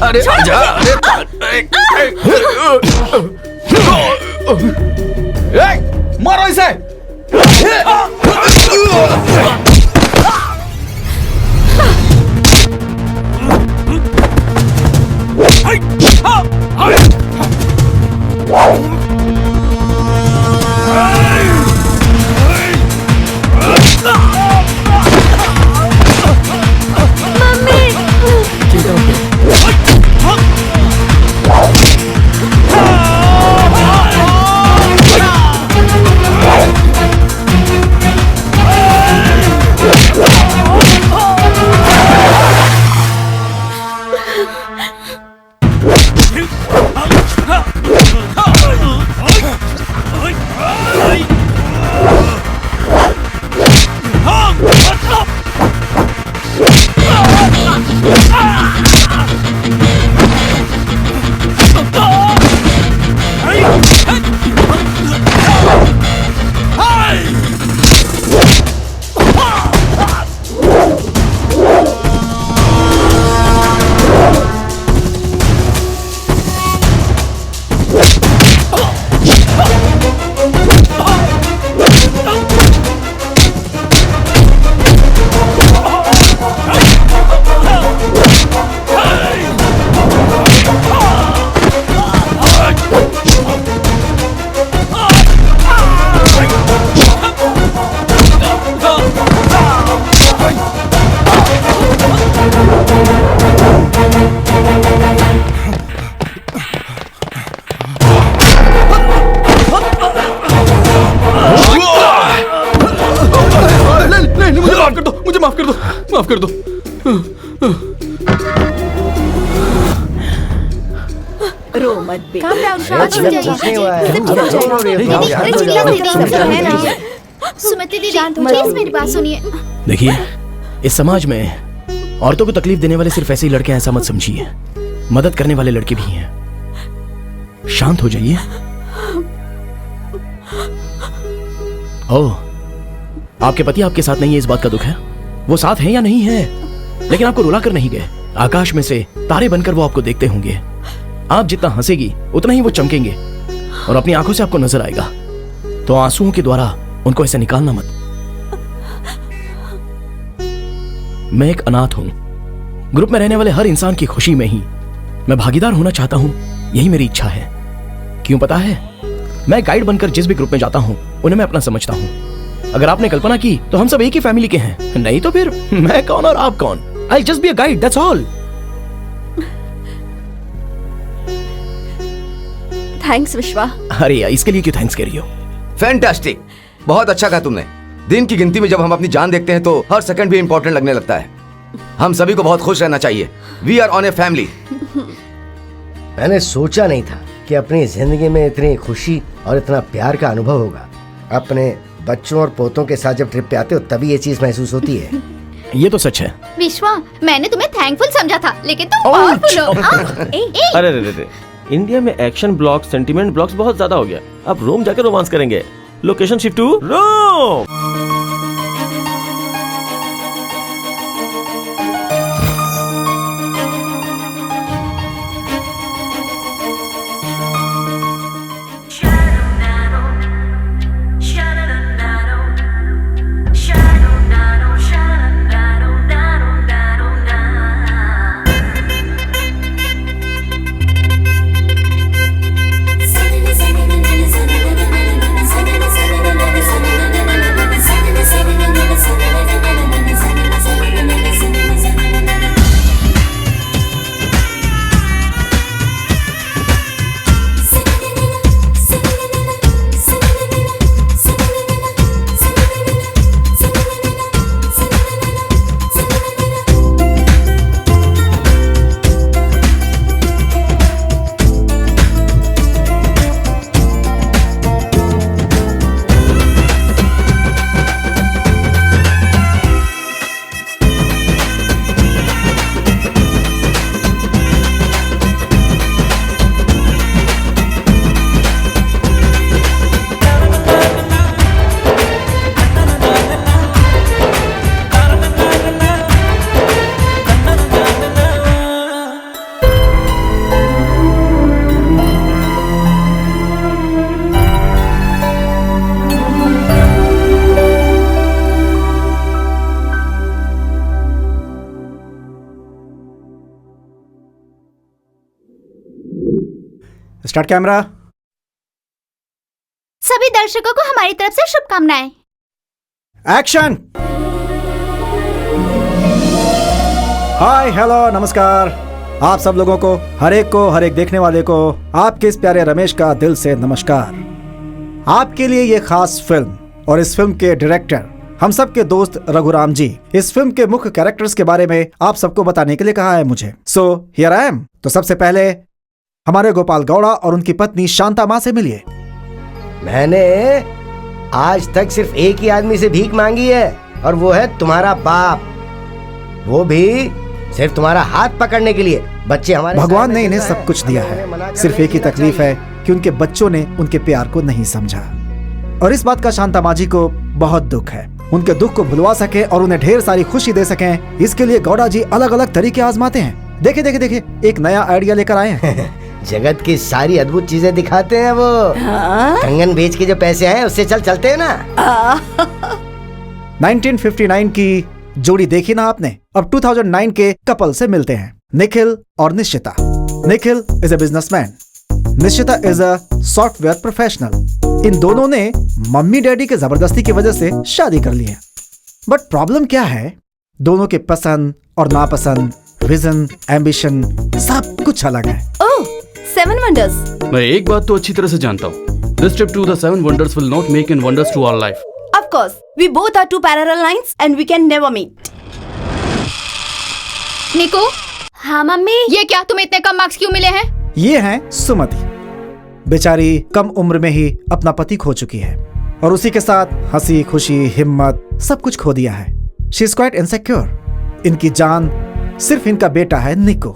अरे आजा, अरे मारो इसे। माफ कर दो। रो मत बे। सुमति दीदी प्लीज मेरी बात सुनिए। देखिए, इस समाज में औरतों को तकलीफ देने वाले सिर्फ ऐसे ही लड़के हैं, ऐसा मत समझिए। मदद करने वाले लड़के भी हैं। शांत हो जाइए। ओह, आपके पति आपके साथ नहीं है, इस बात का दुख है? वो साथ हैं या नहीं है, लेकिन आपको रुला कर नहीं गए। आकाश में से तारे बनकर वो आपको देखते होंगे। आप जितना हंसेगी उतना ही वो चमकेंगे और अपनी आंखों से आपको नजर आएगा। तो आंसुओं के द्वारा उनको ऐसे निकालना मत। मैं एक अनाथ हूं। ग्रुप में रहने वाले हर इंसान की खुशी में ही मैं भागीदार होना चाहता हूं। यही मेरी इच्छा है। क्यों पता है, मैं गाइड बनकर जिस भी ग्रुप में जाता हूं उन्हें मैं अपना समझता हूं। अगर आपने कल्पना की तो हम सब एक ही फैमिली के हैं, नहीं तो फिर मैं कौन और आप कौन। I'll just be a guide, that's all. Thanks विश्वा। अरे यार, इसके लिए क्यों थैंक्स कह रही हो? फैंटास्टिक, बहुत अच्छा कहा तुमने। दिन की गिनती में जब हम अपनी जान देखते हैं तो हर सेकंड भी इंपॉर्टेंट लगने लगता है। हम सभी को बहुत खुश रहना चाहिए। We are on a family. मैंने सोचा नहीं था कि अपनी जिंदगी में इतनी खुशी और इतना प्यार का अनुभव होगा। अपने बच्चों और पोतों के साथ जब ट्रिप पे आते हो तभी ये चीज महसूस होती है। ये तो सच है। विश्वा, मैंने तुम्हें थैंकफुल समझा था, लेकिन तुम पावरफुल हो। अरे इंडिया में एक्शन ब्लॉक्स, सेंटिमेंट ब्लॉक्स बहुत ज्यादा हो गया। अब रोम जाकर रोमांस करेंगे। Location shift to Rome. Start camera. सभी दर्शकों को हमारी तरफ से शुभकामनाएं। एक्शन। हाय, हेलो, नमस्कार। आप सब लोगों को, हर एक देखने वाले को आपके इस प्यारे रमेश का दिल से नमस्कार। आपके लिए ये खास फिल्म और इस फिल्म के डायरेक्टर हम सब के दोस्त रघुराम जी इस फिल्म के मुख्य कैरेक्टर्स के बारे में आप सबको बताने के लिए कहा है मुझे। So here I am. तो सबसे पहले हमारे गोपाल गौड़ा और उनकी पत्नी शांता माँ से मिलिए। मैंने आज तक सिर्फ एक ही आदमी से भीख मांगी है और वो है तुम्हारा बाप, वो भी सिर्फ तुम्हारा हाथ पकड़ने के लिए। बच्चे हमारे भगवान ने इन्हें सब कुछ दिया है, सिर्फ एक ही तकलीफ है कि उनके बच्चों ने उनके प्यार को नहीं समझा और इस बात का शांता माँ जी को बहुत दुख है। उनके दुख को भुलवा सके और उन्हें ढेर सारी खुशी दे सकें, इसके लिए गौड़ा जी अलग अलग तरीके आजमाते हैं। देखिए एक नया आइडिया लेकर आए हैं। जगत की सारी अद्भुत चीजें दिखाते हैं वो। कंगन बेच के जो पैसे आए उससे चलते हैं ना। 1959 की जोड़ी देखी ना आपने। अब 2009 के कपल से मिलते हैं, निखिल और Nishchita. Nikhil is a businessman, Nishchita is a software professional. इन दोनों ने मम्मी डैडी के जबरदस्ती की वजह से शादी कर ली है। बट प्रॉब्लम क्या है, दोनों के पसंद और नापसंद, विजन, एम्बिशन सब कुछ अलग है। ओह, 7 वंडर्स। मैं एक बात तो अच्छी तरह से जानता हूँ। This trip to the 7 wonders will not make any wonders to our life. Of course, we both are two parallel lines and we can never meet. निको, हाँ मम्मी। ये क्या, तुम्हें इतने कम मार्क्स क्यों मिले हैं? ये हैं सुमति। बेचारी कम उम्र में ही अपना पति खो चुकी है और उसी के साथ हंसी खुशी हिम्मत सब कुछ खो दिया है। She is quite insecure. इनकी जान सिर्फ इनका बेटा है निको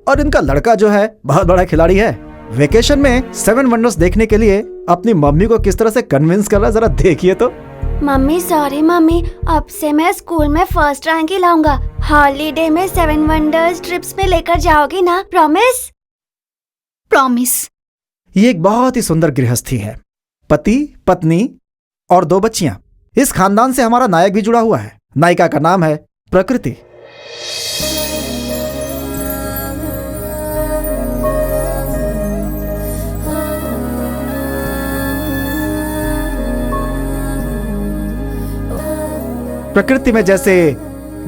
और इनका लड़का जो है बहुत बड़ा खिलाड़ी है। वेकेशन में 7 वंडर्स देखने के लिए अपनी मम्मी को किस तरह से कन्विंस कर रहा है, जरा देखिए तो। मम्मी सॉरी मम्मी, अब से मैं स्कूल में फर्स्ट रैंक ही लाऊंगा। हॉलीडे में 7 वंडर्स ट्रिप्स में लेकर जाओगी ना, प्रॉमिस? प्रॉमिस। ये एक बहुत ही सुंदर गृहस्थी है, पति पत्नी और 2 बच्चियां। इस खानदान से हमारा नायक भी जुड़ा हुआ है। नायिका का नाम है प्रकृति। प्रकृति में जैसे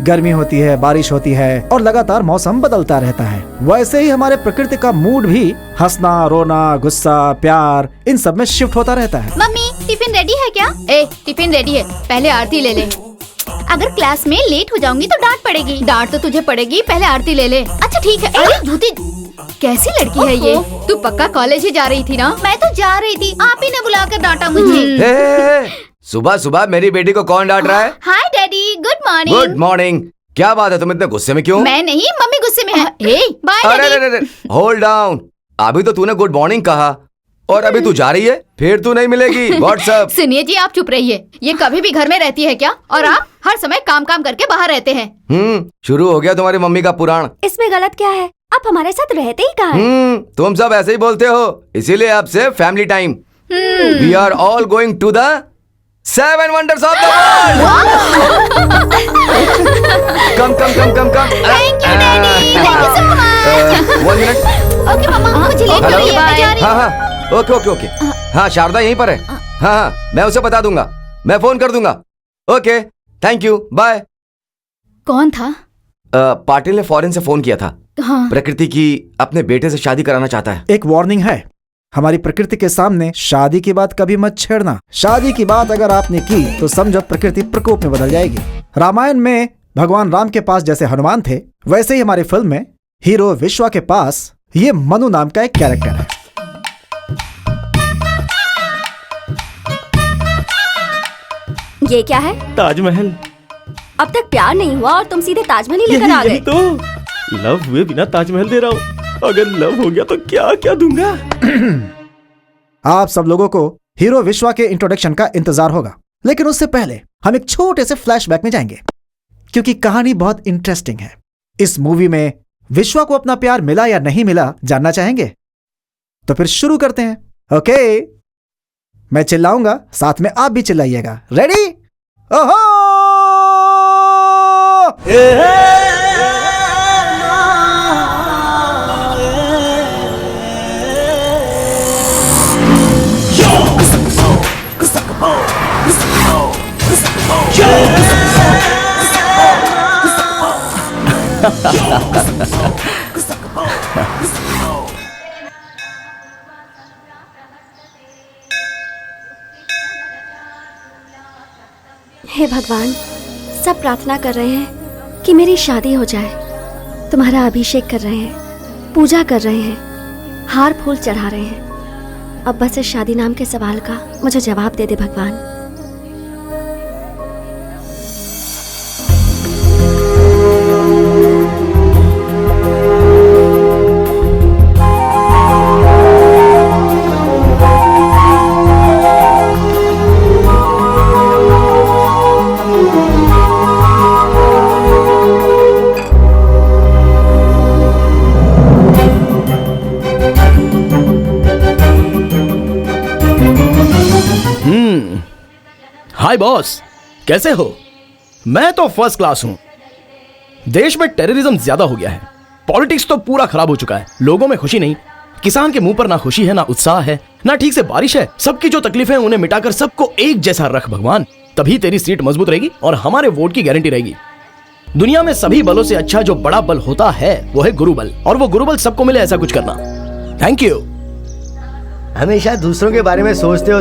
गर्मी होती है, बारिश होती है और लगातार मौसम बदलता रहता है, वैसे ही हमारे प्रकृति का मूड भी हंसना, रोना, गुस्सा, प्यार इन सब में शिफ्ट होता रहता है। मम्मी, टिफिन रेडी है क्या? टिफिन रेडी है, पहले आरती ले ले। अगर क्लास में लेट हो जाऊंगी तो डांट पड़ेगी। डांट तो तुझे पड़ेगी, पहले आरती ले ले। अच्छा ठीक है। अरे धूती, कैसी लड़की है ये? तू पक्का कॉलेज ही जा रही थी ना? मैं तो जा रही थी, आप ही ने बुला कर डांटा मुझे। सुबह सुबह मेरी बेटी को कौन डांट रहा है? हाय daddy, good morning. Good morning. क्या बात है, तुम इतने गुस्से में क्यों? मैं नहीं, मम्मी गुस्से में है। Bye daddy. Hold down. अभी तो तूने गुड मॉर्निंग कहा और अभी तू जा रही है, फिर तू नहीं मिलेगी। व्हाट्सअप? सुनिए जी, आप चुप रहिए। ये कभी भी घर में रहती है क्या? और आप हर समय काम काम करके बाहर रहते हैं। शुरू हो गया तुम्हारी मम्मी का पुराण। इसमें गलत क्या है? आप हमारे साथ रहते ही कहाँ हैं? तुम सब ऐसे ही बोलते हो, इसीलिए आपसे family time. We are all going to the 7 wonders of the world. Come. Thank you daddy, thank you so much. 1 minute. Okay मम्मा, मुझे लेट हो रही है, मैं जा रही हूँ। हाँ, ओके। हाँ, शारदा यहीं पर है। हाँ, मैं उसे बता दूंगा, मैं फोन कर दूंगा। Okay, thank you, bye. कौन था? पाटिल ने फॉरेन से फोन किया था। हाँ। प्रकृति की अपने बेटे से शादी कराना चाहता है। एक वार्निंग है, हमारी प्रकृति के सामने शादी की बात कभी मत छेड़ना। शादी की बात अगर आपने की तो समझो प्रकृति प्रकोप में बदल जाएगी। रामायण में भगवान राम के पास जैसे हनुमान थे, वैसे ही हमारी फिल्म में हीरो विश्वा के पास ये मनु नाम का एक कैरेक्टर है। ये क्या है? ताजमहल। अब तक प्यार नहीं हुआ और तुम सीधे ताजमहल ही लेकर आ यही गए। तो लव हुए बिना ताजमहल दे रहा हूँ। अगर लव हो गया तो क्या क्या दूंगा। आप सब लोगों को हीरो विश्वा के इंट्रोडक्शन का इंतजार होगा, लेकिन उससे पहले हम एक छोटे से फ्लैशबैक में जाएंगे क्योंकि कहानी बहुत इंटरेस्टिंग है। इस मूवी में विश्वा को अपना प्यार मिला या नहीं मिला जानना चाहेंगे? तो फिर शुरू करते हैं। ओके, मैं चिल्लाऊंगा, साथ में आप भी चिल्लाइएगा। रेडी? ओहो! हे भगवान, सब प्रार्थना कर रहे हैं कि मेरी शादी हो जाए। तुम्हारा अभिषेक कर रहे हैं, पूजा कर रहे हैं, हार फूल चढ़ा रहे हैं। अब बस इस शादी नाम के सवाल का मुझे जवाब दे दे भगवान। हाय बॉस, कैसे हो? मैं तो फर्स्ट क्लास हूं। देश में टेररिज्म ज्यादा हो गया है, पॉलिटिक्स तो पूरा खराब हो चुका है, लोगों में खुशी नहीं। किसान के मुंह पर ना खुशी है, ना उत्साह है, ना ठीक से बारिश है। सबकी जो तकलीफें उन्हें मिटाकर सबको एक जैसा रख भगवान, तभी तेरी सीट मजबूत रहेगी और हमारे वोट की गारंटी रहेगी। दुनिया में सभी बलों से अच्छा जो बड़ा बल होता है वो है गुरु बल, और वो गुरु बल सबको मिले ऐसा कुछ करना। Thank you. हमेशा दूसरों के बारे में सोचते हो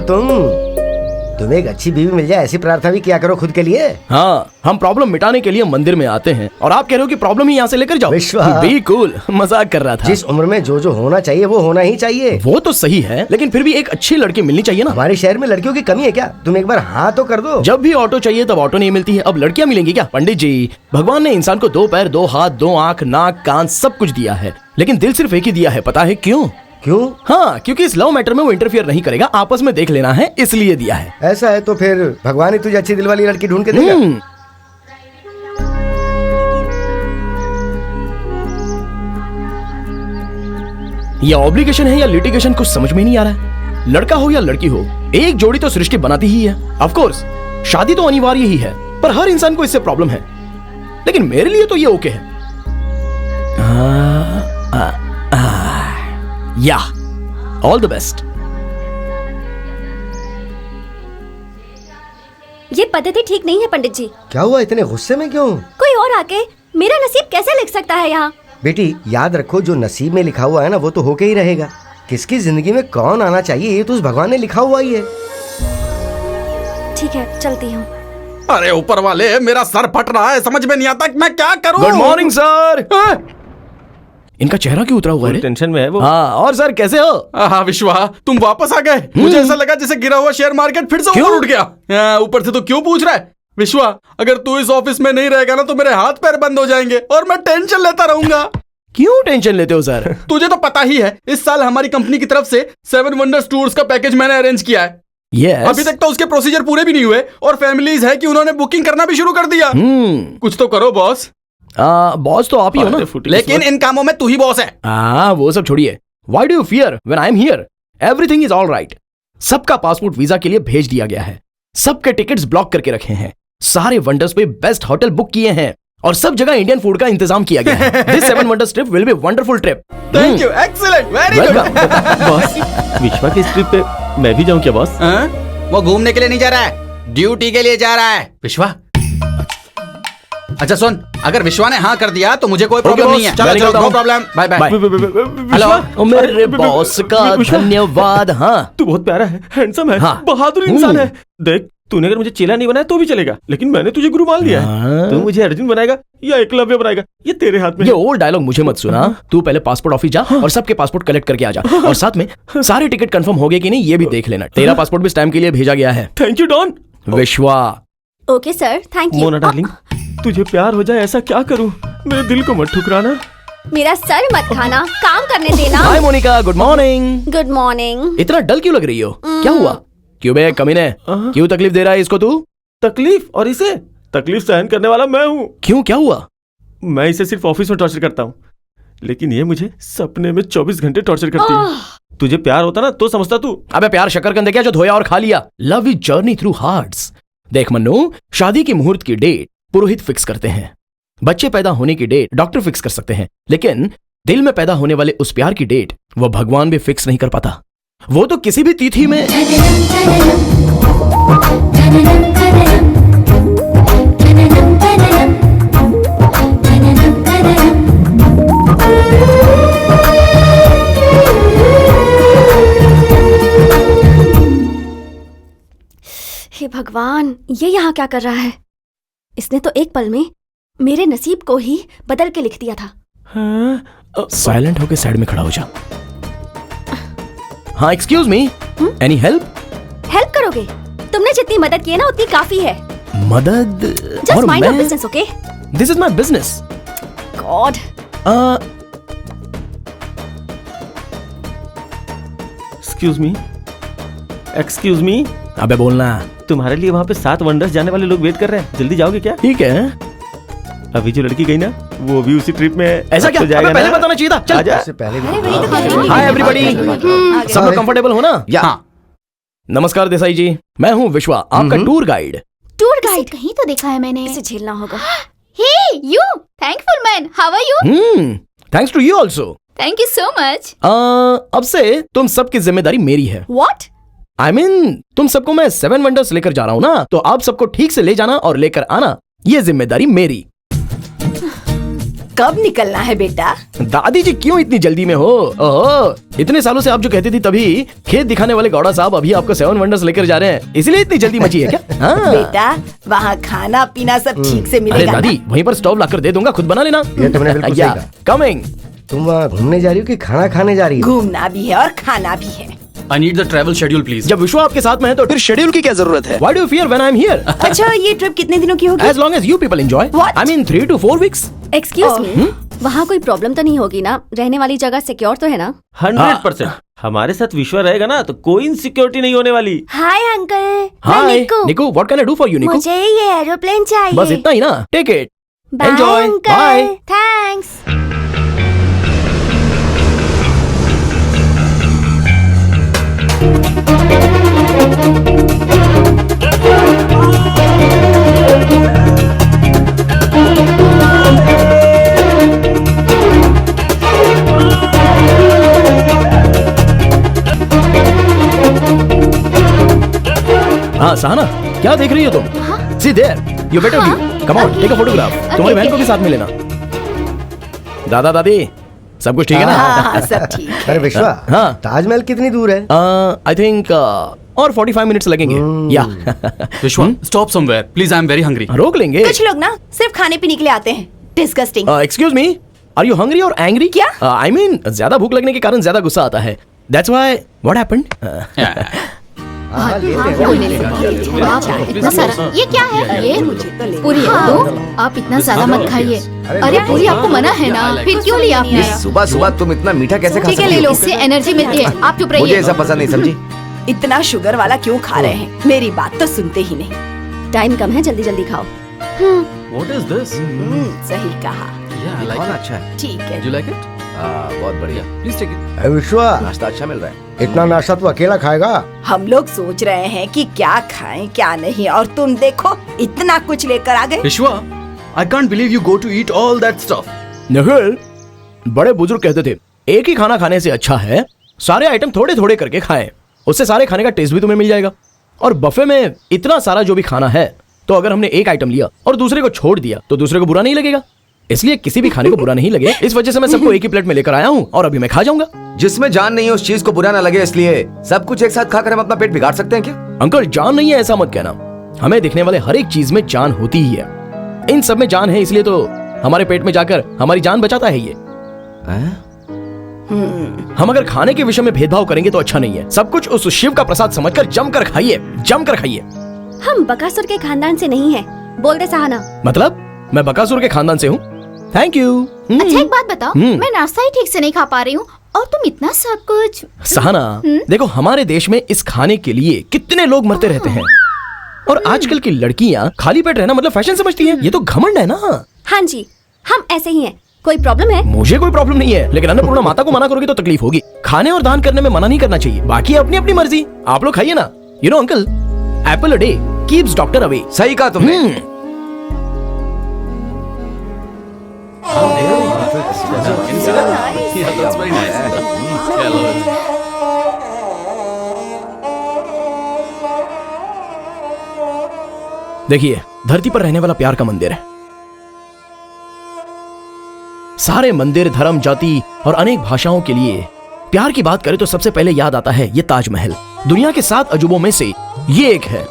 तुम्हें एक अच्छी बीवी मिल जाए ऐसी प्रार्थना भी किया करो खुद के लिए। हाँ, हम प्रॉब्लम मिटाने के लिए मंदिर में आते हैं और आप कह रहे हो कि प्रॉब्लम ही यहाँ से लेकर जाओ। विश्वा, बी कूल, मजाक कर रहा था। जिस उम्र में जो होना चाहिए वो होना ही चाहिए। वो तो सही है, लेकिन फिर भी एक अच्छी लड़की मिलनी चाहिए ना। हमारे शहर में लड़कियों की कमी है क्या? तुम एक बार हाँ तो कर दो। जब भी ऑटो चाहिए तब ऑटो नहीं मिलती है, अब लड़कियां मिलेंगी क्या? पंडित जी, भगवान ने इंसान को 2 पैर, 2 हाथ, 2 आंख, नाक, कान सब कुछ दिया है, लेकिन दिल सिर्फ एक ही दिया है। पता है क्यों? क्यों? हाँ, क्योंकि इस लव मैटर में वो इंटरफियर नहीं करेगा, आपस में देख लेना है, इसलिए दिया है। ऐसा है तो फिर भगवान ही तुझे अच्छी दिल वाली लड़की ढूंढ के देगा। ये ऑब्लिगेशन है या लिटिगेशन कुछ समझ में नहीं आ रहा है। लड़का हो या लड़की हो, एक जोड़ी तो सृष्टि बनाती ही है। ऑफ कोर्स शादी तो अनिवार्य ही है, पर हर इंसान को इससे प्रॉब्लम है, लेकिन मेरे लिए तो ये ओके है। या ऑल द बेस्ट। ये पद्धति ठीक नहीं है पंडित जी। क्या हुआ, इतने गुस्से में क्यों? कोई और आके मेरा नसीब कैसे लिख सकता है यहाँ? बेटी याद रखो, जो नसीब में लिखा हुआ है ना वो तो होके ही रहेगा। किसकी जिंदगी में कौन आना चाहिए ये तो उस भगवान ने लिखा हुआ ही है। ठीक है, चलती हूँ। अरे ऊपर वाले, मेरा सर फट रहा है, समझ में नहीं आता कि मैं क्या करूं। Good morning sir. इनका चेहरा क्यों उतरा हुआ है? टेंशन में है वो। हाँ, और सर कैसे हो? हाँ विश्वा, तुम वापस आ गए। मुझे ऐसा लगा जैसे गिरा हुआ शेयर मार्केट फिर से ऊपर उठ गया। ऊपर से तो क्यों पूछ रहा है? विश्वा, अगर तू इस ऑफिस में नहीं रहेगा ना तो मेरे हाथ पैर बंद हो जाएंगे और मैं टेंशन लेता रहूंगा। क्यों टेंशन लेते हो सर? तुझे तो पता ही है, इस साल हमारी कंपनी की तरफ से 7 वंडर्स टूर्स का पैकेज मैंने अरेंज किया है। Yes. अभी तक तो उसके प्रोसीजर पूरे भी नहीं हुए और फैमिलीज है कि उन्होंने बुकिंग करना भी शुरू कर दिया। कुछ तो करो बॉस। बॉस तो आप ही हो ना, लेकिन इन कामों में तू ही बॉस है। वो सब छोड़िए। Why do you fear when I am here? Everything is all right. सबका पासपोर्ट वीजा के लिए भेज दिया गया है, सबके टिकट्स ब्लॉक करके रखे हैं, सारे वंडर्स पे बेस्ट होटल बुक किए हैं और सब जगह इंडियन फूड का इंतजाम किया गया है। This 7 wonders trip will be a wonderful trip. Thank you, excellent, very good. Boss, विश्वा की इस ट्रिप पे मैं भी जाऊं क्या बॉस? वो घूमने के लिए नहीं जा रहा है, ड्यूटी के लिए जा रहा है। विश्वा, अच्छा सुन, अगर विश्वा ने हाँ कर दिया तो मुझे कोई प्रॉब्लम नहीं है। चलो चलो, no problem, bye bye. Hello मेरे बॉस का धन्यवाद। हाँ, तू बहुत प्यारा है, हैंडसम है, हाँ। बहादुर इंसान है। देख, तूने अगर मुझे चेला नहीं बनाया तो भी चलेगा, लेकिन मैंने तुझे गुरु मान लिया है। तू मुझे अर्जुन बनाएगा या एकलव्य बनाएगा, ये तेरे हाथ में। ये ओल्ड डायलॉग मुझे मत सुना। तू पहले पासपोर्ट ऑफिस जा और सबके पासपोर्ट कलेक्ट करके आ जा, और साथ में सारे टिकट कंफर्म हो गए कि नहीं ये भी देख लेना। तेरा पासपोर्ट भी स्टैम्प के लिए भेजा गया है। Thank you Don. Vishwa. Okay sir, thank you. Mona darling, तुझे प्यार हो जाए ऐसा क्या करूं? मेरे दिल को मत ठुकराना। मेरा सर मत खाना, काम करने देना। Hi Monica, good morning. Good morning. इतना डल क्यों लग रही हो? क्या हुआ? क्यों बे कमीने, क्यों तकलीफ दे रहा है इसको तू? तकलीफ? और इसे तकलीफ सहन करने वाला मैं हूँ। क्यों, क्या हुआ? मैं इसे सिर्फ ऑफिस में टॉर्चर करता हूँ, लेकिन ये मुझे सपने में 24 घंटे टॉर्चर करती है। तुझे प्यार होता ना तो समझता तू। अबे प्यार शकरकंद क्या जो धोया और खा लिया? Love is journey through hearts. देख मन्नू, शादी की मुहूर्त की डेट पुरोहित फिक्स करते हैं, बच्चे पैदा होने की डेट डॉक्टर फिक्स कर सकते हैं, लेकिन दिल में पैदा होने वाले उस प्यार की डेट वो भगवान भी फिक्स नहीं कर पाता। वो तो किसी भी तिथि में भगवान, ये यहाँ क्या कर रहा है? इसने तो एक पल में मेरे नसीब को ही बदल के लिख दिया था। साइलेंट होके साइड में खड़ा हो जा। हाँ, excuse me, any help? Help करोगे? तुमने जितनी मदद की है ना उतनी काफी है। मदद? Just mind your business, okay? This is my business. God. Excuse me, अबे बोलना। तुम्हारे लिए वहाँ पे 7 वंडर्स जाने वाले लोग वेट कर रहे हैं, जल्दी जाओगे क्या? ठीक है। अभी जो लड़की गई ना, वो भी उसी ट्रिप में है। ऐसा अब क्या? तो जाएगा अबे पहले ना? बताना चाहिए था। चल। आजा। इससे पहले भी हाय एवरीबॉडी, सब लोग कंफर्टेबल हो ना? या नमस्कार देसाई जी, मैं हूँ विश्वा, आपका टूर गाइड। टूर गाइड कहीं तो देखा है मैंने। इसे झेलना होगा। Hey you, thankful man, how are you? Thanks to you also. Thank you so much. अब से तुम सबकी जिम्मेदारी मेरी है। What? I mean, तुम सबको मैं 7 वंडर्स लेकर जा रहा हूँ ना, तो आप सबको ठीक से ले जाना और लेकर आना, ये जिम्मेदारी मेरी। कब निकलना है बेटा? दादी जी क्यों इतनी जल्दी में हो? ओहो, इतने सालों से आप जो कहती थी तभी खेत दिखाने वाले गौड़ा साहब अभी आपको 7 वंडर्स लेकर जा रहे हैं, इसलिए इतनी जल्दी मची है क्या? हाँ। बेटा वहाँ खाना पीना सब ठीक से अरे मिलेगा ना? दादी, वहीं पर स्टोव लाकर दे दूंगा, खुद बना लेना। ये तुमने बिल्कुल सही कहा। कमिंग। तुम वहाँ घूमने जा रही हो कि खाना खाने जा रही हो? घूमना भी है और खाना भी है। I need the travel schedule please. जब विश्वा आपके साथ में है तो फिर शेड्यूल की क्या जरूरत है? Why do you fear when I'm here? अच्छा ये ट्रिप कितने दिनों की होगी? As long as you people enjoy. What? I mean 3 to 4 weeks. Excuse me, वहाँ कोई प्रॉब्लम तो नहीं होगी ना? रहने वाली जगह सिक्योर तो है ना? 100%। हमारे साथ विश्वा रहेगा ना, तो कोई इनसिक्योरिटी नहीं होने वाली। Hi uncle, Hi, Niku. What can I do for you, Niku? मुझे ये एरोप्लेन चाहिए। बस इतना ही ना? Take it. Bye Enjoy. Uncle. Bye. Thanks. हाँ सहाना, क्या देख रही हो तुम? See there, you better view. Come on, take a photograph. तुम्हारी बहन को भी साथ में लेना। दादा दादी, सब कुछ ठीक है ना? हाँ सब ठीक है। अरे विश्वा, हाँ। ताजमहल कितनी दूर है? I think और 45 मिनट्स लगेंगे। या विश्वा stop somewhere please, I am very hungry. रोक लेंगे। कुछ लोग ना सिर्फ खाने पीने के लिए आते हैं। Disgusting. Excuse me, are you hungry और एंग्री? क्या? आई मीन ज्यादा भूख लगने के कारण ज्यादा गुस्सा आता है। That's why what happened? हाँ, ले हाँ, ले। वो ले ले। बाप रे, इतना सारा। ये क्या है? ये पूरी है तो? आप इतना ज्यादा मत खाइए। अरे पूरी आपको मना है ना, फिर क्यों लिया आपने? सुबह सुबह तुम इतना मीठा कैसे खा ठीक है, सकती ले हो? लो, इससे एनर्जी मिलती है। आप चुप मुझे रहिए। ऐसा पसंद नहीं, समझी? इतना शुगर वाला क्यों खा रहे हैं? मेरी बात तो सुनते ही नहीं। टाइम कम है, जल्दी जल्दी खाओ। What is this? सही कहा। बहुत अच्छा है। ठीक है। You like it? बहुत बढ़िया। Please take it. अरे विश्वा, नाश्ता अच्छा मिल रहा है। इतना नाश्ता तू अकेला खाएगा? हम लोग सोच रहे हैं कि क्या खाएं क्या नहीं, और तुम देखो इतना कुछ लेकर आ गए। Vishwa, I can't believe you go to eat all that stuff. Nikhil, बड़े बुजुर्ग कहते थे एक ही खाना खाने से अच्छा है सारे आइटम थोड़े थोड़े करके खाएं, उससे सारे खाने का टेस्ट भी तुम्हें मिल जाएगा। और बफे में इतना सारा जो भी खाना है, तो अगर हमने एक आइटम लिया और दूसरे को छोड़ दिया तो दूसरे को बुरा नहीं लगेगा। इसलिए किसी भी खाने को बुरा नहीं लगे, इस वजह से मैं सबको एक ही प्लेट में लेकर आया हूँ और अभी मैं खा जाऊंगा। जिसमें जान नहीं है उस चीज को बुरा ना लगे, इसलिए सब कुछ एक साथ खाकर हम अपना पेट बिगाड़ सकते हैं क्या? अंकल जान नहीं है ऐसा मत कहना, हमें दिखने वाले हर एक चीज में जान होती ही है। इन सब में जान है, इसलिए तो हमारे पेट में जाकर हमारी जान बचाता है ये। हम अगर खाने के विषय में भेदभाव करेंगे तो अच्छा नहीं है। सब कुछ उस शिव का प्रसाद समझकर जमकर खाइए, जमकर खाइए। हम बकासुर के खानदान से नहीं है, बोल दे सहाना। मतलब मैं बकासुर के खानदान से हूँ। Thank you. अच्छा एक बात बताओ, मैं नाश्ता ही ठीक से नहीं खा पा रही हूँ और तुम इतना सब कुछ। सहाना, देखो हमारे देश में इस खाने के लिए कितने लोग मरते रहते हैं, और आजकल की लड़कियाँ खाली पेट रहना मतलब फैशन समझती हैं। ये तो घमंड है ना। हाँ जी, हम ऐसे ही हैं। कोई प्रॉब्लम है? मुझे कोई प्रॉब्लम नहीं है, लेकिन अन्नपूर्णा माता को मना करोगे तो तकलीफ होगी। खाने और दान करने में मना नहीं करना चाहिए, बाकी अपनी अपनी मर्जी। आप लोग खाइए ना। You know uncle, Apple a day keeps doctor away. सही कहा तुमने। देखिए, धरती पर रहने वाला प्यार का मंदिर है। सारे मंदिर, धर्म, जाति और अनेक भाषाओं के लिए प्यार की बात करें तो सबसे पहले याद आता है ये ताजमहल। दुनिया के 7 अजूबों में से ये एक है।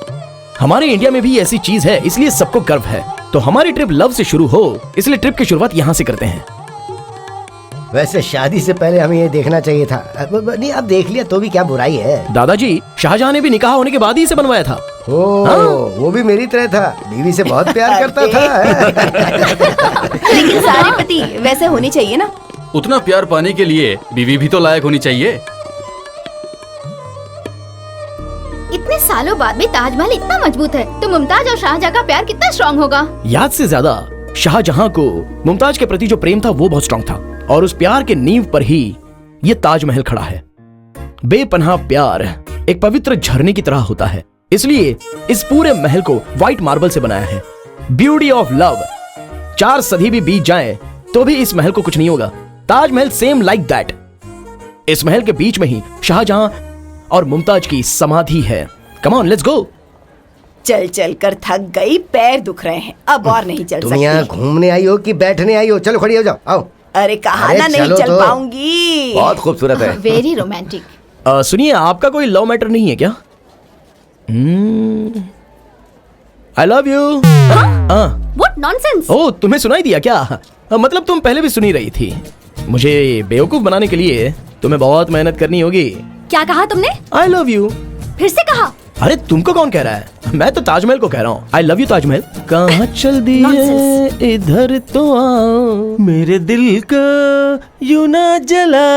हमारे इंडिया में भी ऐसी चीज है, इसलिए सबको गर्व है। तो हमारी ट्रिप लव से शुरू हो, इसलिए ट्रिप की शुरुआत यहाँ से करते हैं। वैसे शादी से पहले हमें ये देखना चाहिए था। नहीं, अब देख लिया तो भी क्या बुराई है। दादाजी, शाहजहां ने भी निकाह होने के बाद ही इसे बनवाया था। वो भी मेरी तरह था, बीवी से बहुत प्यार करता था। लेकिन सारे पति वैसे होनी चाहिए ना। उतना प्यार पाने के लिए बीवी भी तो लायक होनी चाहिए। इतने सालों बाद भी ताजमहल इतना मजबूत है, तो मुमताज और शाहजहां का प्यार कितना स्ट्रॉन्ग होगा। याद से ज्यादा शाहजहां को मुमताज के प्रति जो प्रेम था वो बहुत स्ट्रॉन्ग था, और उस प्यार के नींव पर ही ये ताजमहल खड़ा है। बेपनाह प्यार एक पवित्र झरने की तरह होता है, इसलिए इस पूरे महल को व्हाइट मार्बल से बनाया है। Beauty of love. 4 सदी भी बीत जाएं तो भी इस महल को कुछ नहीं होगा। Taj Mahal same like that. इस महल के बीच में ही शाहजहां और मुमताज की समाधि है। Come on, let's go. चल चल कर थक गई, पैर दुख रहे हैं, अब और नहीं चल तुम यहाँ सकती। घूमने आई हो कि बैठने आई हो? चलो खड़ी हो जाओ, आओ। अरे कहा अरे ना नहीं चलो चल तो। पाऊंगी। बहुत खूबसूरत है। Very romantic. सुनिए, आपका कोई लव मैटर नहीं है क्या? I love you. What nonsense. Oh, तुम्हें सुनाई दिया क्या? मतलब तुम पहले भी सुनी रही थी। मुझे बेवकूफ बनाने के लिए तुम्हें बहुत मेहनत करनी होगी। क्या कहा तुमने? आई लव यू। फिर से कहा। अरे तुमको कौन कह रहा है? मैं तो ताजमहल को कह रहा हूँ। आई लव यू ताजमहल। कहाँ चल दिए Nonsense. इधर तो आओ, मेरे दिल को यूं ना जला,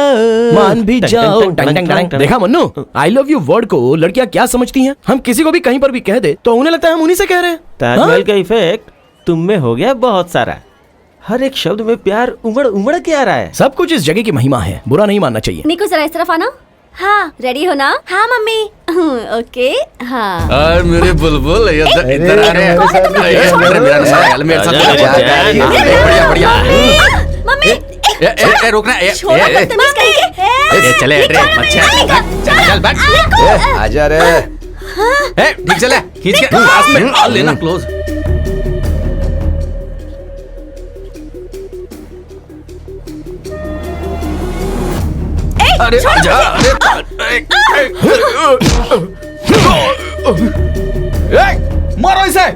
मान भी टंग, जाओ। टंग, टंग, टंग, टंग, टंग। देखा मन्नू, आई लव यू वर्ड को लड़कियां क्या समझती हैं? हम किसी को भी कहीं पर भी कह दे तो उन्हें लगता है हम उन्हीं से कह रहे हैं। ताजमहल का इफेक्ट तुम में हो गया बहुत सारा। हर एक शब्द में प्यार उमड़ उमड़ के आ रहा है। सब कुछ इस जगह की महिमा है, बुरा नहीं मानना चाहिए। निको जरा इस तरफ आना। हाँ, रेडी हो ना? हाँ मम्मी। ओके। हाँ। अरे मेरे बुलबुल, इधर आ रहे हैं। मेरे साथ बढ़िया बढ़िया। मम्मी रोकना। छोड़ो बदतमीज कहीं के। चले अच्छा, चल बैठ। आजा रे। ठीक चले, खींच के पास में आ लेना क्लोज। अरे जा, मारो इसे।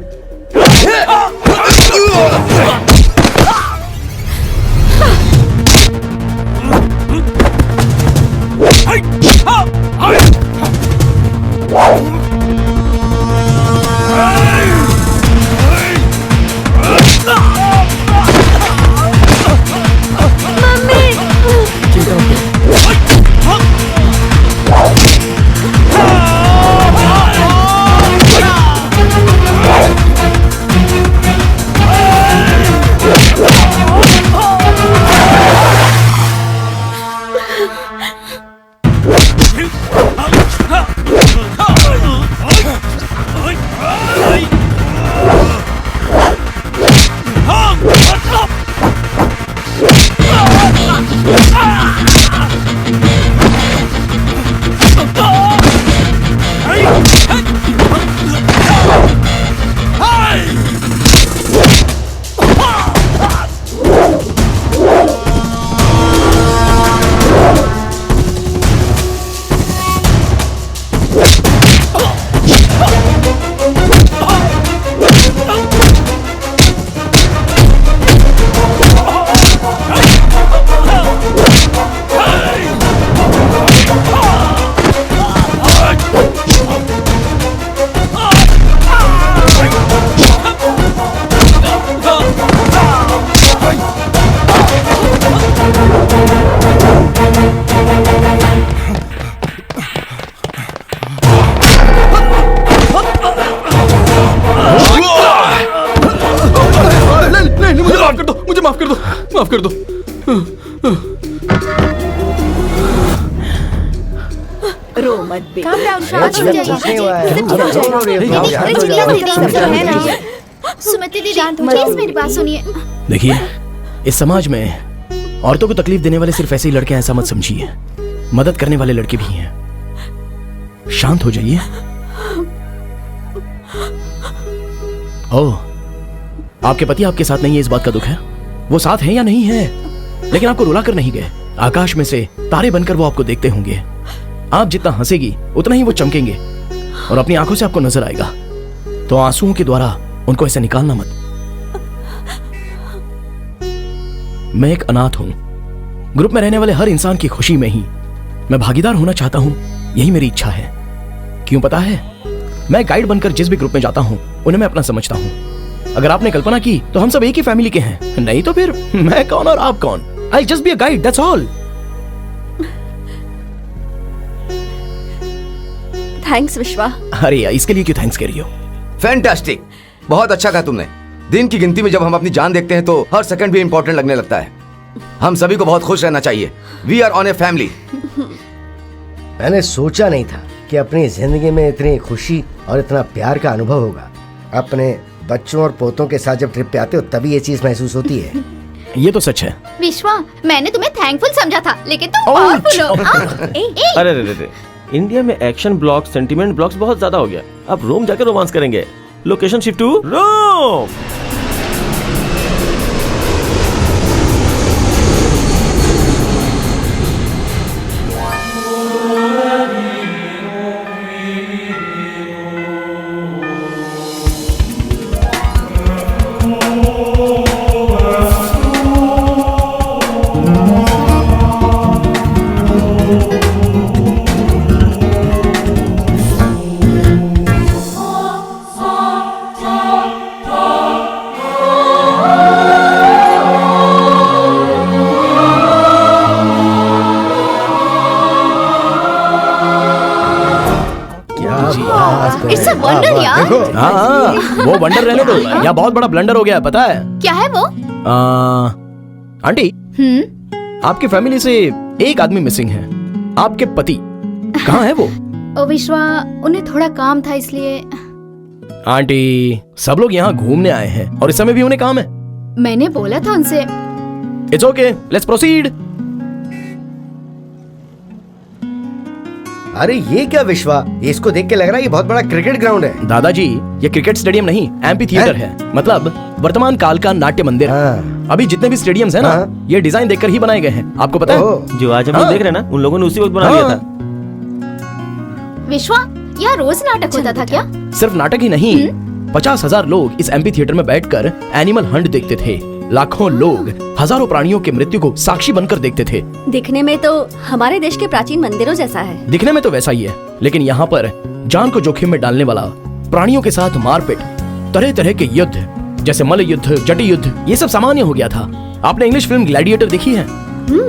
माफ कर दो। रो मत बेटा। कुछ नहीं हुआ है। सुमति दीदी, प्लीज मेरी बात सुनिए। देखिए, इस समाज में औरतों को तकलीफ देने वाले सिर्फ ऐसे ही लड़के हैं, ऐसा मत समझिए। मदद करने वाले लड़के भी हैं। शांत हो जाइए। ओह, आपके पति आपके साथ नहीं है, इस बात का दुख है। वो साथ हैं या नहीं है, लेकिन आपको रुला कर नहीं गए। आकाश में से तारे बनकर वो आपको देखते होंगे। आप जितना हंसेगी उतना ही वो चमकेंगे और अपनी आंखों से आपको नजर आएगा। तो आंसुओं के द्वारा उनको ऐसे निकालना मत। मैं एक अनाथ हूं। ग्रुप में रहने वाले हर इंसान की खुशी में ही मैं भागीदार होना चाहता हूं। यही मेरी इच्छा है। क्यों पता है, मैं गाइड बनकर जिस भी ग्रुप में जाता हूं उन्हें मैं अपना समझता हूं। अगर आपने कल्पना की तो हम सब एक ही फैमिली के हैं, नहीं तो फिर मैं कौन और आप कौन। I just be a guide, that's all. Thanks विश्वा। अरे यार, इसके लिए क्यों थैंक्स कह रही हो? फैंटास्टिक, बहुत अच्छा कहा तुमने। दिन की गिनती में जब हम अपनी जान देखते हैं तो हर सेकंड भी इंपॉर्टेंट लगने लगता है। हम सभी को बहुत खुश रहना चाहिए। We are on a family. मैंने सोचा नहीं था कि अपनी जिंदगी में इतनी खुशी और इतना प्यार का अनुभव होगा। अपने बच्चों और पोतों के साथ जब ट्रिप पे आते हो तभी ये चीज महसूस होती है। ये तो सच है। विश्वा, मैंने तुम्हें थैंकफुल समझा था, लेकिन तुम पावरफुल हो। अरे रे, इंडिया में एक्शन ब्लॉक्स, सेंटिमेंट ब्लॉक्स बहुत ज्यादा हो गया। अब रोम जाकर रोमांस करेंगे। Location shift to Rome. It's a wonder यार। हाँ, वो वंडर रहने दो। यहाँ बहुत बड़ा ब्लंडर हो गया, पता है? क्या है वो? आंटी, आपकी फैमिली से एक आदमी मिसिंग है। आपके पति कहाँ है वो? ओ विश्वा, उन्हें थोड़ा काम था इसलिए। आंटी, सब लोग यहाँ घूमने आए हैं और इस समय भी उन्हें काम है। मैंने बोला था उनसे। It's okay, let's proceed. अरे ये क्या विश्वा, इसको देख के लग रहा है ये बहुत बड़ा क्रिकेट ग्राउंड है। दादाजी, ये क्रिकेट स्टेडियम नहीं, एम्पी थिएटर है। मतलब वर्तमान काल का नाट्य मंदिर। अभी जितने भी स्टेडियम्स हैं ना, ये डिजाइन देखकर ही बनाए गए हैं। आपको पता है? जो आज हम लोग देख रहे हैं ना, उन लोगों ने उसी वक्त बना लिया था। विश्वा, यहाँ रोज नाटक होता था क्या? सिर्फ नाटक ही नहीं, 50,000 लोग इस एम्पी थिएटर में बैठकर एनिमल हंट देखते थे। लाखों लोग हजारों प्राणियों की मृत्यु को साक्षी बनकर देखते थे। दिखने में तो हमारे देश के प्राचीन मंदिरों जैसा है। दिखने में तो वैसा ही है, लेकिन यहाँ पर जान को जोखिम में डालने वाला, प्राणियों के साथ मारपीट, तरह तरह के युद्ध जैसे मल्ल युद्ध, जटी युद्ध, ये सब सामान्य हो गया था। आपने इंग्लिश फिल्म ग्लैडिएटर देखी है?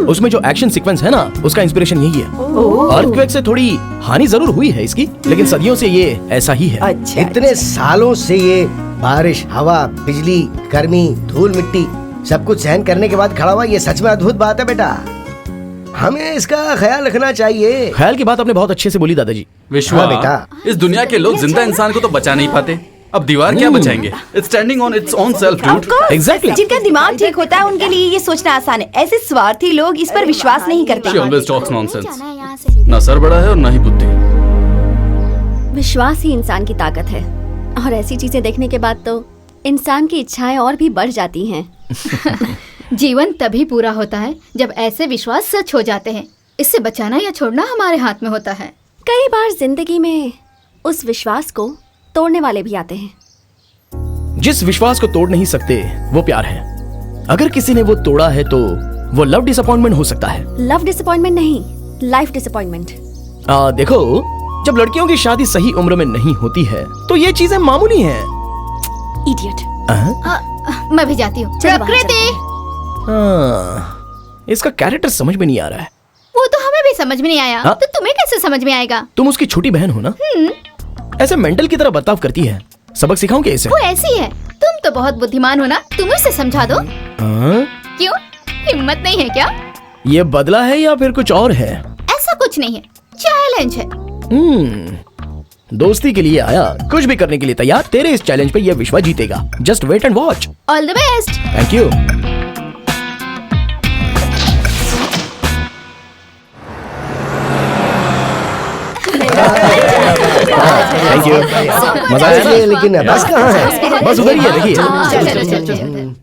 उसमें जो एक्शन सीक्वेंस है ना, उसका इंस्पिरेशन यही है। अर्थक्वेक से थोड़ी हानि जरूर हुई है इसकी, लेकिन सदियों से ये ऐसा ही है। अच्छा, इतने सालों से ये बारिश, हवा, बिजली, गर्मी, धूल, मिट्टी सब कुछ सहन करने के बाद खड़ा हुआ, ये सच में अद्भुत बात है बेटा। हमें इसका ख्याल रखना चाहिए। ख्याल की बात आपने बहुत अच्छे से बोली दादाजी। विश्वा, बेटा, इस दुनिया के लोग जिंदा इंसान को तो बचा नहीं पाते, अब दीवार क्या बचाएंगे? It's standing on its own self, dude. Exactly. जिनका दिमाग ठीक होता है उनके लिए ये सोचना आसान है। ऐसे स्वार्थी लोग इस पर विश्वास नहीं करते। She always talks nonsense. ना सर बड़ा है और ना ही बुद्धि। विश्वास ही इंसान की ताकत है, और ऐसी चीजें देखने के बाद तो इंसान की इच्छाएं और भी बढ़ जाती हैं। जीवन तभी पूरा होता है जब ऐसे विश्वास सच हो जाते हैं। इससे बचाना या छोड़ना हमारे हाथ में होता है। कई बार जिंदगी में उस विश्वास को तोड़ने वाले भी आते हैं। जिस विश्वास को तोड़ नहीं सकते वो प्यार है। अगर किसी ने वो तोड़ा है तो वो लव डिसअपॉइंटमेंट हो सकता है। लव डिसअपॉइंटमेंट नहीं, लाइफ डिसअपॉइंटमेंट। देखो, जब लड़कियों की शादी सही उम्र में नहीं होती है तो ये चीजें मामूली हैं। इडियट। मैं भी जाती हूँ। चलो बाहर प्रकृति, इसका कैरेक्टर समझ में नहीं आ रहा है। वो तो हमें भी समझ में नहीं आया, हाँ? तो तुम्हें कैसे समझ में आएगा? तुम उसकी छोटी बहन हो ना, ऐसे मेंटल की तरह बर्ताव करती है। सबक सिखाऊं क्या इसे? वो ऐसी है। तुम तो बहुत बुद्धिमान हो ना, तुम उसे समझा दो। हाँ? क्यों, हिम्मत नहीं है क्या? ये बदला है या फिर कुछ और है? ऐसा कुछ नहीं है, चैलेंज है। दोस्ती के लिए आया, कुछ भी करने के लिए तैयार। तेरे इस चैलेंज पे ये विश्वा जीतेगा। Just wait and watch. All the best. Thank you. Thank you. मजा आया? लेकिन बस कहाँ है? बस उधर ही है, देखिए। चलो चलो चलो।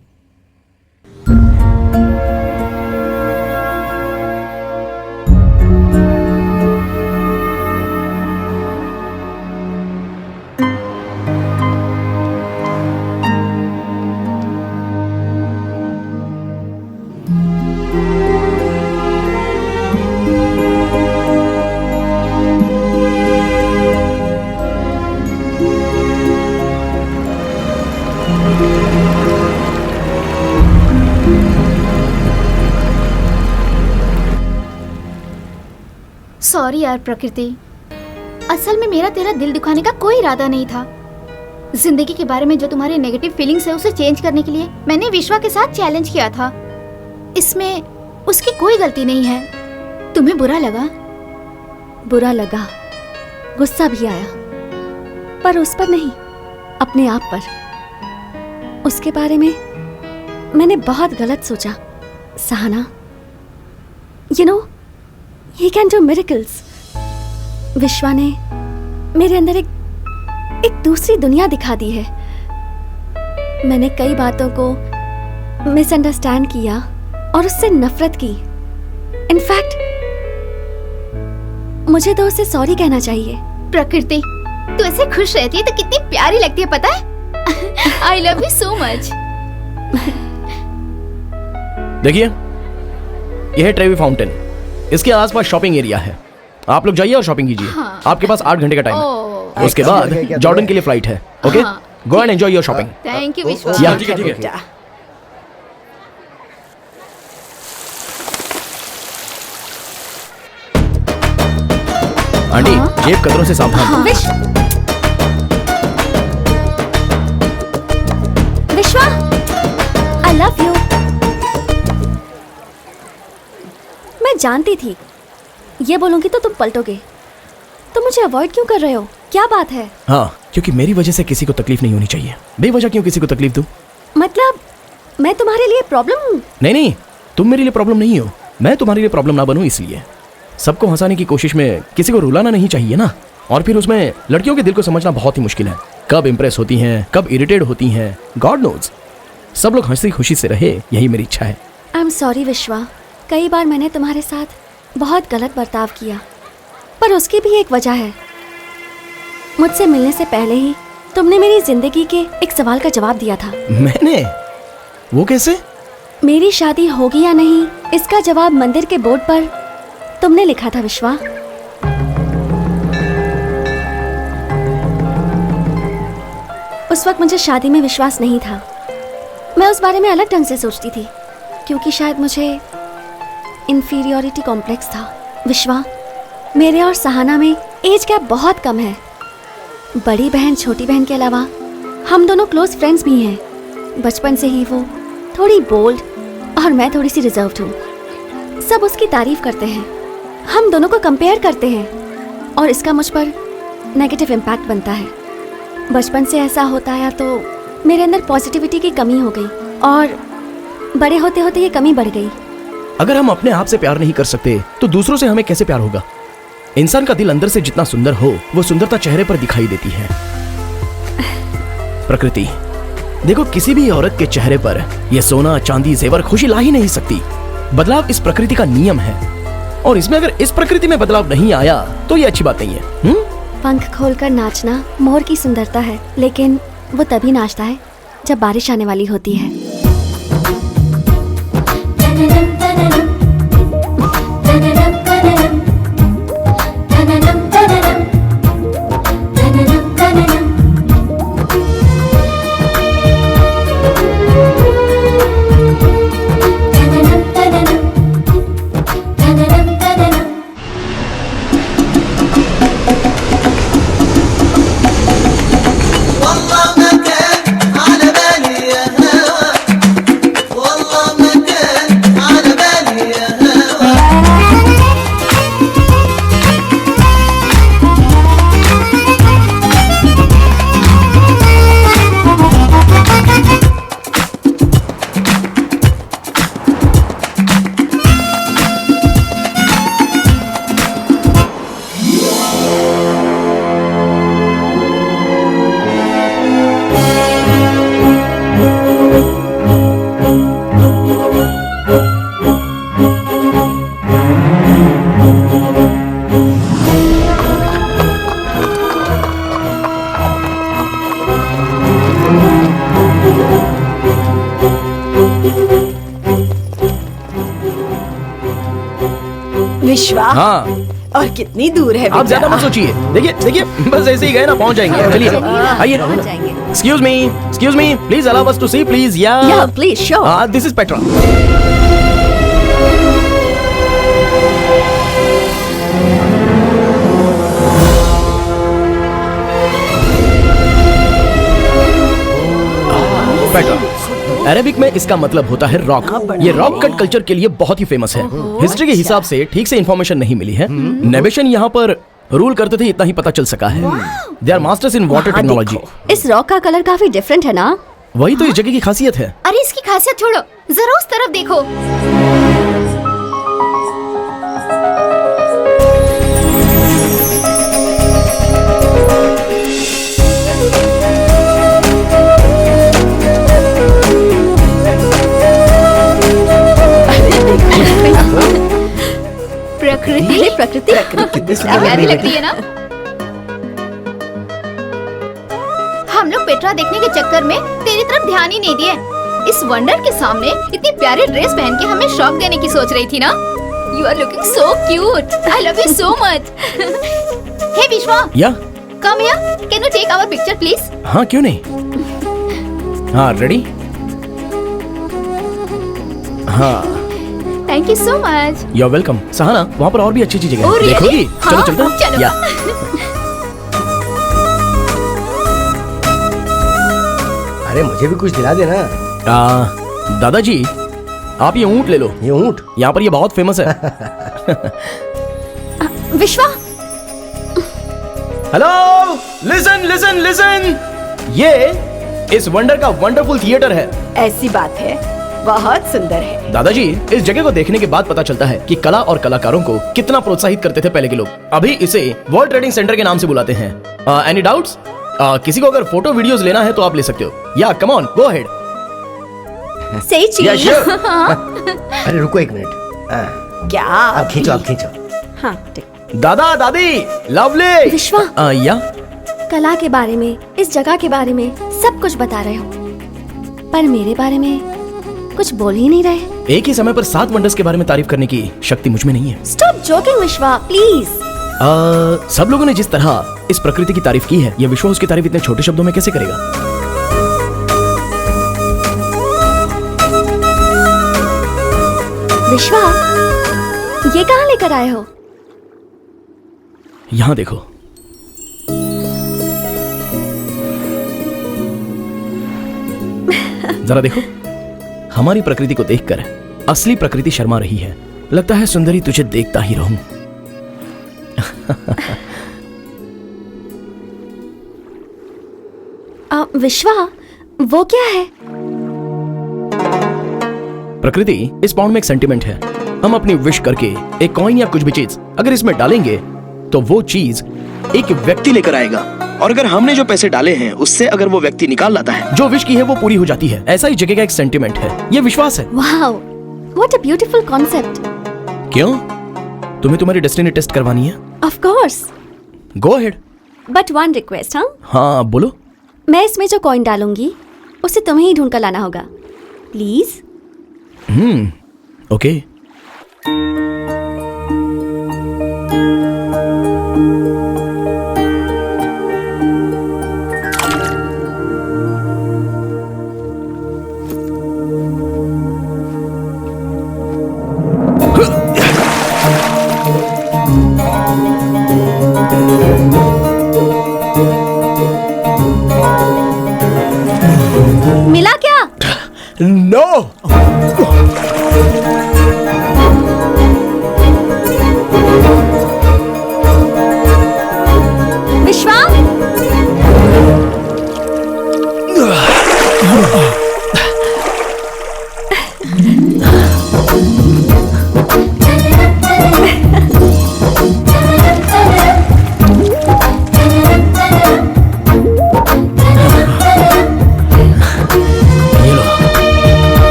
सॉरी यार प्रकृति, असल में मेरा तेरा दिल दुखाने का कोई इरादा नहीं था। जिंदगी के बारे में जो तुम्हारे नेगेटिव फीलिंग्स है उसे चेंज करने के लिए मैंने विश्वा के साथ चैलेंज किया था। इसमें उसकी कोई गलती नहीं है। तुम्हें बुरा लगा? बुरा लगा, गुस्सा भी आया, पर उस पर नहीं, अपने आप पर। उसके बारे में मैंने बहुत गलत सोचा। Sahana, you know, he can do miracles। विश्वा ने मेरे अंदर एक दूसरी दुनिया दिखा दी है। मैंने कई बातों को मिसअंडरस्टैंड किया और उससे नफरत की। इनफैक्ट मुझे तो उसे सॉरी कहना चाहिए। प्रकृति, तू ऐसे खुश रहती है तो कितनी प्यारी लगती है, पता है? आई लव यू सो मच। देखिए, यह है ट्रेवी फाउंटेन। इसके आसपास शॉपिंग एरिया है। आप लोग जाइए और शॉपिंग कीजिए। हाँ। आपके पास 8 घंटे का टाइम है। उसके बाद जॉर्डन के लिए फ्लाइट है। ओके, हाँ। Go and enjoy your shopping. Thank you विश्वा। या, ठीक है, ठीक है। बेटा। आंटी, जेब कतरों से सावधान। विश्वा, आई लव यू। मैं जानती थी ये बोलूंगी तो तुम पलटोगे। तुम मुझे अवॉइड क्यों कर रहे हो? क्या बात है? हाँ, क्योंकि मेरी वजह से किसी को तकलीफ नहीं होनी चाहिए। बेवजह क्यों किसी को तकलीफ दूं? मतलब मैं तुम्हारे लिए प्रॉब्लम हूँ? नहीं नहीं, तुम मेरे लिए प्रॉब्लम नहीं हो। मैं तुम्हारे लिए प्रॉब्लम ना बनूं, इसलिए। सबको हंसाने की कोशिश में किसी को रुलाना नहीं चाहिए ना। और फिर उसमें लड़कियों के दिल को समझना बहुत ही मुश्किल है। कब इंप्रेस होती हैं, कब इरिटेट होती हैं, गॉड नोज। सब लोग हंसी खुशी से रहे, यही मेरी इच्छा है। आई एम सॉरी विश्वा, कई बार मैंने तुम्हारे साथ बहुत गलत बर्ताव किया, पर उसकी भी एक वजह है। मुझसे मिलने से पहले ही तुमने मेरी जिंदगी के एक सवाल का जवाब दिया था। मैंने? वो कैसे? मेरी शादी होगी या नहीं, इसका जवाब मंदिर के बोर्ड पर तुमने लिखा था विश्वा। उस वक्त मुझे शादी में विश्वास नहीं था। मैं उस बारे में अलग ढंग से सोचती थी, क्योंकि शायद मुझे इंफीरियरिटी कॉम्प्लेक्स था। विश्वा, मेरे और सहाना में एज गैप बहुत कम है। बड़ी बहन छोटी बहन के अलावा हम दोनों क्लोज फ्रेंड्स भी हैं। बचपन से ही वो थोड़ी बोल्ड और मैं थोड़ी सी रिजर्व्ड हूँ। सब उसकी तारीफ करते हैं, हम दोनों को कंपेयर करते हैं और इसका मुझ पर नेगेटिव इम्पैक्ट बनता है। बचपन से ऐसा होता आया तो मेरे अंदर पॉजिटिविटी की कमी हो गई और बड़े होते होते ये कमी बढ़ गई। अगर हम अपने आप से प्यार नहीं कर सकते तो दूसरों से हमें कैसे प्यार होगा? इंसान का दिल अंदर से जितना सुंदर हो, वो सुंदरता चेहरे पर दिखाई देती है। प्रकृति, देखो, किसी भी औरत के चेहरे पर ये सोना चांदी जेवर खुशी ला ही नहीं सकती। बदलाव इस प्रकृति का नियम है, और इसमें अगर इस प्रकृति में बदलाव नहीं आया तो ये अच्छी बात नहीं है। पंख खोलकर नाचना मोर की सुंदरता है, लेकिन वो तभी नाचता है जब बारिश आने वाली होती है। विश्वा, हाँ, और कितनी दूर है? आप ज्यादा मत सोचिए। देखिए देखिए, बस ऐसे ही गए ना, पहुंच जाएंगे। चलिए आइए। Excuse me, please allow us to see, please. या please show. This is Petra. Arabic में इसका मतलब होता है रॉक। ये रॉक कट कल्चर के लिए बहुत ही फेमस है। हिस्ट्री के हिसाब से ठीक से इंफॉर्मेशन नहीं मिली है। नेविशन यहाँ पर रूल करते थे, इतना ही पता चल सका है। They are masters in water technology. इस रॉक का कलर काफी डिफरेंट है ना? वही तो इस जगह की खासियत है। अरे इसकी खासियत छोड़ो, जरा उस तरफ देखो। प्रकृति कितनी क्या प्यारी लग रही है ना। हम लोग पेट्रा देखने के चक्कर में तेरी तरफ ध्यान ही नहीं दिए। इस वंडर के सामने इतनी प्यारी ड्रेस पहन के हमें शॉक देने की सोच रही थी ना। You are looking so cute. I love you so much. Hey Vishwa, yeah come here, can you take our picture please? हाँ क्यों नहीं। हाँ रेडी। हाँ thank you so much. You are welcome. Sahana, वहाँ पर और भी अच्छी जगह Oh, है, really? देखोगी? चलो हाँ, चलते हैं। चलो। या अरे मुझे भी कुछ दिला देना। दादाजी, आप ये ऊँट ले लो। ये ऊँट? यहाँ पर ये बहुत फेमस है। विश्वा, हेलो, लिसन लिसन लिसन। ये इस वंडर का वंडरफुल थिएटर है। ऐसी बात है, बहुत सुंदर है। दादाजी, इस जगह को देखने के बाद पता चलता है कि कला और कलाकारों को कितना प्रोत्साहित करते थे पहले के लोग। अभी इसे वर्ल्ड ट्रेडिंग सेंटर के नाम से बुलाते हैं। Any doubts? किसी को अगर फोटो वीडियोस लेना है तो आप ले सकते हो। या कम ऑन, गो अहेड। सही चीज। या श्योर। अरे रुको एक मिनट। क्या? आप खींचो, आप खींचो। हाँ ठीक। दादा दादी, लवली। विश्वा, या कला के बारे में, इस जगह के बारे में सब कुछ बता रहे हो, पर मेरे बारे में कुछ बोल ही नहीं रहे। एक ही समय पर 7 वंडर्स के बारे में तारीफ करने की शक्ति मुझ में नहीं है। स्टॉप जोकिंग विश्वा, प्लीज। सब लोगों ने जिस तरह इस प्रकृति की तारीफ की है, ये विश्व उसकी तारीफ इतने छोटे शब्दों में कैसे करेगा? विश्वा, ये कहाँ लेकर आए हो? यहाँ देखो। जरा देखो, हमारी प्रकृति को देखकर असली प्रकृति शर्मा रही है। लगता है सुंदरी तुझे देखता ही रहूं। विश्वा, वो क्या है? प्रकृति इस पाउंड में एक सेंटिमेंट है। हम अपनी विश करके एक कॉइन या कुछ भी चीज अगर इसमें डालेंगे तो वो चीज एक व्यक्ति लेकर आएगा, और अगर हमने जो पैसे डाले हैं उससे अगर वो व्यक्ति निकाल लाता है, जो विश की है वो पूरी हो जाती है। ऐसा ही जगह का एक सेंटिमेंट है, ये विश्वास है। Wow, what a beautiful concept. क्यों, तुम्हें तुम्हारी डेस्टिनी टेस्ट करवानी है? Of course, go ahead. But one request. हाँ बोलो। मैं इसमें जो कॉइन डालूंगी उसे तुम्हें ही ढूंढ कर लाना होगा, प्लीज। ओके। मिला क्या? नो। विश्वा,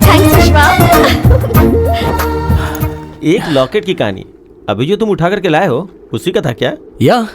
थैंक्स विश्वा। एक लॉकेट की कहानी, अभी जो तुम उठा करके लाए हो उसी का था क्या? या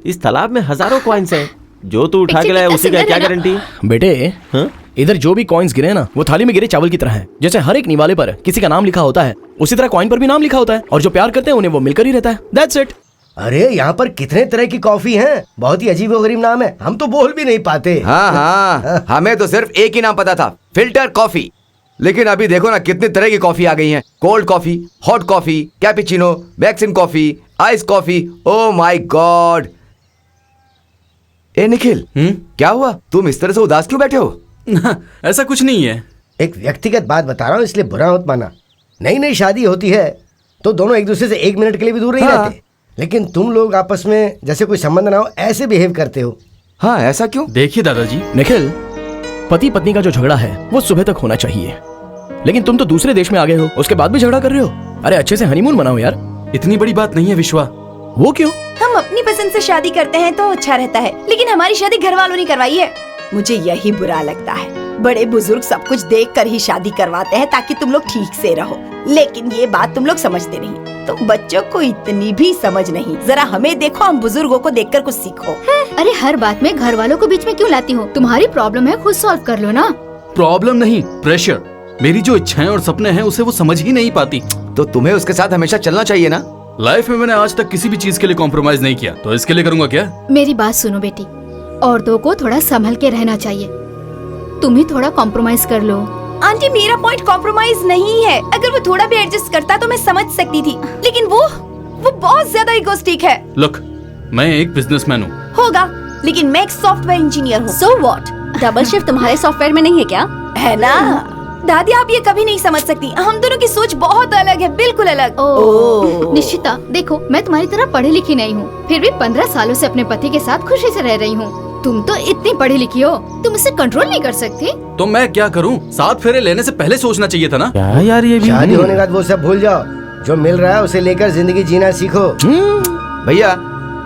इस तालाब में हजारों कॉइन्स हैं, जो तू उठा के लाया उसी का क्या गारंटी? बेटे, हाँ? इधर जो भी कॉइन्स गिरे ना वो थाली में गिरे चावल की तरह है। जैसे हर एक निवाले पर किसी का नाम लिखा होता है, उसी तरह कॉइन पर भी नाम लिखा होता है, और जो प्यार करते हैं उन्हें वो मिलकर ही रहता है। That's it. अरे यहाँ पर कितने तरह की कॉफी हैं, बहुत ही अजीबोगरीब नाम है, हम तो बोल भी नहीं पाते। हाँ हाँ, हमें तो सिर्फ एक ही नाम पता था, फिल्टर कॉफी। लेकिन अभी देखो ना कितनी तरह की कॉफी आ गई हैं। Cold coffee, hot coffee, cappuccino, vaccine coffee, ice coffee. Oh my god, ए निखिल, क्या हुआ? तुम इस तरह से उदास क्यों बैठे हो? ऐसा कुछ नहीं है। एक व्यक्तिगत बात बता रहा हूँ, इसलिए बुरा मत माना। नई नई शादी होती है तो दोनों एक दूसरे से 1 मिनट के लिए भी दूर नहीं रहते, लेकिन तुम लोग आपस में जैसे कोई संबंध ना हो ऐसे बिहेव करते हो। हाँ, ऐसा क्यों? देखिए दादाजी, निखिल, पति पत्नी का जो झगड़ा है वो सुबह तक होना चाहिए, लेकिन तुम तो दूसरे देश में आ गए हो, उसके बाद भी झगड़ा कर रहे हो। अरे अच्छे से हनीमून मनाओ यार। इतनी बड़ी बात नहीं है विश्वा। वो क्यों? हम अपनी पसंद से शादी करते हैं तो अच्छा रहता है, लेकिन हमारी शादी घर वालों ने करवाई है। मुझे यही बुरा लगता है। बड़े बुजुर्ग सब कुछ देख कर ही शादी करवाते हैं ताकि तुम लोग ठीक से रहो, लेकिन ये बात तुम लोग समझते नहीं। तुम बच्चों को इतनी भी समझ नहीं। जरा हमें देखो, हम बुजुर्गों को देखकर कुछ सीखो। अरे हर बात में घर वालों को बीच में क्यों लाती हो? तुम्हारी प्रॉब्लम है, खुद सॉल्व कर लो ना। प्रॉब्लम नहीं, प्रेशर। मेरी जो इच्छाएं और सपने हैं उसे वो समझ ही नहीं पाती। तो तुम्हें उसके साथ हमेशा चलना चाहिए ना। लाइफ में मैंने आज तक किसी भी चीज के लिए कॉम्प्रोमाइज नहीं किया, तो इसके लिए करूंगा क्या? मेरी बात सुनो बेटी, औरतों को थोड़ा संभल के रहना चाहिए। तुम ही थोड़ा कॉम्प्रोमाइज कर लो। आंटी, मेरा पॉइंट कॉम्प्रोमाइज नहीं है। अगर वो थोड़ा भी एडजस्ट करता तो मैं समझ सकती थी, लेकिन वो बहुत ज्यादा इगोइस्टिक है। लुक, मैं एक बिजनेसमैन हूँ। होगा, लेकिन मैं एक सॉफ्टवेयर इंजीनियर हूँ। So what? डबल शिफ्ट तुम्हारे सॉफ्टवेयर में नहीं है क्या? है ना दादी, आप ये कभी नहीं समझ सकती। हम दोनों की सोच बहुत अलग है, बिल्कुल अलग। निश्चिता, देखो मैं तुम्हारी तरह पढ़ी लिखी नहीं हूँ, फिर भी 15 सालों से अपने पति के साथ खुशी से रह रही हूँ। तुम तो इतनी पढ़ी लिखी हो, तुम इसे कंट्रोल नहीं कर सकती। तो मैं क्या करूँ? 7 फेरे लेने से पहले सोचना चाहिए था ना। क्या यार ये भी? शादी होने के बाद वो सब भूल जाओ। जो मिल रहा है उसे लेकर जिंदगी जीना सीखो। भैया,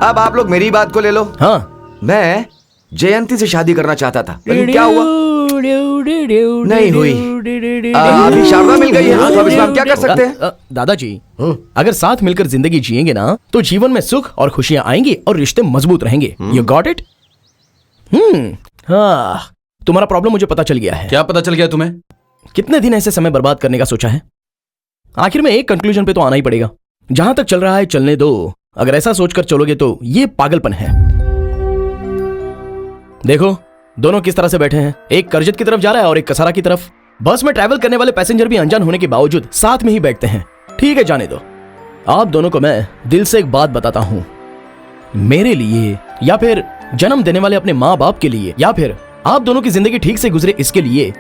अब आप लोग मेरी बात को ले लो। हाँ, मैं जयंती से शादी करना चाहता था, लेकिन क्या हुआ? नहीं हुई। अभी शारदा मिल गई है, तो अब इसमें हम क्या कर सकते हैं? दादाजी, अगर साथ मिलकर जिंदगी जिएंगे ना तो जीवन में सुख और खुशियां आएंगी और रिश्ते मजबूत रहेंगे। You got it? हाँ, तुम्हारा प्रॉब्लम मुझे पता चल गया है। क्या पता चल गया तुम्हें? कितने दिन ऐसे समय बर्बाद करने का सोचा है? आखिर में एक कंक्लूजन पे तो आना ही पड़ेगा। जहां तक चल रहा है चलने दो। अगर ऐसा सोचकर चलोगे तो ये पागलपन है। देखो, दोनों किस तरह से बैठे हैं। एक करजत की तरफ जा रहा है और एक कसारा की तरफ। बस में ट्रैवल करने वाले पैसेंजर भी अनजान होने के बावजूद साथ में ही बैठते हैं। ठीक है, जाने दो। आप दोनों को मैं दिल से एक बात बताता हूं। मेरे लिए या फिर जन्म देने वाले अपने माँ बाप के लिए या फिर आप दोनों की जिंदगी ठीक से गुजरे इसके लिए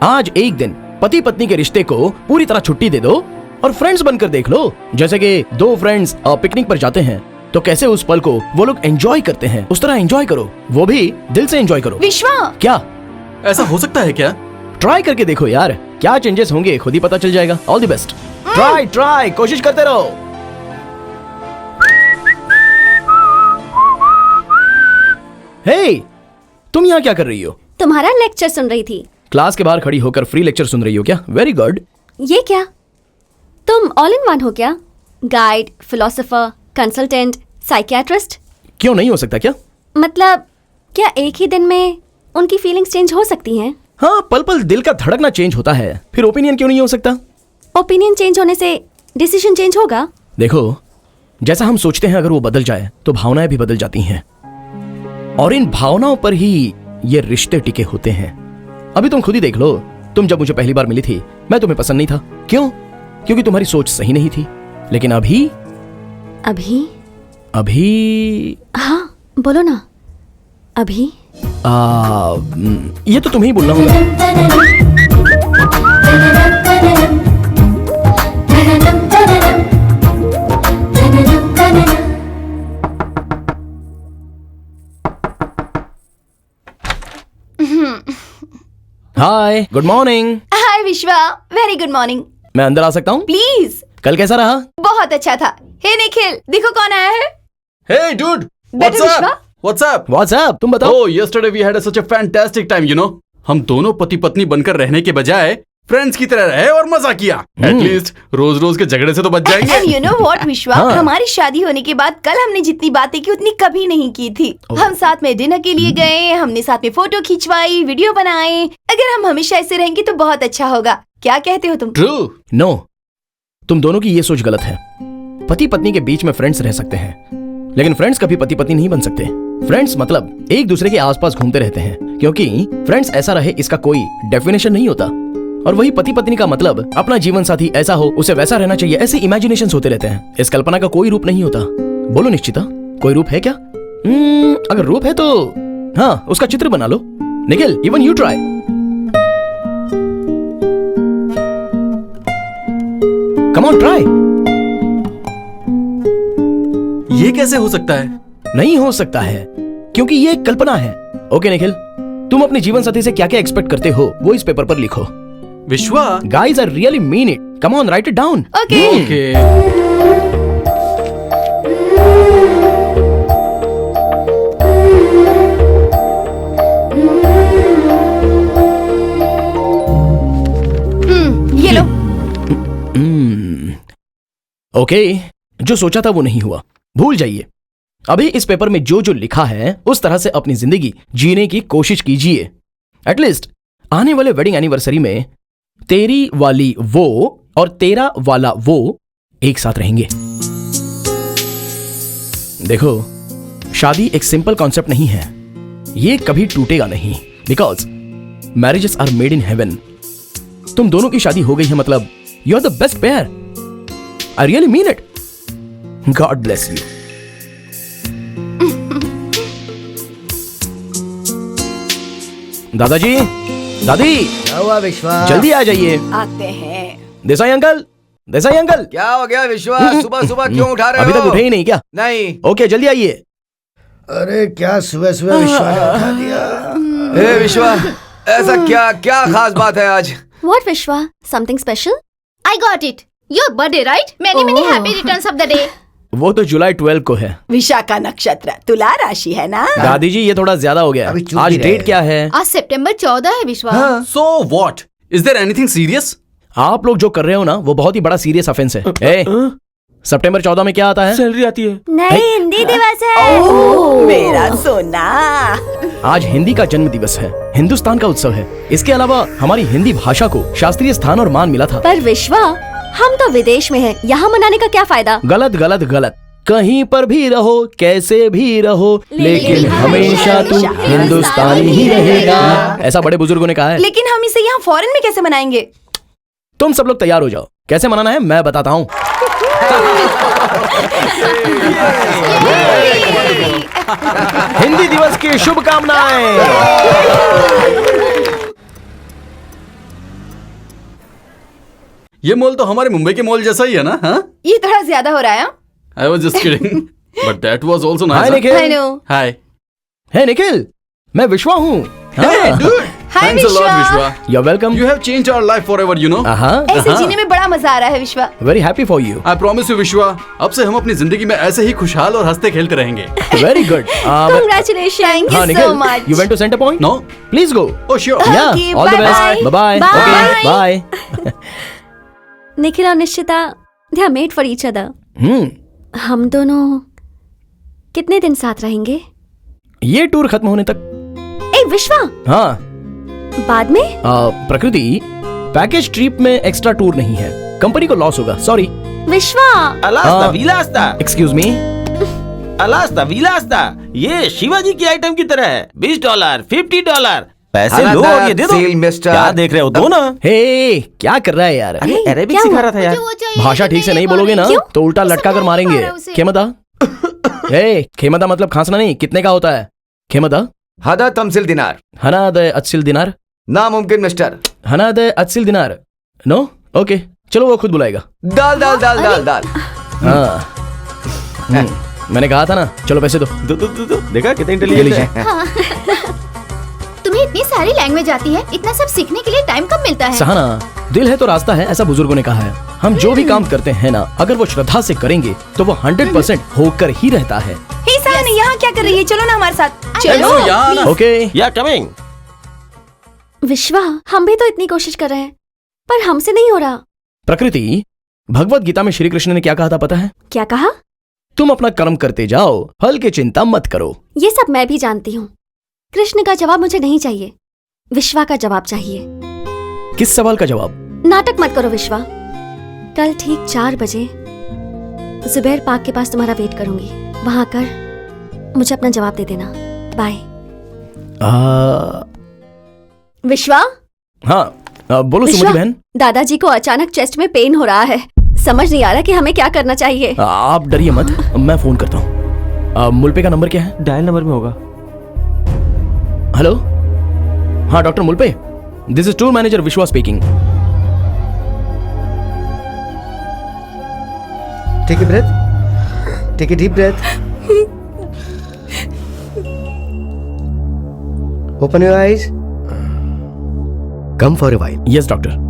आज एक दिन पति पत्नी के रिश्ते को पूरी तरह छुट्टी दे दो और फ्रेंड्स बनकर देख लो। जैसे कि 2 फ्रेंड्स पिकनिक पर जाते हैं तो कैसे उस पल को वो लोग एंजॉय करते हैं, उस तरह एंजॉय करो। वो भी दिल से एंजॉय करो। विश्वा, क्या ऐसा हो सकता है क्या? ट्राई करके देखो यार, क्या चेंजेस होंगे खुद ही पता चल जाएगा। All the best. ट्राई कोशिश करते रहो। हे, तुम यहाँ क्या कर रही हो? तुम्हारा लेक्चर सुन रही थी। क्लास के बाहर खड़ी होकर फ्री लेक्चर सुन रही हो क्या? Very good. ये क्या, तुम ऑल इन वन हो क्या? Guide, philosopher, consultant, psychiatrist? क्यों नहीं हो सकता क्या? मतलब क्या एक ही दिन में उनकी फीलिंग्स चेंज हो सकती हैं? हाँ, पल पल दिल का धड़कना चेंज होता है, फिर ओपिनियन क्यों नहीं हो सकता? ओपिनियन चेंज होने से डिसीजन चेंज होगा? देखो, जैसा हम सोचते हैं अगर वो बदल जाए तो भावनाएं भी बदल जाती हैं, और इन भावनाओं पर ही ये रिश्ते टिके होते हैं। अभी तुम खुद ही देख लो, तुम जब मुझे पहली बार मिली थी मैं तुम्हें पसंद नहीं था। क्यों? क्योंकि तुम्हारी सोच सही नहीं थी। लेकिन अभी हाँ बोलो ना। अभी ये तो तुम्हें ही बोलना होगा। हाय, गुड मॉर्निंग। हाय विश्वा, वेरी गुड मॉर्निंग। मैं अंदर आ सकता हूँ? प्लीज। कल कैसा रहा? बहुत अच्छा था। हे निखिल, देखो कौन आया है। Hey dude, बेटे विश्वा। what's up? तुम बताओ। Oh, yesterday we had such a fantastic time, you know. हम दोनों पति पत्नी बनकर रहने के बजाय फ्रेंड्स की तरह रहे और मजा किया। एटलीस्ट रोज रोज के झगड़े से तो बच जाएंगे। And you know what, विश्वा, हमारी शादी होने के बाद कल हमने जितनी बातें की उतनी कभी नहीं की थी। हम साथ में डिनर के लिए गए, हमने साथ में फोटो खिंचवाई, वीडियो बनाए। अगर हम हमेशा ऐसे रहेंगे तो बहुत अच्छा होगा। क्या कहते हो तुम? True. नो, तुम दोनों की ये सोच गलत है। पति पत्नी के बीच में फ्रेंड्स रह सकते हैं, लेकिन फ्रेंड्स कभी पति पत्नी नहीं बन सकते। फ्रेंड्स मतलब एक दूसरे के आसपास घूमते रहते हैं, क्योंकि फ्रेंड्स ऐसा रहे इसका कोई डेफिनेशन नहीं होता। और वही पति पत्नी का मतलब अपना जीवन साथी ऐसा हो, उसे वैसा रहना चाहिए, ऐसे इमेजिनेशंस होते रहते हैं। इस कल्पना का कोई रूप नहीं होता। बोलो निश्चिता, कोई रूप है क्या? अगर रूप है तो हाँ, उसका चित्र बना लो। Nikhil, even you try. Come on, try. ये कैसे हो सकता है? नहीं हो सकता है क्योंकि ये एक कल्पना है। ओके निखिल, तुम अपने जीवन साथी से क्या क्या एक्सपेक्ट करते हो वो इस पेपर पर लिखो। विश्वा, guys I really mean it. Come on, right it down. Okay. ये लो। ओके, जो सोचा था वो नहीं हुआ, भूल जाइए। अभी इस पेपर में जो जो लिखा है उस तरह से अपनी जिंदगी जीने की कोशिश कीजिए। एटलीस्ट आने वाले वेडिंग एनिवर्सरी में तेरी वाली वो और तेरा वाला वो एक साथ रहेंगे। देखो, शादी एक सिंपल कॉन्सेप्ट नहीं है, ये कभी टूटेगा नहीं, because marriages are made in heaven. तुम दोनों की शादी हो गई है मतलब you are the best pair. I really mean it. God bless you. दादाजी, दादी, क्या हुआ विश्वा? जल्दी आ जाइए। आते हैं। Desai uncle, Desai uncle. क्या हो गया विश्वा? सुबह सुबह क्यों उठा रहे हो? अभी तक उठे ही नहीं क्या? नहीं। ओके, जल्दी आइए। अरे क्या सुबह सुबह विश्वा ने उठा दिया। ए विश्वा, ऐसा क्या क्या खास बात है आज? What Vishwa? Something special? I got it. Your birthday, right? Many happy returns of the day. वो तो जुलाई 12 को है। विशाखा नक्षत्र, तुला राशि है ना? दादी जी, ये थोड़ा ज्यादा हो गया। अभी चुप आज ही रहे। डेट क्या है? आज सितंबर 14 है विश्वास। So what? Is there anything serious? आप लोग जो कर रहे हो ना वो बहुत ही बड़ा सीरियस ऑफेंस है। ए, सितंबर 14 में क्या आता है? सैलरी आती है। नहीं, हिंदी दिवस है। ओह, मेरा सोना। आज हिंदी का जन्म दिवस है, हिंदुस्तान का उत्सव है। इसके अलावा हमारी हिंदी भाषा को शास्त्रीय स्थान और मान मिला था। पर विश्वा, हम तो विदेश में हैं, यहाँ मनाने का क्या फायदा? गलत गलत गलत। कहीं पर भी रहो, कैसे भी रहो, लेकिन हमेशा तू हिंदुस्तानी ही रहेगा, ऐसा बड़े बुजुर्गों ने कहा है। लेकिन हम इसे यहाँ फॉरेन में कैसे मनाएंगे? तुम सब लोग तैयार हो जाओ, कैसे मनाना है मैं बताता हूँ। हिंदी दिवस की शुभकामनाएं। ये मॉल तो हमारे मुंबई के मॉल जैसा ही है ना? हाँ? ये थोड़ा ज्यादा हो रहा है। I was just kidding. But that was also hi nice. Nikhil. Hello. Hi. हे निखिल, मैं विश्वा हूँ। Hey, dude. Hi, Thanks a lot, Vishwa. Vishwa. You welcome. You have changed our life forever, you know. ऐसे जीने में बड़ा मजा आ रहा है विश्वा। Very happy for you. I promise you, Vishwa. अब से हम अपनी जिंदगी में ऐसे ही खुशहाल और हंसते खेलते रहेंगे. Very good. Congratulations. Thank you हाँ so Nikhil, much. You went to centre point? No? Please go. Oh, sure. Yeah, Okay, all the best. bye-bye. Bye bye. Bye. Okay, bye. Nikhil और Nishchita, they are made for each other. हम दोनों कितने दिन साथ रहेंगे? ये tour खत्म होने तक। ए विश्वा, हाँ, बाद में? प्रकृति, पैकेज ट्रिप में एक्स्ट्रा टूर नहीं है, कंपनी को लॉस होगा। सॉरी। विश्वा, अलास्ता विलास्ता, एक्सक्यूज मी। अलास्ता विलास्ता, ये शिवाजी की आइटम की तरह है। $20, $50, पैसे लो और ये दे दो। Seal, mister. क्या देख रहे हो? दो ना। हे, क्या कर रहा है यार? अरे अरेबिक क्या सिखा हुआ? रहा था यार। मुझे वो चाहिए, भाषा ठीक से नहीं बोलोगे ना क्यों? तो उल्टा लटका कर मारेंगे। मारा उसे। खेमदा। हे, खेमदा मतलब खांसना नहीं, कितने का होता है? खेमदा। हदा तमसिल दिनार। हनाद अत्सिल दिनार। नामुमकिन मिस्टर। हनाद अत्सिल दिनार। नो, ओके, चलो वो खुद बुलाएगा। दाल दाल दाल दाल दाल। हाँ, मैंने कहा था ना, चलो पैसे दो। दो देखा कितने ये इंटेलिजेंट लीजिए। है। तुम्हें इतनी सारी लैंग्वेज आती है, इतना सब सीखने के लिए टाइम कब मिलता है? सहाना, दिल है तो रास्ता है, ऐसा बुजुर्गों ने कहा है। हम जो भी काम करते हैं ना, अगर वो श्रद्धा से करेंगे तो वो 100% होकर ही रहता है। हे सहाना, यहाँ क्या कर रही है? चलो ना हमारे साथ। चलो। चलो यहाँ ना. ओके, या कमिंग। विश्वा, हम भी तो इतनी कोशिश कर रहे हैं, पर हमसे नहीं हो रहा। प्रकृति, भगवत गीता में श्री कृष्ण ने क्या कहा था पता है? क्या कहा? तुम अपना कर्म करते जाओ, फल की चिंता मत करो। ये सब मैं भी जानती हूँ। कृष्ण का जवाब मुझे नहीं चाहिए, विश्वा का जवाब चाहिए। किस सवाल का जवाब? नाटक मत करो विश्वा। कल ठीक 4 बजे जुबैर पार्क के पास तुम्हारा वेट करूंगी। वहां कर मुझे अपना जवाब दे देना। बाय। विश्वा, हाँ, बोलो विश्वा, सुमति बहन। दादाजी को अचानक चेस्ट में पेन हो रहा है। समझ नहीं आ रहा कि हमें क्या करना चाहिए। आप डरिए मत, मैं फोन करता हूँ। मुल्पे का नंबर क्या है? डायल नंबर में होगा। हेलो, हाँ doctor Mulpe, this is tour manager Vishwa speaking. Take a breath, take a deep breath, open your eyes, come for a while. Yes doctor.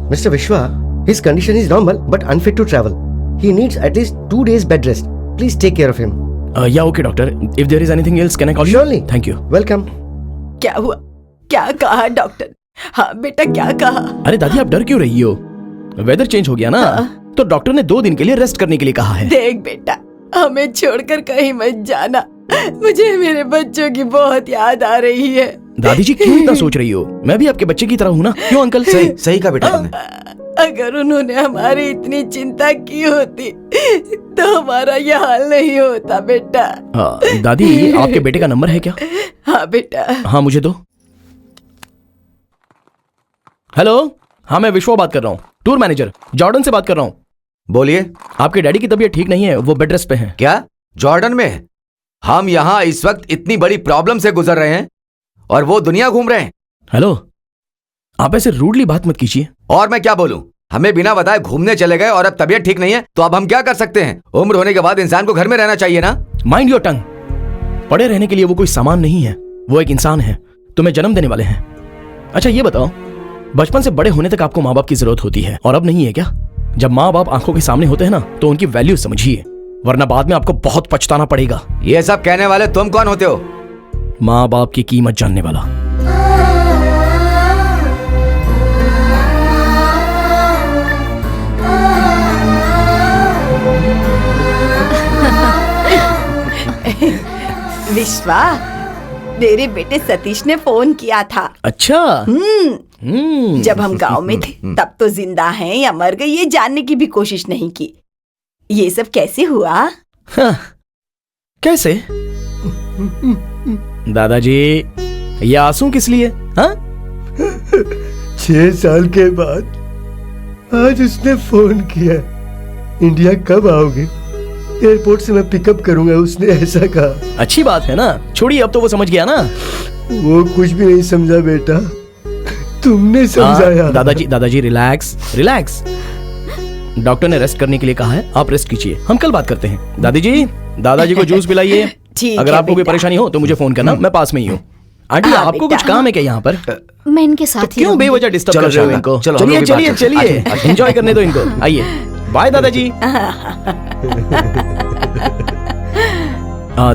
Mr. Vishwa, his condition is normal but unfit to travel. He needs at least 2 days bed rest. Please take care of him. Yeah okay doctor, if there is anything else can I call you? Surely. Thank you. Welcome. क्या हुआ? क्या कहा doctor? हाँ बेटा, क्या कहा? अरे दादी, आप डर क्यों रही हो? वेदर चेंज हो गया ना, तो डॉक्टर ने 2 दिन के लिए रेस्ट करने के लिए कहा है। देख बेटा, हमें छोड़कर कहीं मत जाना। मुझे मेरे बच्चों की बहुत याद आ रही है। दादी जी क्यों इतना सोच रही हो? मैं भी आपके बच्चे की तरह हूँ ना, क्यों अंकल? सही सही कहा बेटा तुमने। अगर उन्होंने हमारी इतनी चिंता की होती तो हमारा ये हाल नहीं होता बेटा। दादी, आपके बेटे का नंबर है क्या? हाँ बेटा। हाँ मुझे दो। हेलो, हाँ मैं विश्वा बात कर रहा हूँ, टूर मैनेजर जॉर्डन से बात कर रहा हूँ। बोलिए। आपके डैडी की तबीयत ठीक नहीं है, वो बेड रेस्ट पे हैं। क्या जॉर्डन में? हम यहाँ इस वक्त इतनी बड़ी प्रॉब्लम से गुजर रहे हैं और वो दुनिया घूम रहे हैं। हेलो, आप ऐसे रूडली बात मत कीजिए। और मैं क्या बोलूं? हमें बिना बताए घूमने चले गए और अब तबीयत ठीक नहीं है, तो अब हम क्या कर सकते हैं? उम्र होने के बाद इंसान को घर में रहना चाहिए ना। Mind your tongue. पड़े रहने के लिए वो कोई सामान नहीं है, वो एक इंसान है, तुम्हें जन्म देने वाले हैं। अच्छा ये बताओ, बचपन से बड़े होने तक आपको माँ बाप की जरूरत होती है, और अब नहीं है क्या? जब माँ बाप आंखों के सामने होते हैं ना, तो उनकी वैल्यू समझिए, वरना बाद में आपको बहुत पछताना पड़ेगा। ये सब कहने वाले तुम कौन होते हो? माँ बाप की कीमत जानने वाला। विश्वा, मेरे बेटे सतीश ने फोन किया था। अच्छा। जब हम गांव में थे तब तो जिंदा हैं या मर गए ये जानने की भी कोशिश नहीं की। ये सब कैसे हुआ? हाँ, कैसे? दादाजी, ये आंसू किस लिए? हाँ? 6 साल के बाद आज उसने फोन किया, इंडिया कब आओगे? एयरपोर्ट से मैं पिकअप करूंगा, उसने ऐसा कहा। अच्छी बात है ना, छोड़िए, अब तो वो समझ गया ना। वो कुछ भी नहीं समझा बेटा, तुमने समझाया। दादाजी रिलैक्स रिलैक्स। डॉक्टर ने रेस्ट करने के लिए कहा है, आप रेस्ट कीजिए, हम कल बात करते हैं। दादाजी को जूस पिलाइए। अगर आपको कोई परेशानी हो तो मुझे फोन करना, मैं पास में ही हूँ। आंटी, आपको कुछ काम है क्या यहाँ पर? मैं इनके साथ ही क्यों बेवजह डिस्टर्ब कर रहे हो इनको? चलिए एंजॉय करने दो इनको। आइए, बाय दादाजी।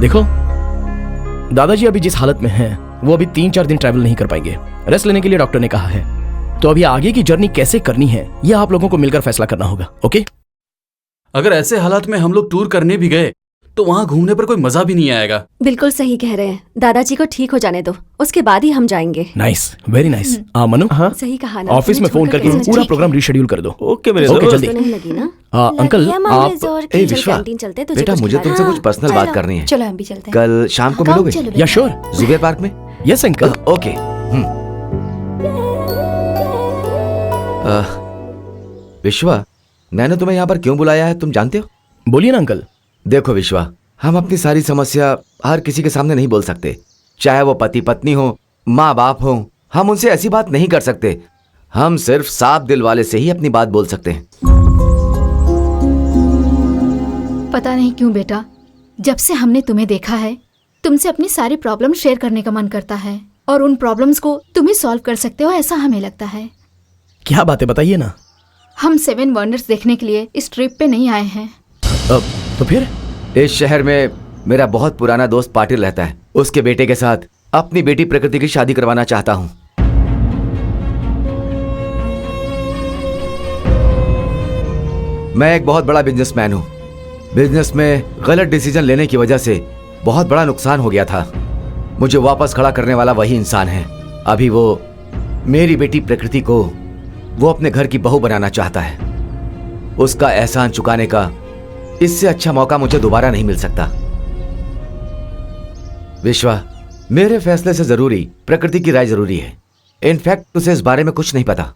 देखो, दादाजी अभी जिस हालत में हैं, वो अभी 3-4 दिन ट्रैवल नहीं कर पाएंगे। रेस्ट लेने के लिए डॉक्टर ने कहा है, तो अभी आगे की जर्नी कैसे करनी है ये आप लोगों को मिलकर फैसला करना होगा। ओके? अगर ऐसे हालात में हम लोग टूर करने भी गए तो वहाँ घूमने पर कोई मजा भी नहीं आएगा। बिल्कुल सही कह रहे हैं, दादाजी को ठीक हो जाने दो, उसके बाद ही हम जाएंगे। Nice, very nice. मनु, सही कहा ना। ऑफिस में फोन करके पूरा प्रोग्राम रिशेड्यूल कर दो। ओके मेरे ओके, दोस्त। जल्दी। नहीं लगी ना? अंकल, आप विश्वा, बेटा मुझे तुमसे कुछ पर्सनल बात करनी है। चलो हम भी चलते हैं। कल शाम को मिलोगे? या श्योर। जुबेर पार्क में? Yes uncle. ओके। विश्वा, मैंने तुम्हें यहाँ पर क्यों बुलाया है तुम जानते हो? बोलिए ना अंकल। देखो विश्वा, हम अपनी सारी समस्या हर किसी के सामने नहीं बोल सकते, चाहे वो पति पत्नी हो, माँ बाप हो। हम उनसे ऐसी बात नहीं कर सकते। हम सिर्फ साफ दिल वाले से ही अपनी बात बोल सकते हैं। पता नहीं क्यों बेटा, जब से हमने तुम्हें देखा है, तुमसे अपनी सारी प्रॉब्लम शेयर करने का मन करता है, और उन प्रॉब्लम्स को तुम ही सॉल्व कर सकते हो ऐसा हमें लगता है। क्या बात है, बताइए ना। हम 7 वंडर्स देखने के लिए इस ट्रिप पे नहीं आए हैं। तो फिर? इस शहर में मेरा बहुत पुराना दोस्त पाटिल रहता है। उसके बेटे के साथ अपनी बेटी प्रकृति की शादी करवाना चाहता हूँ। मैं एक बहुत बड़ा बिजनेसमैन हूँ। बिजनेस में गलत डिसीजन लेने की वजह से बहुत बड़ा नुकसान हो गया था। मुझे वापस खड़ा करने वाला वही इंसान है। अभी वो मेरी बेटी प्रकृति को वो अपने घर की बहू बनाना चाहता है। उसका एहसान चुकाने का इससे अच्छा मौका मुझे दोबारा नहीं मिल सकता। विश्वा, मेरे फैसले से जरूरी प्रकृति की राय जरूरी है। इनफैक्ट उसे इस बारे में कुछ नहीं पता।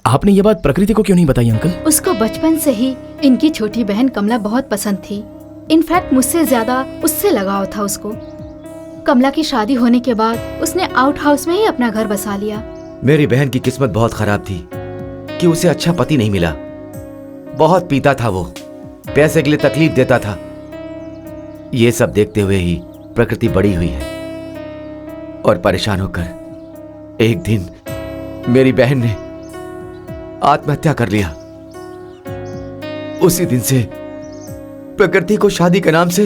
आपने ये बात प्रकृति को क्यों नहीं बताई अंकल? उसको बचपन से ही इनकी छोटी बहन कमला बहुत पसंद थी। इनफैक्ट मुझसे ज्यादा उससे लगाव था उसको। कमला की शादी होने के बाद उसने आउट हाउस में ही अपना घर बसा लिया। मेरी बहन की किस्मत बहुत खराब थी कि उसे अच्छा पति नहीं मिला। बहुत पीता था वो, पैसे के लिए तकलीफ देता था। ये सब देखते हुए ही प्रकृति बड़ी हुई है और परेशान होकर एक दिन मेरी बहन ने आत्महत्या कर लिया। उसी दिन से प्रकृति को शादी के नाम से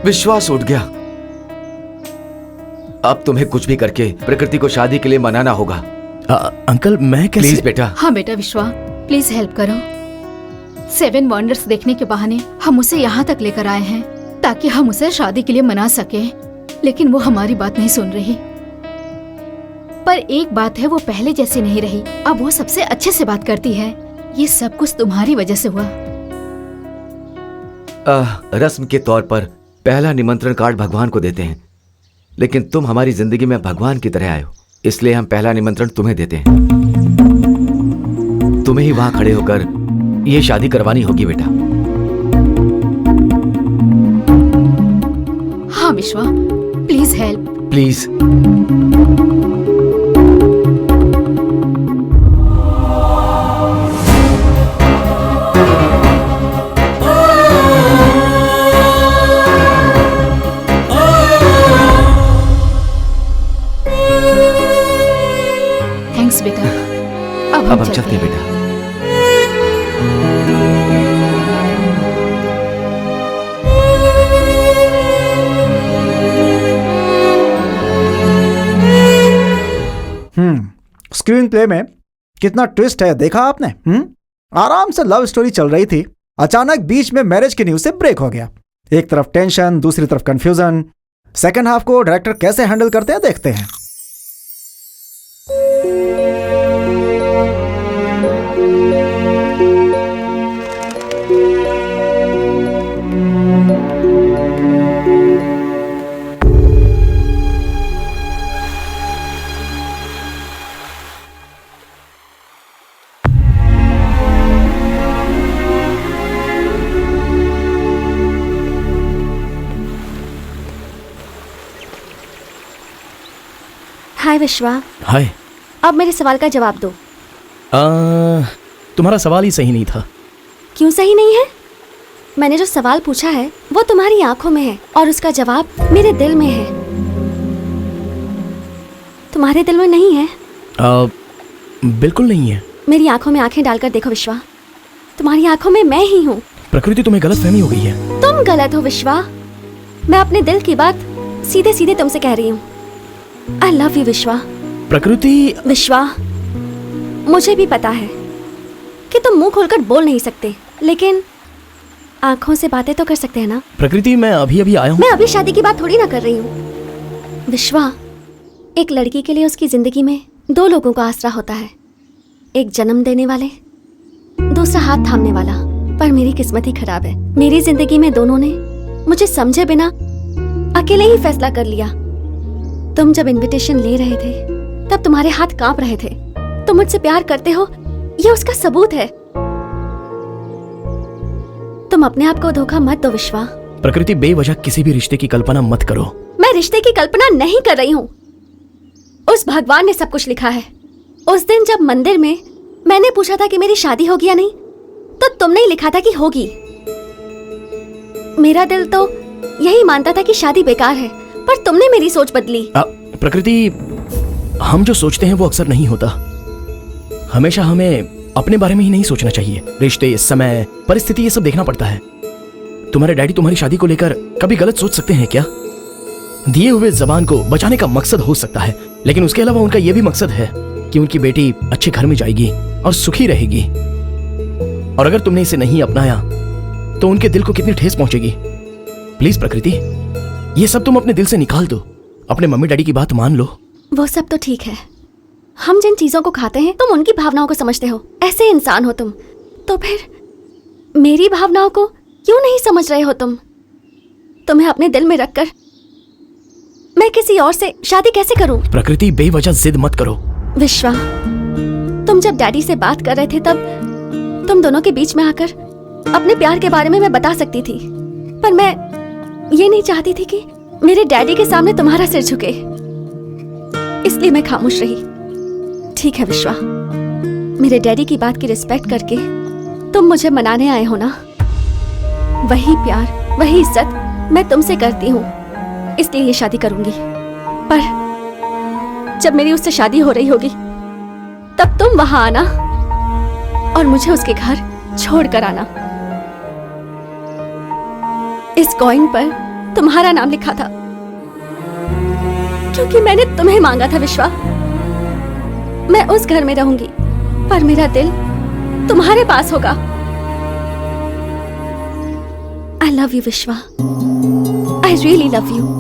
विश्वास उठ गया। अब तुम्हें कुछ भी करके प्रकृति को शादी के लिए मनाना होगा। अंकल मैं कैसे? प्लीज बेटा। हाँ बेटा विश्वा, प्लीज हेल्प करो। 7 वंडर्स देखने के बहाने हम उसे यहाँ तक लेकर आए हैं ताकि हम उसे शादी के लिए मना सके, लेकिन वो हमारी बात नहीं सुन रही। पर एक बात है, वो पहले जैसी नहीं रही। अब वो सबसे अच्छे से बात करती है। ये सब कुछ तुम्हारी वजह से हुआ। रस्म के तौर पर पहला निमंत्रण कार्ड भगवान को देते हैं, लेकिन तुम हमारी जिंदगी में भगवान की तरह आए हो, इसलिए हम पहला निमंत्रण तुम्हें देते हैं। तुम्हें ही वहां खड़े होकर ये शादी करवानी होगी बेटा। हाँ विश्वा, प्लीज हेल्प। प्लीज। थैंक्स बेटा। अब हम चलते हैं बेटा। स्क्रीन प्ले में कितना ट्विस्ट है, देखा आपने? आराम से लव स्टोरी चल रही थी, अचानक बीच में मैरिज की न्यूज से ब्रेक हो गया। एक तरफ टेंशन, दूसरी तरफ कंफ्यूजन। सेकंड हाफ को डायरेक्टर कैसे हैंडल करते हैं देखते हैं। हाय विश्वा। हाय। अब मेरे सवाल का जवाब दो। तुम्हारा सवाल ही सही नहीं था। क्यों सही नहीं है? मैंने जो सवाल पूछा है वो तुम्हारी आंखों में है और उसका जवाब मेरे दिल में है। तुम्हारे दिल में नहीं है? बिल्कुल नहीं है। मेरी आंखों में आंखें डालकर देखो विश्वा, तुम्हारी आंखों में मैं ही हूँ। प्रकृति, तुम्हें गलतफहमी हो गई है। तुम गलत हो विश्वा। मैं अपने दिल की बात सीधे सीधे तुमसे कह रही हूँ। आई लव यू विश्वा। प्रकृति। विश्वा, मुझे भी पता है कि तुम मुंह खोलकर बोल नहीं सकते, लेकिन आंखों से बातें तो कर सकते हैं ना। प्रकृति, मैं अभी अभी आया हूँ। मैं अभी शादी की बात थोड़ी ना कर रही हूँ विश्वा। एक लड़की के लिए उसकी जिंदगी में 2 लोगों का आसरा होता है, एक जन्म देने वाले, दूसरा हाथ थामने वाला। पर मेरी किस्मत ही खराब है। मेरी जिंदगी में दोनों ने मुझे समझे बिना अकेले ही फैसला कर लिया। तुम जब इनविटेशन ले रहे थे तब तुम्हारे हाथ कांप रहे थे। तुम मुझसे प्यार करते हो, ये उसका सबूत है। तुम अपने आप को धोखा मत दो विश्वा। प्रकृति, बेवजह किसी भी रिश्ते की कल्पना मत करो। मैं रिश्ते की कल्पना नहीं कर रही हूँ। उस भगवान ने सब कुछ लिखा है। उस दिन जब मंदिर में मैंने पूछा था कि मेरी शादी होगी या नहीं, तो तुमने ही लिखा था कि होगी। मेरा दिल तो यही मानता था कि शादी बेकार है, पर तुमने मेरी सोच बदली। प्रकृति, हम जो सोचते हैं वो अक्सर नहीं होता। हमेशा हमें अपने बारे में ही नहीं सोचना चाहिए। रिश्ते, समय, परिस्थिति, ये सब देखना पड़ता है। तुम्हारे डैडी तुम्हारी शादी को लेकर कभी गलत सोच सकते हैं क्या? दिए हुए जबान को बचाने का मकसद हो सकता है, लेकिन उसके अलावा उनका यह भी मकसद है कि उनकी बेटी अच्छे घर में जाएगी और सुखी रहेगी। और अगर तुमने इसे नहीं अपनाया तो उनके दिल को कितनी ठेस पहुंचेगी। प्लीज प्रकृति, ये सब तुम अपने दिल से निकाल दो। अपने मम्मी डैडी की बात मान लो। वो सब तो ठीक है। हम जिन चीजों को खाते हैं तुम उनकी भावनाओं को समझते हो। ऐसे इंसान हो तुम, तो फिर मेरी भावनाओं को क्यों नहीं समझ रहे हो तुम? तुम्हें अपने दिल में रखकर मैं किसी और से शादी कैसे करूं? प्रकृति, बेवजह जिद मत करो। विश्वा, तुम जब डैडी से बात कर रहे थे तब तुम दोनों के बीच में आकर अपने प्यार के बारे में मैं बता सकती थी, पर मैं ये नहीं चाहती थी कि मेरे डैडी के सामने तुम्हारा सिर झुके, इसलिए मैं खामोश रही। ठीक है विश्वा, मेरे डैडी की बात की रिस्पेक्ट करके तुम मुझे मनाने आए हो ना। वही प्यार, वही इज्जत मैं तुमसे करती हूँ, इसलिए ये शादी करूंगी। पर जब मेरी उससे शादी हो रही होगी तब तुम वहां आना और मुझे उसके घर छोड़ कर आना। इस कॉइन पर तुम्हारा नाम लिखा था क्योंकि मैंने तुम्हें मांगा था विश्वा। मैं उस घर में रहूंगी पर मेरा दिल तुम्हारे पास होगा। आई लव यू विश्वा, I really love you.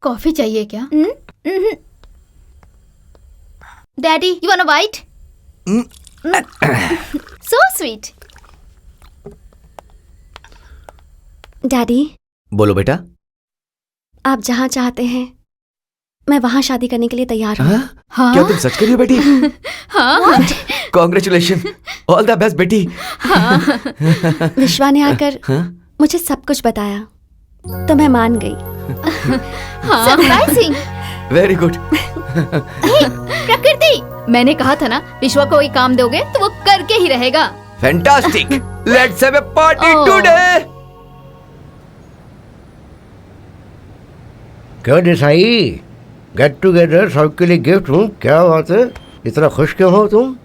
Coffee चाहिए क्या? Daddy, you want a white? So sweet. Daddy, बोलो बेटा। आप जहाँ चाहते हैं मैं वहाँ शादी करने के लिए तैयार हूँ। हाँ? क्या तुम सच कर रही हो बेटी? हाँ। कॉन्ग्रेचुलेशन, ऑल द बेस्ट बेटी। विश्वा ने आकर मुझे सब कुछ बताया तो मैं मान गई। सरप्राइजिंग। Very good. प्रकृति, मैंने कहा था ना विश्वा को कोई काम दोगे तो वो करके ही रहेगा। Fantastic, let's have a party today. क्या देसाई, गेट टुगेदर सबके लिए गिफ्ट हूँ, क्या बात है, इतना खुश क्यों हो तुम?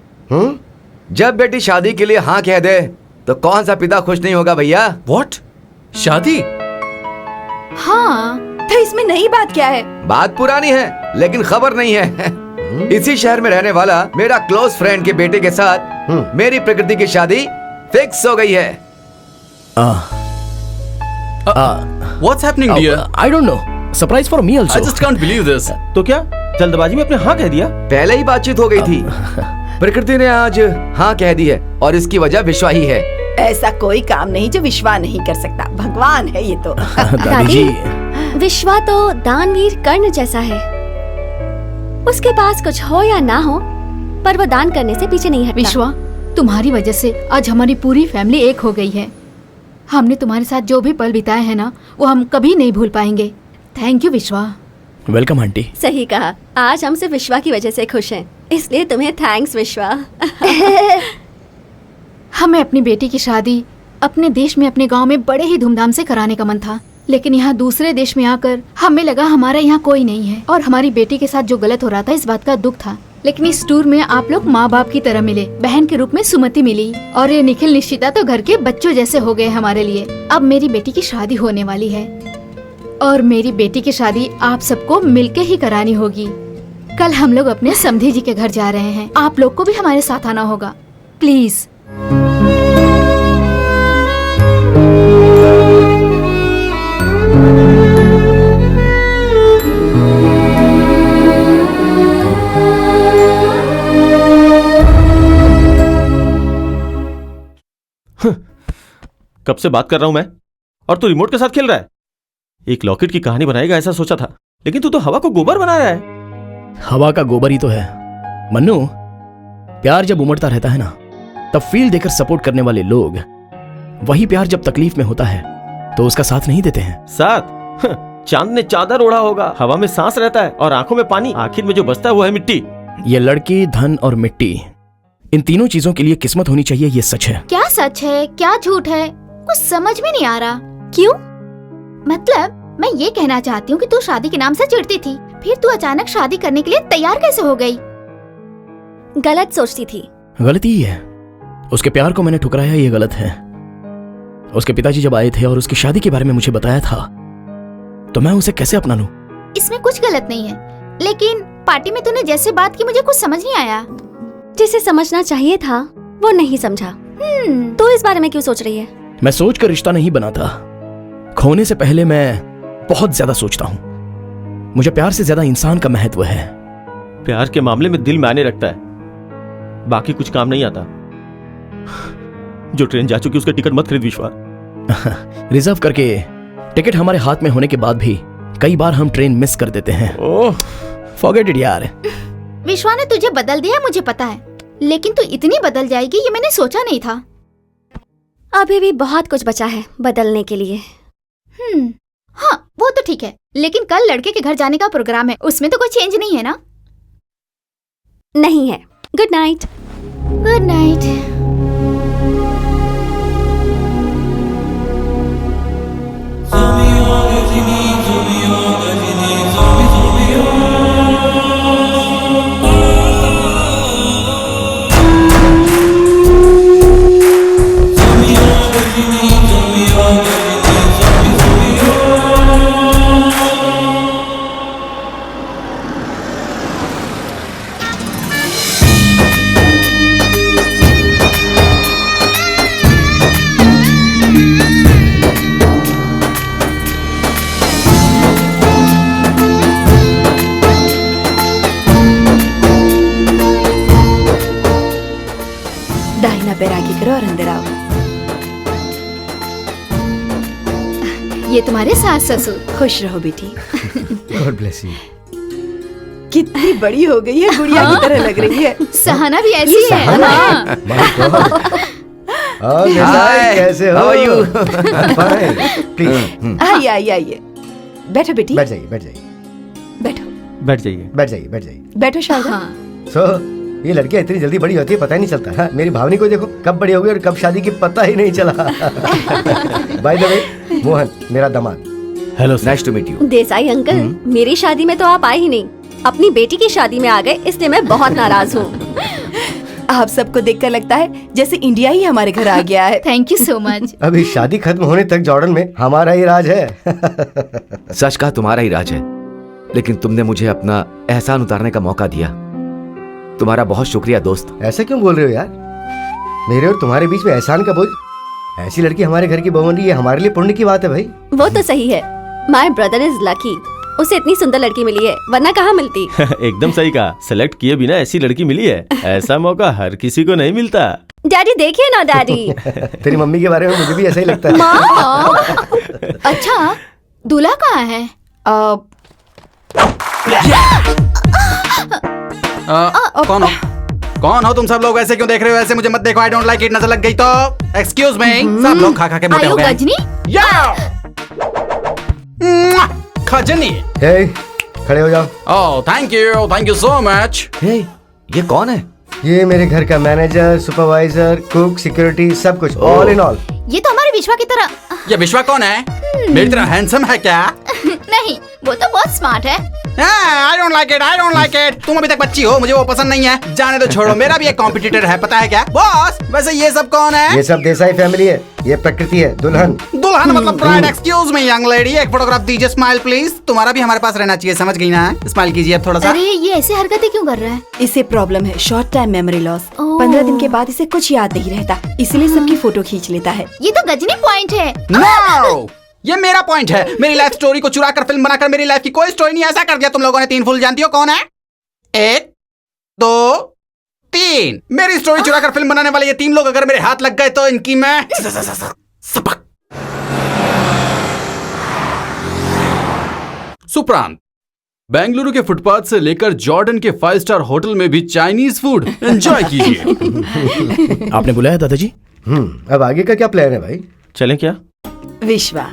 जब बेटी शादी के लिए हाँ कह दे तो कौन सा पिता खुश नहीं होगा भैया? व्हाट? शादी? हाँ, तो इसमें नई बात क्या है? बात पुरानी है लेकिन खबर नहीं है। इसी शहर में रहने वाला मेरा क्लोज फ्रेंड के बेटे के साथ मेरी प्रकृति की शादी फिक्स हो गई है। What's happening, dear? I don't know. Surprise for me also. I just can't believe this. तो क्या जल्दबाजी में अपने हाँ कह दिया? पहले ही बातचीत हो गई थी। प्रकृति ने आज हाँ कह दी है और इसकी वजह विश्वा ही है। ऐसा कोई काम नहीं जो विश्वा नहीं कर सकता, भगवान है ये तो। दादी, विश्वा तो दानवीर कर्ण जैसा है। उसके पास कुछ हो या ना हो पर वो दान करने से पीछे नहीं हटता। विश्वा, तुम्हारी वजह से आज हमारी पूरी फैमिली एक हो गई है। हमने तुम्हारे साथ जो भी पल बिताए हैं ना, वो हम कभी नहीं भूल पाएंगे। थैंक यू विश्वा। Welcome aunty. सही कहा, आज हम सिर्फ विश्वा की वजह से खुश हैं, इसलिए तुम्हें थैंक्स विश्वा। हमें अपनी बेटी की शादी अपने देश में, अपने गांव में बड़े ही धूमधाम से कराने का मन था, लेकिन यहाँ दूसरे देश में आकर हमें लगा हमारा यहाँ कोई नहीं है और हमारी बेटी के साथ जो गलत हो रहा था इस बात का दुख था। लेकिन इस टूर में आप लोग माँ बाप की तरह मिले, बहन के रूप में सुमति मिली और ये निखिल निश्चिता तो घर के बच्चों जैसे हो गए हमारे लिए। अब मेरी बेटी की शादी होने वाली है और मेरी बेटी की शादी आप सबको मिलके ही करानी होगी। कल हम लोग अपने समधी जी के घर जा रहे हैं, आप लोग को भी हमारे साथ आना होगा प्लीज। कब से बात कर रहा हूं मैं और तू रिमोट के साथ खेल रहा है। एक लॉकेट की कहानी बनाएगा ऐसा सोचा था, लेकिन तू तो हवा को गोबर बना रहा है। हवा का गोबर ही तो है मन्नू। प्यार जब उमड़ता रहता है ना, तब फील देकर सपोर्ट करने वाले लोग, वही प्यार जब तकलीफ में होता है तो उसका साथ नहीं देते हैं। साथ? चांद ने चादर ओढ़ा होगा, हवा में सांस रहता है और आंखों में पानी, आखिर में जो बचता है वो है मिट्टी। ये लड़की, धन और मिट्टी, इन तीनों चीजों के लिए किस्मत होनी चाहिए, ये सच है। क्या सच है क्या झूठ है, कुछ समझ में नहीं आ रहा। क्यों? मतलब मैं ये कहना चाहती हूँ कि तू शादी के नाम से चिढ़ती थी, फिर तू अचानक शादी करने के लिए तैयार कैसे हो गई? गलत सोचती थी। गलती ही है, उसके प्यार को मैंने ठुकराया, ये गलत है। उसके पिताजी जब आए थे और उसकी शादी के बारे में मुझे बताया था, तो मैं उसे कैसे अपना लूं? इसमें कुछ गलत नहीं है, लेकिन पार्टी में तूने जैसे बात की मुझे कुछ समझ नहीं आया। जिसे समझना चाहिए था वो नहीं समझा। तो इस बारे में क्यों सोच रही है? मैं सोच कर रिश्ता नहीं बनाता, खोने से पहले मैं बहुत ज्यादा सोचता हूँ। मुझे प्यार से ज्यादा इंसान का महत्व है। प्यार के मामले में दिल मायने रखता है, बाकी कुछ काम नहीं आता। जो ट्रेन जा चुकी उसका टिकट मत खरीद विश्वा। रिजर्व करके टिकट हमारे हाथ में होने के बाद भी कई बार हम ट्रेन मिस कर देते हैं। ओह फॉरगेट इट यार। विश्वा ने तुझे बदल दिया मुझे पता है, लेकिन तू इतनी बदल जाएगी ये मैंने सोचा नहीं था। अभी भी बहुत कुछ बचा है बदलने के लिए। हाँ वो तो ठीक है, लेकिन कल लड़के के घर जाने का प्रोग्राम है, उसमें तो कोई चेंज नहीं है ना? नहीं है। Good night. Good night. दाहिना पैर आगे करो और अंदर आओ। ये तुम्हारे सास ससुर। खुश रहो बेटी। God bless you. कितनी बड़ी हो गई है, गुड़िया की तरह लग रही है। सहाना भी ऐसी है। हाँ। कैसे हो? How are you? प्लीज आइए आइए आइए, बैठो बेटी। बैठ जाइए, बैठ जाइए, बैठो बैठ जाइए। बैठ जाइए, बैठ जाइए। बैठो शारदा। हाँ। ये लड़कियां इतनी जल्दी बड़ी होती है पता ही नहीं चलता। हाँ, मेरी भावनी को देखो कब बड़ी हो गई और कब शादी की पता ही नहीं चला। बाय द वे, मोहन मेरा दामाद। Hello nice to meet you. Desai uncle, मेरी शादी में तो आप आए ही नहीं, अपनी बेटी की शादी में आ गए, इसलिए मैं बहुत नाराज हूँ। आप सबको देखकर लगता है जैसे इंडिया ही हमारे घर आ गया है। Thank you so much. अभी शादी खत्म होने तक जॉर्डन में हमारा ही राज है। सच कहा तुम्हारा ही राज है, लेकिन तुमने मुझे अपना एहसान उतारने का मौका दिया। तुम्हारा बहुत शुक्रिया दोस्त। ऐसा क्यों बोल रहे हो यार? मेरे और तुम्हारे बीच में एहसान का बोझ? ऐसी लड़की हमारे घर की बहू बन रही है, हमारे लिए पुण्य की बात है भाई। वो तो सही है। माय ब्रदर इज लकी, उसे इतनी सुंदर लड़की मिली है, वरना कहाँ मिलती। एकदम सही कहा, सेलेक्ट किए बिना ऐसी लड़की मिली है, ऐसा मौका हर किसी को नहीं मिलता। डैडी देखिए ना डैडी। तेरी मम्मी के बारे में मुझे भी ऐसा ही लगता है। माँ। अच्छा दूल्हा कहाँ है? कौन हो? कौन हो तुम सब लोग? ऐसे क्यों देख रहे हो? ऐसे मुझे मत देखो, आई डोंट लाइक इट। नजर लग गई तो एक्सक्यूज मी। सब लोग खा खा के मोटे हो गए। गजनी? खजनी। हे, खड़े हो जाओ। Oh thank you so much. Hey, ये कौन है? ये मेरे घर का मैनेजर, सुपरवाइजर, कुक, सिक्योरिटी, सब कुछ, ऑल इन ऑल। ये तो हमारे विश्वा की तरह। ये विश्वा कौन है? मेरी तरह हैंडसम है क्या? नहीं, वो तो बहुत स्मार्ट है। I don't like it. तुम अभी तक बच्ची हो, मुझे वो पसंद नहीं है। जाने दो, छोड़ो। मेरा भी एक कॉम्पिटिटर है, पता है क्या बॉस? वैसे ये सब कौन है? ये सब देसाई फैमिली है। ये प्रकृति है, दुल्हन। दुल्हन मतलब bride. Excuse me young lady, एक फोटोग्राफ दीजिए। Smile please. तुम्हारा भी हमारे पास रहना चाहिए, समझ गई ना? स्माइल कीजिए अब थोड़ा सा। अरे ये ऐसी हरकतें क्यों कर रहा है? इसे प्रॉब्लम है, शॉर्ट टाइम मेमोरी लॉस। 15 दिन के बाद इसे कुछ याद नहीं रहता, इसलिए सबकी फोटो खींच लेता है। ये तो गजनी पॉइंट है। No! ये मेरा पॉइंट है। मेरी लाइफ स्टोरी को चुरा कर फिल्म बनाकर मेरी लाइफ की कोई स्टोरी नहीं ऐसा कर दिया तुम लोगों ने। 3 फूल जानती हो कौन है? 1 2 3। मेरी स्टोरी चुरा कर फिल्म बनाने वाले ये 3 लोग अगर मेरे हाथ लग गए तो इनकी मैं सबक। सुप्रांत, बेंगलुरु के फुटपाथ से लेकर जॉर्डन के 5 स्टार होटल में भी चाइनीज फूड एंजॉय कीजिए। आपने बुलाया दादाजी? अब आगे का क्या प्लान है भाई? चलें क्या? विश्वा,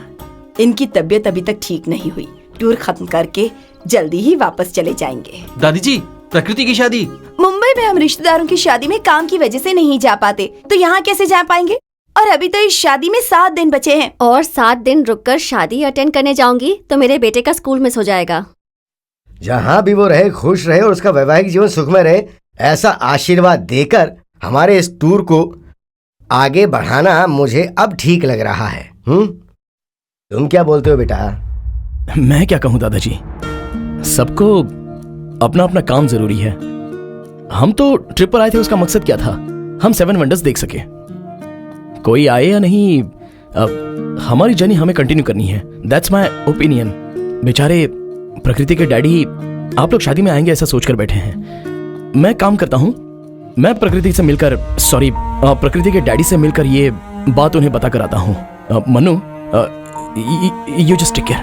इनकी तबीयत अभी तक ठीक नहीं हुई। टूर खत्म करके जल्दी ही वापस चले जाएंगे। दादी जी, प्रकृति की शादी? मुंबई में हम रिश्तेदारों की शादी में काम की वजह से नहीं जा पाते, तो यहाँ कैसे जा पाएंगे? और अभी तो इस शादी में 7 दिन बचे हैं। और 7 दिन रुककर शादी अटेंड करने जाऊंगी तो मेरे बेटे का स्कूल मिस हो जाएगा। जहाँ भी वो रहे, खुश रहे और उसका वैवाहिक जीवन सुखमय रहे, ऐसा आशीर्वाद देकर हमारे इस टूर को आगे बढ़ाना मुझे अब ठीक लग रहा है। तुम क्या बोलते हो बेटा? मैं क्या कहूँ दादाजी, सबको अपना अपना काम जरूरी है। हम तो ट्रिप पर आए थे, उसका मकसद क्या था? हम 7 वंडर्स देख सके। कोई आए या नहीं, हमारी जर्नी हमें कंटिन्यू करनी है। That's my opinion. बेचारे प्रकृति के डैडी आप लोग शादी में आएंगे ऐसा सोचकर बैठे हैं। मैं काम करता हूँ, मैं प्रकृति से मिलकर, सॉरी प्रकृति के डैडी से मिलकर ये बात उन्हें बता कर आता हूँ। Manu, you just take care.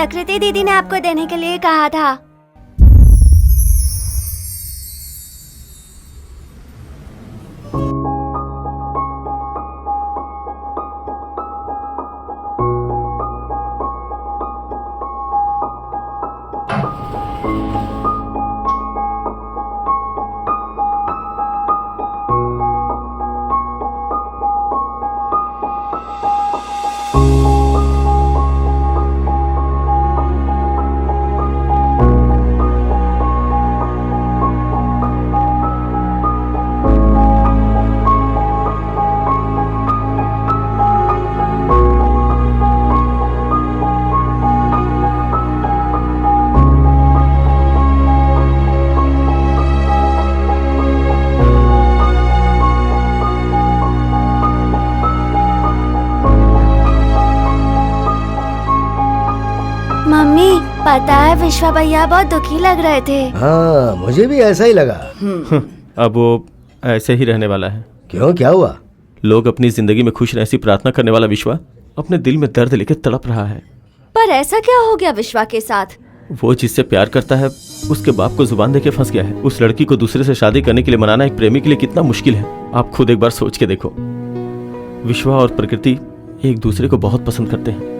Prakriti दीदी ने आपको देने के लिए कहा था। मम्मी, पता है विश्वा भैया बहुत दुखी लग रहे थे। हाँ, मुझे भी ऐसा ही लगा। अब वो ऐसे ही रहने वाला है। क्यों, क्या हुआ? लोग अपनी जिंदगी में खुश रहने ऐसी प्रार्थना करने वाला विश्वा अपने दिल में दर्द लेकर तड़प रहा है। पर ऐसा क्या हो गया विश्वा के साथ? वो जिससे प्यार करता है उसके बाप को जुबान देके फंस गया है। उस लड़की को दूसरे से शादी करने के लिए मनाना एक प्रेमी के लिए कितना मुश्किल है, आप खुद एक बार सोच के देखो। विश्वा और प्रकृति एक दूसरे को बहुत पसंद करते हैं।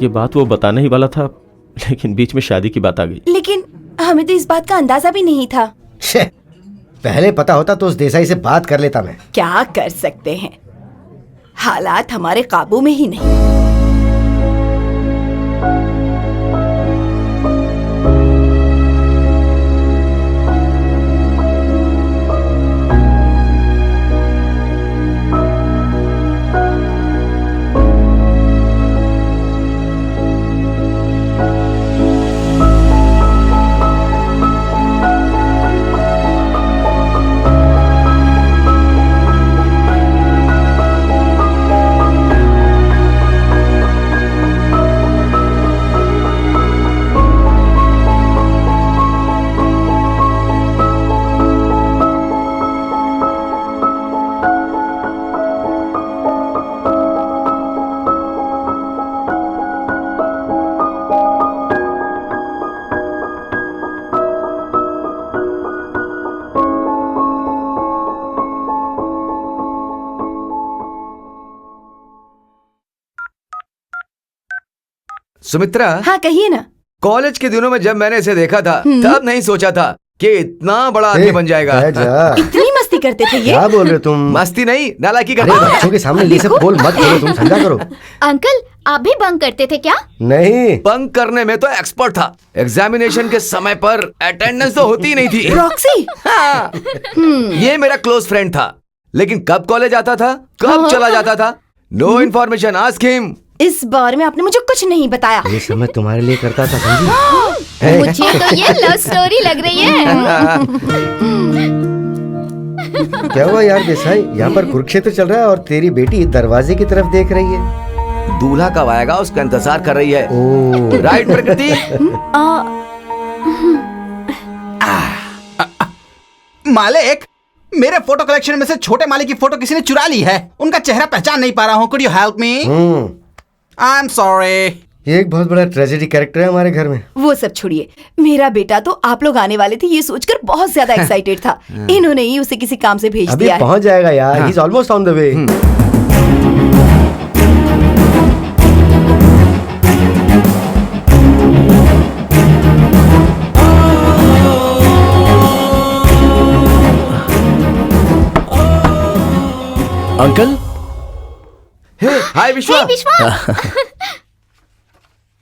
ये बात वो बताने ही वाला था, लेकिन बीच में शादी की बात आ गई। लेकिन हमें तो इस बात का अंदाजा भी नहीं था। पहले पता होता तो उस देसाई से बात कर लेता मैं। क्या कर सकते हैं, हालात हमारे काबू में ही नहीं। सुमित्रा, हाँ कहिए ना। कॉलेज के दिनों में जब मैंने इसे देखा था तब नहीं सोचा था कि इतना बड़ा आदमी बन जाएगा। इतनी मस्ती करते थे ये? क्या बोल रहे हो तुम? मस्ती नहीं, नालायकी अरे करते थे। बच्चों के सामने ये सब बोल मत करो, तुम समझा करो। अंकल, आप भी बंक करते थे क्या? नहीं, बंक करने में तो एक्सपर्ट था। एग्जामिनेशन के समय पर अटेंडेंस तो होती ही नहीं थी। प्रॉक्सी? हाँ। ये मेरा क्लोज फ्रेंड था, लेकिन कब कॉलेज आता था, कब चला जाता था, नो इन्फॉर्मेशन, आस्क हिम। इस बार में आपने मुझे कुछ नहीं बताया। ये सब मैं तुम्हारे लिए करता था, समझी? मुझे तो ये लव स्टोरी लग रही है। क्या हुआ यार देसाई, यहाँ पर कुरुक्षेत्र चल रहा है और तेरी बेटी दरवाजे की तरफ देख रही है। दूल्हा कब आएगा उसका इंतजार कर रही है। ओह, राइट प्रकृति? मालिक, मेरे फोटो कलेक्शन में से छोटे मालिक की फोटो किसी ने चुरा ली है। उनका चेहरा पहचान नहीं पा रहा हूँ। Could you help me? I am sorry. ये एक बहुत बड़ा ट्रेजेडी कैरेक्टर है हमारे घर में। वो सब छोड़िए, मेरा बेटा तो आप लोग आने वाले थे ये सोचकर बहुत ज्यादा एक्साइटेड था। इन्होंने ही उसे किसी काम से भेज अभी दिया है। पहुंच जाएगा यार, he is almost on the way. Uncle, hi Vishwa.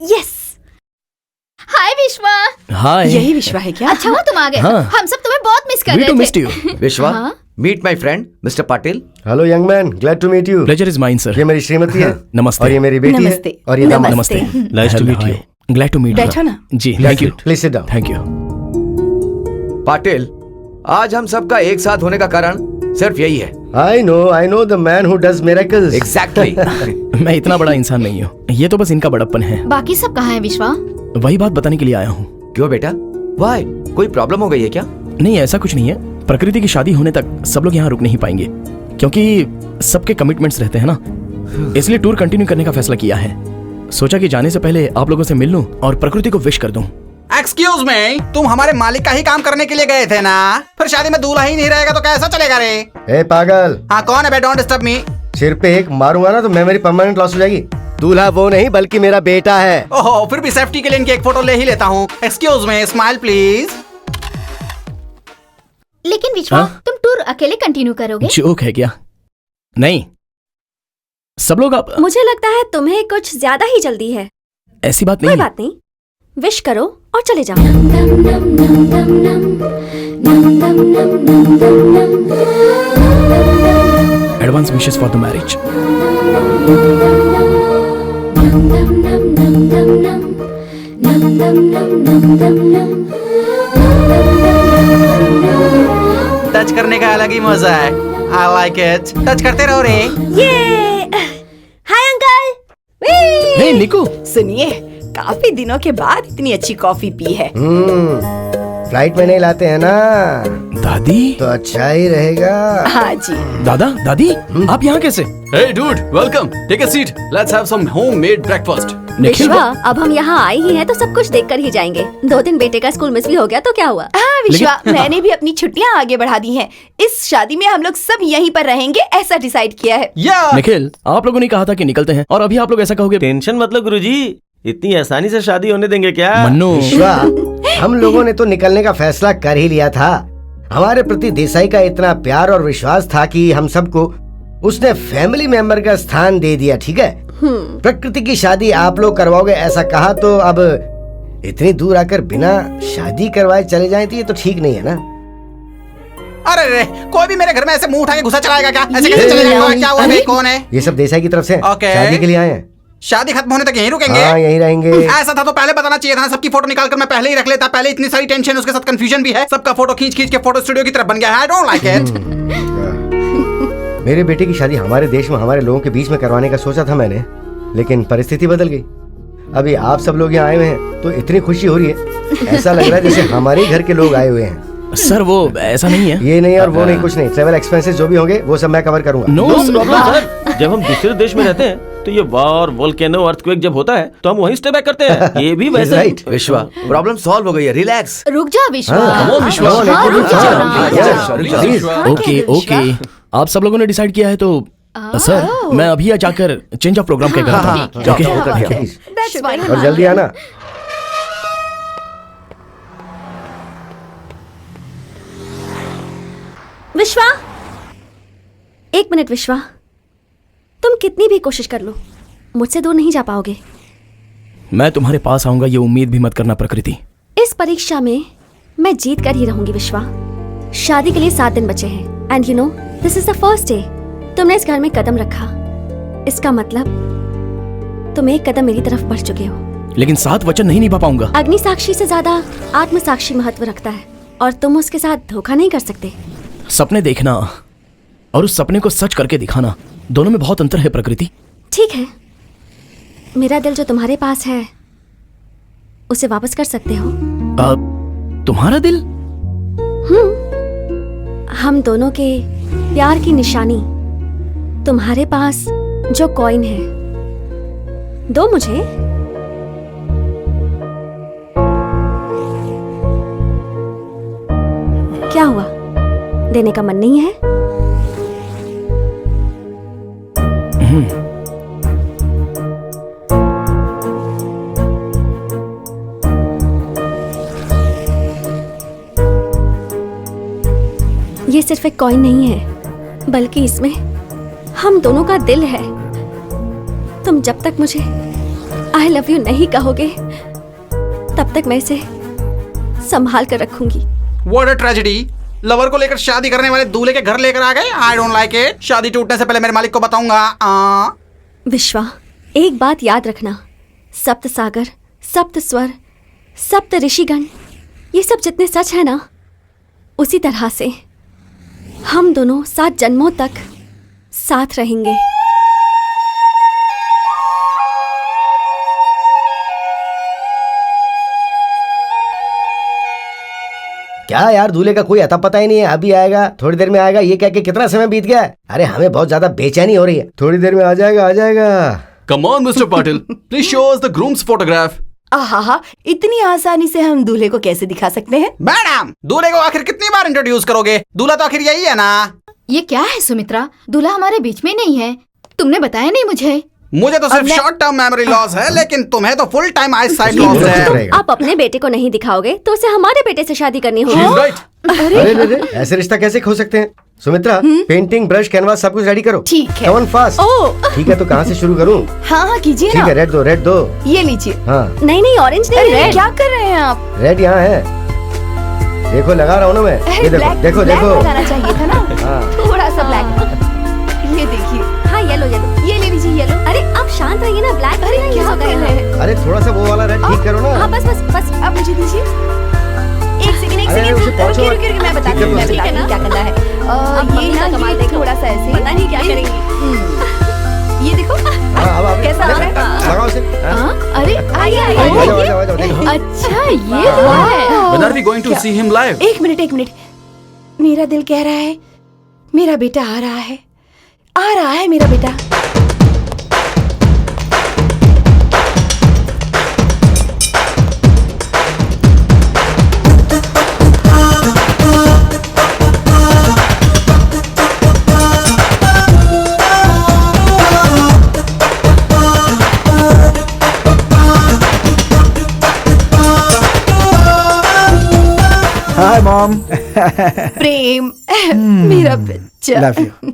Yes, हाय विश्वा। हाय। यही विश्वा है क्या? अच्छा हुआ तुम आ गए। हाँ। हम सब तुम्हें बहुत मिस कर We रहे too थे। missed you. विश्वा, हाँ? Meet my friend mister Patil. Hello young man, glad to meet you. Pleasure is mine sir. ये मेरी श्रीमती है। नमस्ते। और ये मेरी बेटी नमस्ते। है। और ये दामाद। नमस्ते। Nice to meet you. Glad to meet बैठो ना। जी, That's thank you. it. Please sit down. Thank you. Patil, आज हम सबका एक साथ होने का कारण सिर्फ यही है। I know the man who does miracles. Exactly. मैं इतना बड़ा इंसान नहीं हूँ, ये तो बस इनका बड़प्पन है। बाकी सब कहाँ है विश्वा? वही बात बताने के लिए आया हूँ। क्यों बेटा, वाई, कोई प्रॉब्लम हो गई है क्या? नहीं, ऐसा कुछ नहीं है। प्रकृति की शादी होने तक सब लोग यहाँ रुक नहीं पाएंगे, क्योंकि सबके कमिटमेंट्स रहते हैं ना, इसलिए टूर कंटिन्यू करने का फैसला किया है। सोचा कि जाने से पहले आप लोगों से मिल लूं और प्रकृति को विश कर दूं। एक्सक्यूज मी, तुम हमारे मालिक का ही काम करने के लिए गए थे ना? फिर शादी में दूल्हा ही नहीं रहेगा तो कैसा चलेगा रे? ए पागल, हाँ कौन है बे? Don't disturb me. सिर पे एक मारूंगा ना तो मेमोरी परमानेंट लॉस हो जाएगी। दूल्हा वो नहीं बल्कि मेरा बेटा है। ओहो, फिर भी सेफ्टी के लिए इनकी एक फोटो ले ही लेता हूँ। Excuse me, smile please. लेकिन विश्वा, तुम टूर अकेले कंटिन्यू करोगे? जोक है क्या? नहीं, सब लोग आप। मुझे लगता है तुम्हें कुछ ज्यादा ही जल्दी है। ऐसी बात कोई नहीं है। बात नहीं, विश करो और चले जाओ। Advance wishes for the marriage. Touch करने का अलग ही मजा है। I like it. टच करते रहो रे। ये हाय अंकल। हे निको, सुनिए, काफी दिनों के बाद इतनी अच्छी कॉफी पी है। फ्लाइट में नहीं लाते हैं ना, दादी। तो अच्छा ही रहेगा। हाँ जी। दादा, दादी, आप यहाँ कैसे? Hey dude, welcome. Take a seat. Let's have some homemade breakfast. Nikhil, विश्वा, अब हम यहाँ आए ही हैं तो सब कुछ देख कर ही जाएंगे। 2 दिन बेटे का स्कूल मिस भी हो गया तो क्या हुआ? हाँ विश्वा, मैंने भी अपनी छुट्टियाँ आगे बढ़ा दी हैं। इस शादी में हम लोग सब यहीं पर रहेंगे, ऐसा डिसाइड किया है। Yeah. निखिल, आप लोगों ने कहा था कि निकलते हैं और अभी आप लोग ऐसा कहोगे? टेंशन मतलब गुरुजी, इतनी आसानी से शादी होने देंगे क्या? मन्नू, विश्वा, हम लोगों ने तो निकलने का फैसला कर ही लिया था। हमारे प्रति देसाई का इतना प्यार और विश्वास था कि हम सबको उसने फैमिली मेंबर का स्थान दे दिया। ठीक है, प्रकृति की शादी आप लोग करवाओगे ऐसा कहा, तो अब इतनी दूर आकर बिना शादी करवाए चले जाएं तो ये तो ठीक नहीं है ना। अरे रे, कोई भी मेरे घर में ऐसे मुंह उठा के घुसा चलाएगा क्या? ऐसे कैसे चले जाएगा? क्या हुआ? कौन है? ये सब देसाई की तरफ से Okay. शादी के लिए आए हैं। शादी खत्म होने तक यहीं रुकेंगे? हाँ, यहीं रहेंगे। ऐसा था तो पहले बताना चाहिए था ना। सबकी फोटो निकाल कर मैं पहले ही रख लेता। पहले इतनी सारी टेंशन, उसके साथ कंफ्यूजन भी है। सबका फोटो खींच खींच के फोटो स्टूडियो की तरफ बन गया है। I don't like it. मेरे बेटे की शादी हमारे देश में हमारे लोगों के बीच में करवाने का सोचा था मैंने, लेकिन परिस्थिति बदल गई। अभी आप सब लोग यहाँ आए हुए हैं तो इतनी खुशी हो रही है, ऐसा लग रहा है जैसे हमारे ही घर के लोग आए हुए हैं। सर वो ऐसा नहीं है। ये नहीं और वो नहीं, कुछ नहीं। ट्रेवल एक्सपेंसेस जो भी होंगे वो सब मैं कवर करूंगा। नो प्रॉब्लम सर, जब हम दूसरे देश में रहते हैं तो ये वॉर, वोल्केनो, अर्थक्वेक जब होता है तो हम वहीं स्टे बैक करते हैं। ये भी वैसे राइट। विश्वा, प्रॉब्लम सॉल्व हो गई है, रिलैक्स। रुक जा विश्वा। हाँ, विश्वास। हाँ, रुक जा हाँ, ओके ओके, आप सब लोगों ने डिसाइड किया है तो सर मैं अभी जाकर चेंज ऑफ प्रोग्राम क्या करता हूँ। Okay, That's fine. और जल्दी आना। विश्वा, 1 मिनट विश्वा, तुम कितनी भी कोशिश कर लो मुझसे दूर नहीं जा पाओगे। मैं तुम्हारे पास आऊंगा ये उम्मीद भी मत करना प्रकृति। इस परीक्षा में मैं जीत कर ही रहूंगी विश्वा। शादी के लिए 7 दिन बचे हैं and you no this is the first day. तुमने इस घर में कदम रखा, इसका मतलब तुम एक कदम मेरी तरफ बढ़ चुके हो। लेकिन 7 वचन नहीं निभा पाऊंगा। अग्नि साक्षी से ज्यादा आत्म साक्षी महत्व रखता है और तुम उसके साथ धोखा नहीं कर सकते। सपने देखना और उस सपने को सच करके दिखाना, दोनों में बहुत अंतर है प्रकृति। ठीक है, मेरा दिल जो तुम्हारे पास है उसे वापस कर सकते हो। तुम्हारा दिल? हम दोनों के प्यार की निशानी तुम्हारे पास जो कॉइन है, दो मुझे। क्या हुआ, देने का मन नहीं है? ये सिर्फ एक कॉइन नहीं है, बल्कि इसमें हम दोनों का दिल है। तुम जब तक मुझे आई लव यू नहीं कहोगे तब तक मैं इसे संभाल कर रखूंगी। What a tragedy! लवर को लेकर शादी करने वाले दूल्हे के घर लेकर आ गए। I don't like it. शादी टूटने से पहले मेरे मालिक को बताऊंगा। विश्वा, एक बात याद रखना, सप्त सागर, सप्त स्वर, सप्त ऋषिगण, ये सब जितने सच है ना, उसी तरह से हम दोनों 7 जन्मों तक साथ रहेंगे। क्या यार, दूल्हे का कोई अता पता ही नहीं है। अभी आएगा, थोड़ी देर में आएगा, ये कह के कितना समय बीत गया है। अरे हमें बहुत ज्यादा बेचैनी हो रही है। थोड़ी देर में आ जाएगा, आ जाएगा। Come on mister Patil, please show us the grooms photograph. आहा, इतनी आसानी से हम दूल्हे को कैसे दिखा सकते हैं? मैडम, दूल्हे को आखिर कितनी बार इंट्रोड्यूस करोगे? दूल्हा तो आखिर यही है ना। ये क्या है सुमित्रा, दूल्हा हमारे बीच में नहीं है, तुमने बताया नहीं मुझे। मुझे तो सिर्फ शॉर्ट टर्म मेमोरी लॉस है, लेकिन तुम्हें तो full time I site loss है। आप अपने बेटे को नहीं दिखाओगे तो उसे हमारे बेटे से शादी करनी She's होगी। right. अरे ऐसे रिश्ता कैसे खो सकते हैं? सुमित्रा, पेंटिंग, ब्रश, कैनवास सब कुछ रेडी करो। ठीक है। Come on fast। ओह, ठीक है, तो कहाँ से शुरू करूँ? हाँ कीजिए ठीक ना। है, रेड दो। ये लीजिए। हाँ, नहीं ऑरेंज नहीं, अरे रेड। क्या कर रहे हैं आप? रेड यहाँ है। देखो, लगा रहा हूँ ना मैं। ये देखो, देखो ब्लैक देखो। लगाना चाहिए था ना। हाँ। थोड़ा सा ब्लैक। ये देखिए, हाँ येलो। ये ले लीजिए येलो। अरे आप शांत रहिए ना, ब्लैक अरे क्या कर रहे हैं? अरे थोड़ा सा वो वाला रेड ठीक करो हाँ ना। बस आप मुझे दीजिए। एक सेकंड अरे, उसे पहुंचो। रुकिए, मैं बताती ठीक है, हूँ ठीक है क्या करना है। अब ये मम्मी ना, का कमाल ये देखो। थोड़ा सा ऐसे, पता नहीं क्या करेंगी। ये देखो हाँ, अब कैसा आ रहा है? लगाओ उसे। हाँ। हाँ, अरे आइए आ जाओ, आइए। आ जाओ, देखो। अच्छा ये दूल्हा है। When are we going to see him live? एक मिनट, मेरा दिल कह रहा है मेरा बेटा आ रहा है मेरा बेटा। Hi mom. प्रेम मेरा बच्चा। Love you.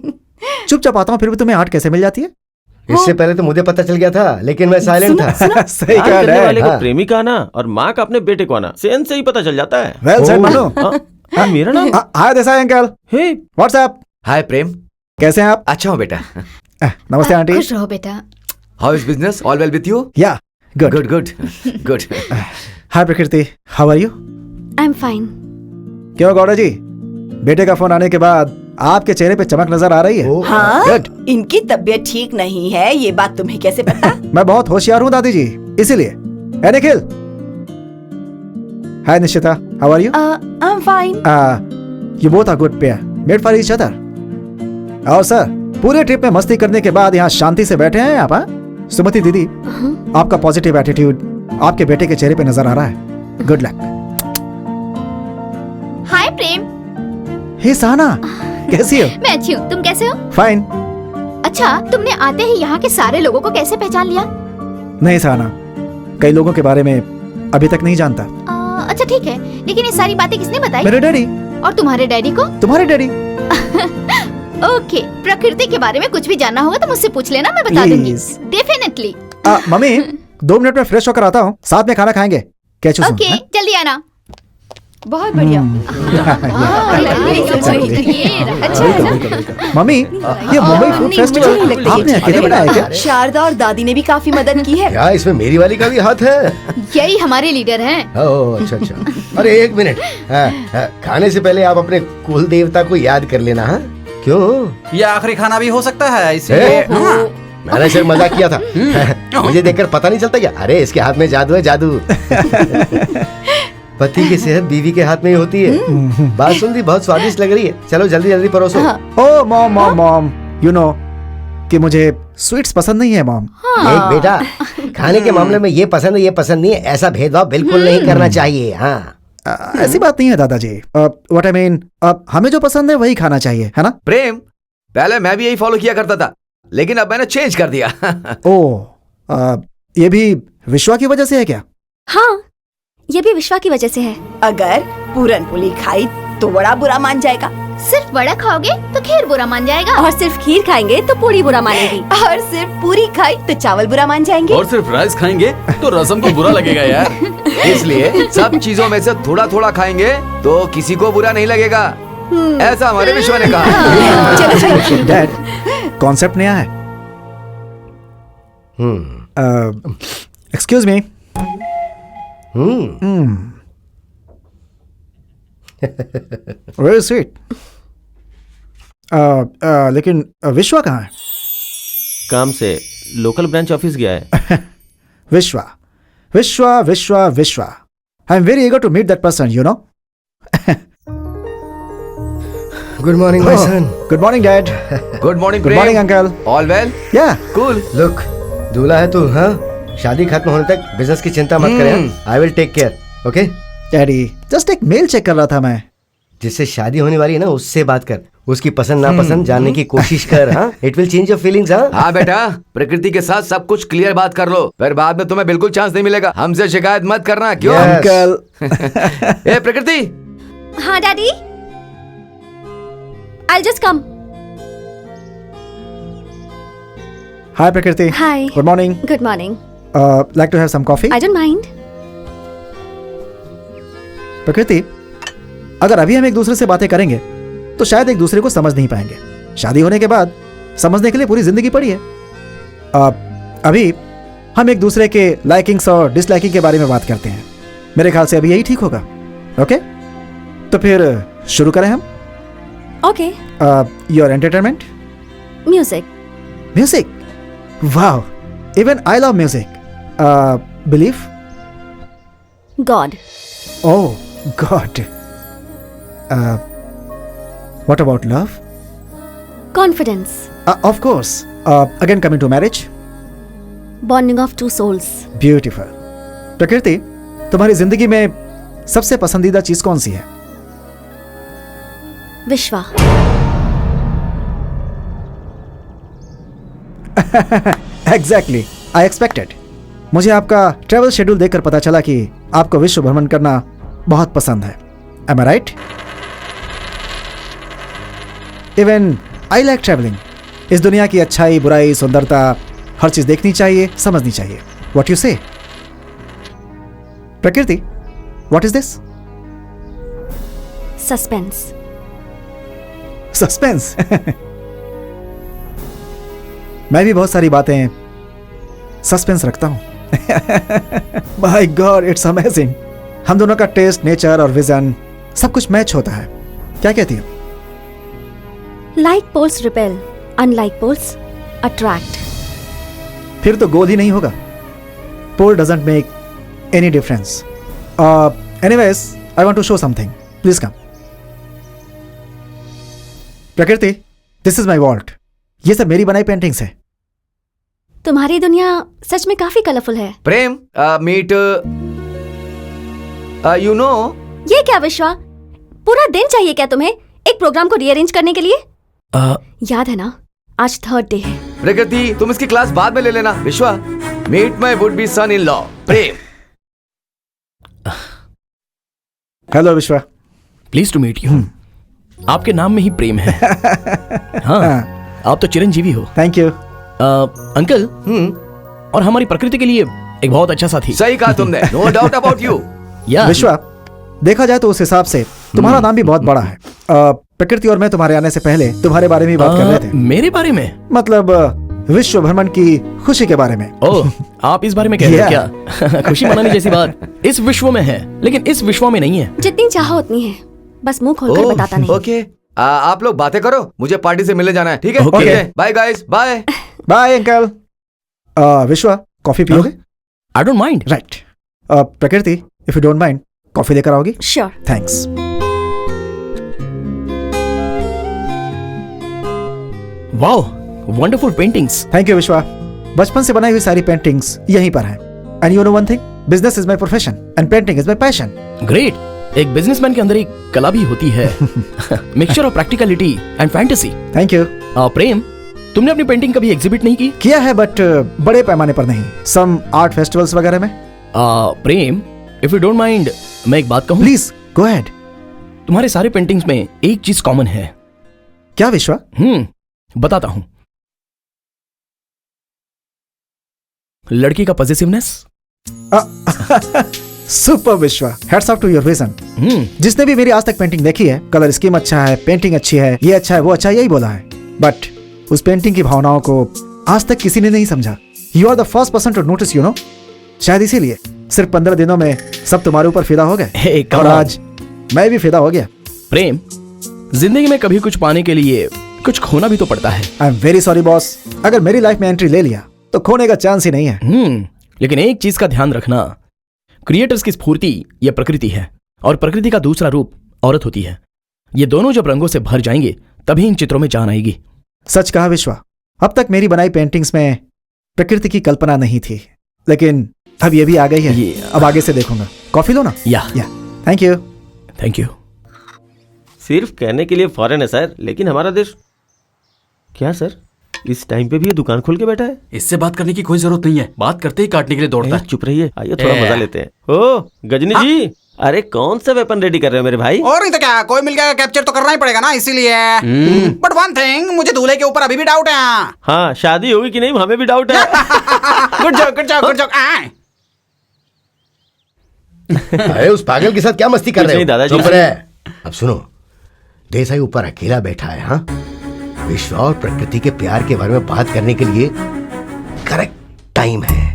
चुपचाप आता हूँ, फिर भी तुम्हें आर्ट कैसे मिल जाती है? इससे पहले तो मुझे पता चल गया था, लेकिन मैं साइलेंट था। सही प्यार कह करने रहे वाले को हाँ। प्रेमी का आना और माँ का अपने बेटे को आना सेंस से ही पता चल जाता है। Well said Oh. मनु। हाँ, मेरा नाम हाय देसाई अंकल। हे व्हाट्सएप, हाय प्रेम, कैसे हैं आप? अच्छा हूँ बेटा। नमस्ते आंटी। खुश रहो बेटा। How is business? All well with you? Yeah good. Good good good. Hi Prakriti, how are you? I am fine. क्यों गौड़ा जी, बेटे का फोन आने के बाद आपके चेहरे पे चमक नजर आ रही है। ओ, हाँ, Good. इनकी तबीयत ठीक नहीं है, ये बात तुम्हें कैसे पता? मैं बहुत होशियार हूँ दादी जी, इसीलिए। ए Nikhil. Hi Nishchita, how are you? I am fine. You both are good pair, made for each other. और सर, पूरे ट्रिप में मस्ती करने के बाद यहाँ शांति से बैठे हैं आप? सुमति दीदी, आपका पॉजिटिव एटीट्यूड आपके बेटे के चेहरे पे नजर आ रहा है। Good luck. हाय प्रेम। हे सहना, कैसी हो? मैं अच्छी हूँ, तुम कैसे हो? फाइन। अच्छा, तुमने आते ही यहाँ के सारे लोगों को कैसे पहचान लिया? नहीं सहना, कई लोगों के बारे में अभी तक नहीं जानता। अच्छा ठीक है, लेकिन ये सारी बातें किसने बताई? मेरे डैडी। और तुम्हारे डैडी को? तुम्हारे डैडी। ओके, प्रकृति के बारे में कुछ भी जानना होगा तो मुझसे पूछ लेना, मैं बता दूंगी। Please. डेफिनेटली। मम्मी, 2 मिनट में फ्रेश होकर आता हूँ, साथ में खाना खाएंगे। क्या चूज़? ओके, जल्दी आना। बहुत बढ़िया। अच्छा है ना? मम्मी, ये मुंबई फूड नहीं, मुझे नहीं फेस्टिवल लगता आपने ये अकेले बनाया क्या? शारदा और दादी ने भी काफी मदद की है। क्या इसमें मेरी वाली का भी हाथ है? यही हमारे लीडर हैं। ओह, अच्छा। अरे एक मिनट, खाने से पहले आप अपने कुल देवता को याद कर लेना। हाँ, क्यों? ये आखिरी खाना भी हो सकता है, इसलिए मैंने सिर्फ मजाक किया था। मुझे देखकर पता नहीं चलता क्या? अरे इसके हाथ में जादू है, जादू। पति की सेहत बीवी के हाथ में ही होती है। बासुंदी बहुत स्वादिष्ट लग रही है, चलो जल्दी जल्दी परोसो। ओ मॉम, यू नो कि मुझे स्वीट्स पसंद नहीं है मॉम। एक बेटा, खाने के मामले में ये पसंद है, ये पसंद नहीं है, ऐसा भेदभाव बिल्कुल नहीं करना चाहिए। हाँ, ऐसी बात नहीं है दादाजी। व्हाट आई मीन, हमें जो पसंद है वही खाना चाहिए, है ना? प्रेम, पहले मैं भी यही फॉलो किया करता था, लेकिन अब मैंने चेंज कर दिया। ये भी विश्वा की वजह से है क्या? हाँ, ये भी विश्वा की वजह से है। अगर पूरन पुली खाई तो बड़ा बुरा मान जाएगा, सिर्फ वड़ा खाओगे तो खीर बुरा मान जाएगा, और सिर्फ खीर खाएंगे तो पूरी बुरा मानेगी। और सिर्फ पूरी खाई तो चावल बुरा मान जाएंगे। और सिर्फ राइस खाएंगे तो रसम को बुरा लगेगा यार। इसलिए सब चीजों में से थोड़ा थोड़ा खाएंगे तो किसी को बुरा नहीं लगेगा, ऐसा हमारे विश्व ने कहा। चलो डैड, कॉन्सेप्ट नया है। Excuse me. Very sweet. लेकिन विश्वा कहाँ है? काम से लोकल ब्रांच ऑफिस गया है। विश्वा, विश्वा, विश्वा, विश्वा। I am very eager to meet that person, you know. Good morning my son. Good morning, Dad. Good morning Good morning, Uncle. All well? Yeah. Cool. Look, दूल्हा है तू, हाँ? शादी खत्म होने तक बिजनेस की चिंता मत करें। I will take care, okay? Daddy just एक मेल चेक कर रहा था मैं। जिससे शादी होने वाली है ना, उससे बात कर, उसकी पसंद नापसंद जानने की कोशिश कर। हाँ, it will change your feelings. हाँ हाँ बेटा, प्रकृति के साथ सब कुछ क्लियर बात कर लो, फिर बाद में तुम्हें बिल्कुल चांस नहीं मिलेगा। हमसे शिकायत मत करना, क्यों? Yes. अंकल ए प्रकृति, हाँ daddy, I'll just come. Hi Prakriti. Hi. Good morning. Good morning. Like to have some coffee? I don't mind. प्रकृति, अगर अभी हम एक दूसरे से बातें करेंगे तो शायद एक दूसरे को समझ नहीं पाएंगे। शादी होने के बाद समझने के लिए पूरी जिंदगी पड़ी है। अभी हम एक दूसरे के लाइकिंग्स और डिसलाइकिंग के बारे में बात करते हैं। मेरे ख्याल से अभी यही ठीक होगा। ओके, तो फिर शुरू करें हम। Okay. Your entertainment? Music. Music? वाह, even I love music. Belief? God. Oh God. What about love? Confidence. Of course. Again coming to marriage. Bonding of two souls. Beautiful. प्रकृति, तुम्हारी जिंदगी में सबसे पसंदीदा चीज कौन सी है? Vishwa. Exactly. I expected. मुझे आपका ट्रैवल शेड्यूल देखकर पता चला कि आपको विश्व भ्रमण करना बहुत पसंद है। Am I right? Even I like traveling. इस दुनिया की अच्छाई, बुराई, सुंदरता, हर चीज देखनी चाहिए, समझनी चाहिए। What you say? प्रकृति, what is this? Suspense. Suspense. मैं भी बहुत सारी बातें सस्पेंस रखता हूं। My God, it's amazing. हम दोनों का टेस्ट, नेचर और विजन सब कुछ मैच होता है। क्या कहती हो? Like poles repel, unlike poles attract. फिर तो गोल ही नहीं होगा। Poll doesn't make any difference. Anyways, I want to show something. Please come. Prakriti, this is my vault. ये सब मेरी बनाई पेंटिंग्स है। तुम्हारी दुनिया सच में काफी कलरफुल है। प्रेम, मीट यू नो। ये क्या विश्वा, पूरा दिन चाहिए क्या तुम्हें एक प्रोग्राम को रीअरेंज करने के लिए? याद है ना, आज थर्ड डे है। प्रकृति, तुम इसकी क्लास बाद में ले लेना। Vishwa, meet my would be son in law Prem. Hello Vishwa. Please to meet you. आपके नाम में ही प्रेम है। हाँ, आप तो चिरंजीवी हो। Thank you. अंकल, और हमारी प्रकृति के लिए एक बहुत अच्छा साथी। सही कहा तुमने, नो डाउट अबाउट यू। विश्वा, देखा जाए तो उस हिसाब से तुम्हारा नाम भी बहुत बड़ा है। प्रकृति और मैं तुम्हारे आने से पहले तुम्हारे बारे में बात कर रहे थे। मेरे बारे में? मतलब विश्व भ्रमण की खुशी के बारे में। ओह, आप इस बारे में कह रहे हैं क्या? खुशी मनाने जैसी बात इस विश्व में है, लेकिन इस विश्व में नहीं है। जितनी चाहो उतनी है, बस मुंह खोलकर बताता नहीं। ओके, आप लोग बातें करो, मुझे पार्टी से मिलने जाना है। ठीक है? Okay. Bye guys, bye. Bye uncle. Vishwa, coffee पियोगे? I don't mind. Right. Prakriti, if you don't mind, coffee लेकर आओगी? Sure. Thanks. Wow, wonderful paintings. Thank you Vishwa. बचपन से बनाई हुई सारी पेंटिंग्स यहीं पर हैं। And you know one thing, business is my profession and painting is my passion. Great. एक बिजनेसमैन के अंदर एक कला भी होती है। Mixture of practicality and fantasy. Thank you. Prem, तुमने अपनी पेंटिंग कभी एग्जिबिट नहीं की? किया है, बट बड़े पैमाने पर नहीं। सम आर्ट फेस्टिवल्स वगैरह में। प्रेम, इफ यू डोंट माइंड, मैं एक बात कहूं? Please go ahead. तुम्हारे सारे पेंटिंग्स में एक चीज कॉमन है। क्या विश्वा? बताता हूं। लड़की का positiveness. Super Vishwa, hats off to your vision. जिसने भी मेरी आज तक पेंटिंग देखी है, कलर स्कीम अच्छा है, पेंटिंग अच्छी है, ये अच्छा है, वो अच्छा है, यही बोला है। बट उस पेंटिंग की भावनाओं को आज तक किसी ने नहीं समझा। You are the first person to notice, you know. शायद इसीलिए सिर्फ 15 दिनों में सब तुम्हारे ऊपर फिदा हो गए। और आज मैं भी फिदा हो गया। प्रेम, जिंदगी में कभी कुछ पाने के लिए कुछ खोना भी तो पड़ता है। I am very sorry boss, अगर मेरी लाइफ में एंट्री ले लिया तो खोने का चांस ही नहीं है। लेकिन एक चीज का ध्यान रखना, क्रिएटर्स की स्फूर्ति यह प्रकृति है और प्रकृति का दूसरा रूप औरत होती है। ये दोनों जब रंगों से भर जाएंगे तभी इन चित्रों में जान आएगी। सच कहा विश्वा। अब तक मेरी बनाई पेंटिंग्स में प्रकृति की कल्पना नहीं थी, लेकिन अब ये भी आ गई है। अब आगे से देखूंगा। कॉफी लो ना। या थैंक यू। Thank you. सिर्फ कहने के लिए फॉरेन है सर, लेकिन हमारा देश। क्या सर, इस टाइम पे भी ये दुकान खोल के बैठा है? इससे बात करने की कोई जरूरत नहीं है, बात करते ही काटने के लिए दौड़ता है। चुप रहिए, आइए थोड़ा मजा लेते हैं। ओ गजनी जी, अरे कौन सा वेपन रेडी कर रहे हो मेरे भाई? और नहीं तो क्या, कोई मिल गया कैप्चर तो करना ही पड़ेगा ना, इसीलिए। बट वन थिंग, मुझे दूल्हे के ऊपर अभी भी डाउट है। हाँ, शादी होगी कि नहीं हमें भी डाउट है। Good job good job good job. अरे उस पागल के साथ क्या मस्ती कर कुछ रहे नहीं हो? दादाजी। चुप रहे। अब सुनो, देसाई ऊपर अकेला बैठा है। हाँ, विश्व और प्रकृति के प्यार के बारे में बात करने के लिए करेक्ट टाइम है।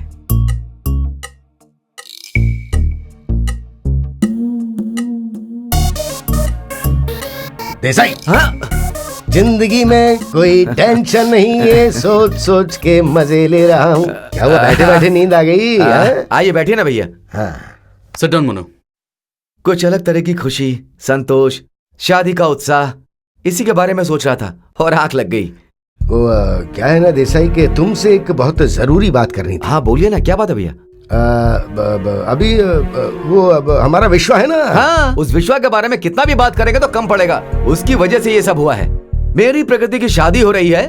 देसाई, हाँ? जिंदगी में कोई टेंशन नहीं है, सोच सोच के मजे ले रहा हूँ। क्या वो बैठे बैठे नींद आ गई? हाँ? आइए बैठिए ना भैया। हाँ। Sit down Manu. कुछ अलग तरह की खुशी, संतोष, शादी का उत्साह, इसी के बारे में सोच रहा था और आंख लग गई। वो क्या है ना देसाई के तुमसे एक बहुत जरूरी बात करनी थी। हाँ बोलिए ना, क्या बात है भैया? अभी वो हमारा विश्व है ना। हाँ, उस विश्व के बारे में कितना भी बात करेंगे तो कम पड़ेगा। उसकी वजह से ये सब हुआ है। मेरी प्रकृति की शादी हो रही है,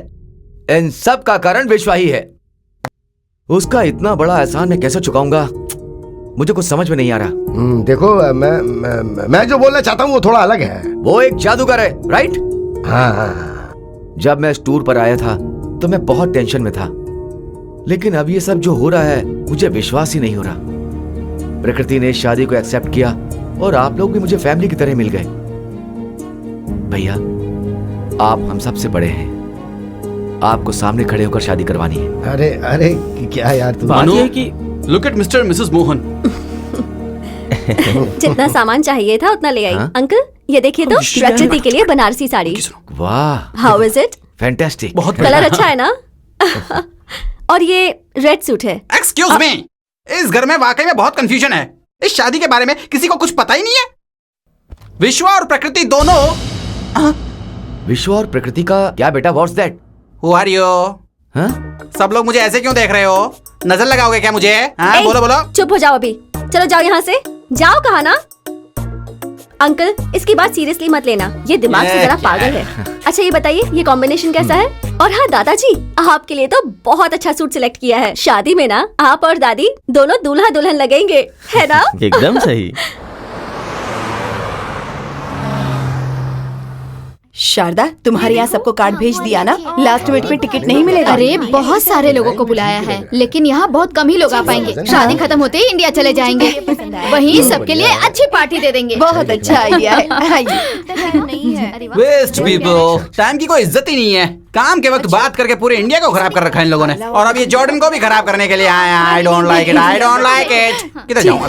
इन सब का कारण विश्व ही है। उसका इतना बड़ा एहसान मैं कैसे चुकाऊंगा, मुझे कुछ समझ में नहीं आ रहा। देखो, मैं जो बोलना चाहता हूँ वो थोड़ा अलग है। वो एक जादूगर है, राइट? हाँ। जब मैं इस टूर पर आया था तो मैं बहुत टेंशन में था, लेकिन अब ये सब जो हो रहा है मुझे विश्वास ही नहीं हो रहा। प्रकृति ने इस शादी को एक्सेप्ट किया और आप लोग भी मुझे फैमिली की तरह मिल गए। भैया, आप हम सबसे बड़े हैं, आपको सामने खड़े होकर शादी करवानी है। अरे क्या यार तुम। बात ये है कि look at mister Mrs Mohan. जितना सामान चाहिए था उतना ले आई। हाँ? अंकल ये देखिए तो, प्रकृति के लिए बनारसी साड़ी। वाह, हाउ इज इट? फैंटास्टिक। बहुत कलर अच्छा है ना? और ये रेड सूट है। एक्सक्यूज मी, इस घर में वाकई में बहुत कंफ्यूजन है। इस शादी के बारे में किसी को कुछ पता ही नहीं है। विश्व और प्रकृति दोनों। विश्व और प्रकृति का क्या बेटा? What's that? Who are you? सब लोग मुझे ऐसे क्यों देख रहे हो? नजर लगाओगे क्या मुझे? हाँ, बोलो बोलो। चुप हो जाओ अभी। चलो जाओ यहाँ से। जाओ, कहा ना। अंकल इसकी बात सीरियसली मत लेना, ये दिमाग से जरा पागल है। अच्छा ये बताइए, ये कॉम्बिनेशन कैसा है? और हाँ दादाजी, आपके लिए तो बहुत अच्छा सूट सिलेक्ट किया है। शादी में ना आप और दादी दोनों दूल्हा दुल्हन लगेंगे, है ना? एकदम सही। शारदा, तुम्हारे यहाँ सबको कार्ड भेज दिया ना? लास्ट मिनट में टिकट नहीं मिलेगा? अरे बहुत सारे लोगों को बुलाया है, लेकिन यहाँ बहुत कम ही लोग आ पाएंगे। शादी खत्म होते ही इंडिया चले जाएंगे, वहीं सबके लिए अच्छी पार्टी दे देंगे। बहुत अच्छा आइडिया है। वेस्ट पीपल, टाइम की कोई इज्जत ही नहीं है। काम के वक्त बात करके पूरे इंडिया को खराब कर रखा है इन लोगों ने, और अब ये जॉर्डन को भी खराब करने के लिए आए हैं। I don't like it, I don't like it. किधर जाऊँ?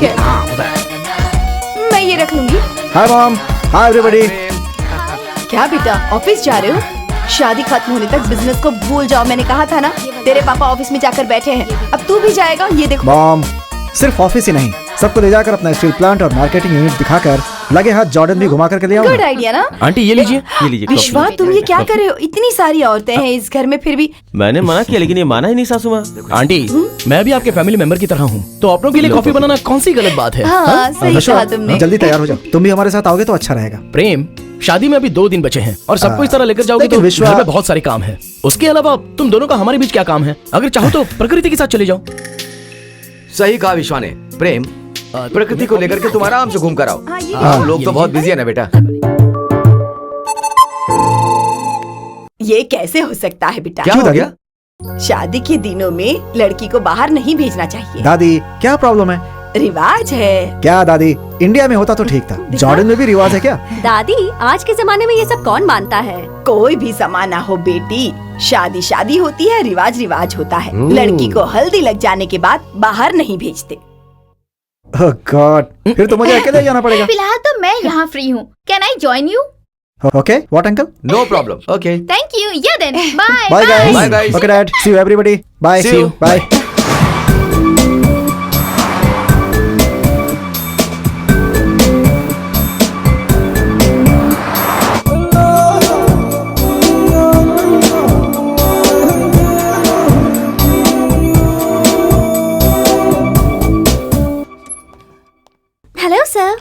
मैं ये रख लूंगी। Hi mom, hi everybody. क्या बेटा, ऑफिस जा रहे हो? शादी खत्म होने तक बिजनेस को भूल जाओ, मैंने कहा था ना। तेरे पापा ऑफिस में जाकर बैठे हैं, अब तू भी जाएगा। ये देखो मॉम, सिर्फ ऑफिस ही नहीं, सबको ले जाकर अपना स्टील प्लांट और मार्केटिंग यूनिट दिखाकर लगे हाथ जॉर्डन भी घुमा करके ले आओ। गुड आइडिया ना? आंटी ये लीजिए। ये लीजिए विश्वा, तुम ये क्या कर रहे हो? इतनी सारी औरतें हैं इस घर में, फिर भी। मैंने मना किया लेकिन ये माना ही नहीं सासू माँ। आंटी मैं भी आपके फैमिली मेंबर की तरह हूँ, तो अपनों के लिए कॉफी बनाना कौन सी गलत बात है? हाँ, सही कहा तुमने। जल्दी तैयार हो जाओ, तुम भी हमारे साथ आओगे तो अच्छा रहेगा। प्रेम, शादी में अभी 2 दिन बचे हैं और सबको इस तरह लेकर जाओगे तो लेकिन घर में बहुत सारे काम है। उसके अलावा तुम दोनों का हमारे बीच क्या काम है? अगर चाहो तो प्रकृति के साथ चले जाओ। सही कहा विश्वा ने। प्रेम, प्रकृति को लेकर के तुम आराम से घूम कर आओ। हम लोग तो बहुत बिजी है ना बेटा। ये कैसे हो सकता है बेटा? क्या हो गया? शादी के दिनों में लड़की को बाहर नहीं भेजना चाहिए। दादी क्या प्रॉब्लम है? रिवाज है। क्या दादी, इंडिया में होता तो ठीक था, जॉर्डन में भी रिवाज है क्या? दादी आज के जमाने में ये सब कौन मानता है? कोई भी जमाना हो बेटी, शादी शादी होती है, रिवाज रिवाज होता है। लड़की को हल्दी लग जाने के बाद बाहर नहीं भेजते। ओह गॉड, फिर तो मुझे अकेले जाना पड़ेगा। फिलहाल तो मैं यहाँ फ्री हूँ। Can I join you? Okay, what uncle? No problem. Okay, thank you. Yeah then bye bye guys. Bye, guys. Okay dad, see you everybody. Bye. See you. Bye.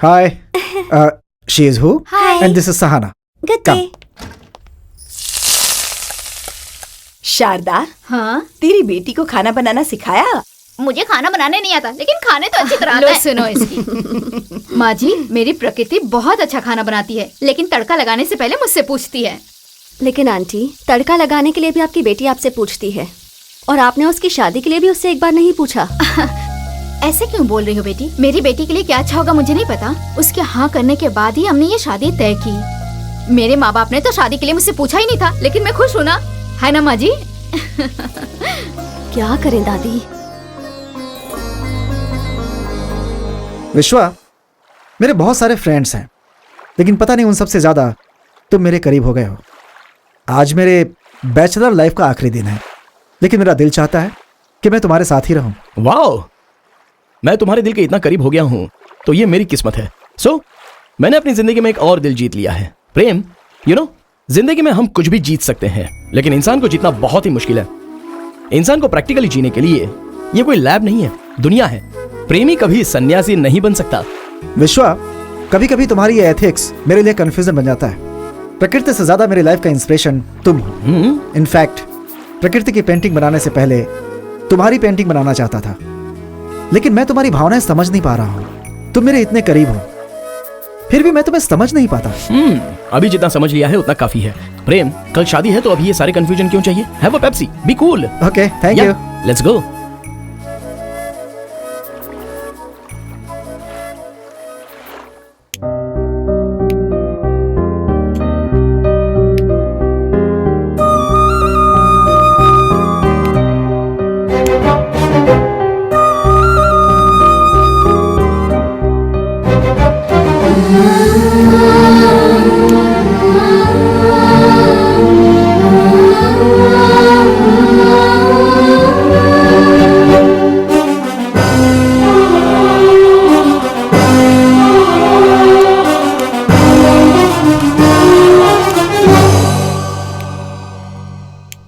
Hi she is who Hi. And this is Sahana. Good Come. Day. Sharada, हाँ तेरी बेटी को खाना बनाना सिखाया? मुझे खाना बनाने नहीं आता, लेकिन खाने तो अच्छी तरह आता है. सुनो इसकी. माँ जी, मेरी प्रकृति बहुत अच्छा खाना बनाती है, लेकिन तड़का लगाने से पहले मुझसे पूछती है. लेकिन आंटी, तड़का लगाने के लिए भी आपकी बेटी आपसे पूछती है, और आपने उसकी शादी के लिए भी उससे एक बार नहीं पूछा. ऐसे क्यों बोल रही हो बेटी? मेरी बेटी के लिए क्या अच्छा होगा मुझे नहीं पता. उसके हाँ करने के बाद ही हमने ये शादी तय की. मेरे माँ बाप ने तो शादी के लिए मुझसे पूछा ही नहीं था, लेकिन मैं खुश हूँ ना, है ना माँ जी? क्या करें दादी? विश्वा, मेरे बहुत सारे फ्रेंड्स हैं, लेकिन पता नहीं उन सबसे ज्यादा तुम मेरे करीब हो गए हो. आज मेरे बैचलर लाइफ का आखिरी दिन है, लेकिन मेरा दिल चाहता है कि मैं तुम्हारे साथ ही रहूं. वाओ, मैं तुम्हारे दिल के इतना करीब हो गया हूं तो ये मेरी किस्मत है. सो मैंने अपनी जिंदगी में एक और दिल जीत लिया है. प्रेम, यू नो, जिंदगी में हम कुछ भी जीत सकते हैं, लेकिन इंसान को जीतना बहुत ही मुश्किल है. इंसान को प्रैक्टिकली जीने के लिए ये कोई लैब नहीं है, दुनिया है. प्रेमी कभी सन्यासी नहीं बन सकता. विश्वा, कभी कभी तुम्हारी ये एथिक्स मेरे लिए कंफ्यूजन बन जाता है. प्रकृति से ज्यादा मेरी लाइफ का इंस्पिरेशन तुम हो. इनफैक्ट प्रकृति की पेंटिंग बनाने से पहले तुम्हारी पेंटिंग बनाना चाहता था, लेकिन मैं तुम्हारी भावनाएं समझ नहीं पा रहा हूं. तुम मेरे इतने करीब हो, फिर भी मैं तुम्हें समझ नहीं पाता. अभी जितना समझ लिया है उतना काफी है. प्रेम, कल शादी है तो अभी ये सारे कंफ्यूजन क्यों चाहिए? Have a Pepsi, be cool. Okay, thank you. Let's go.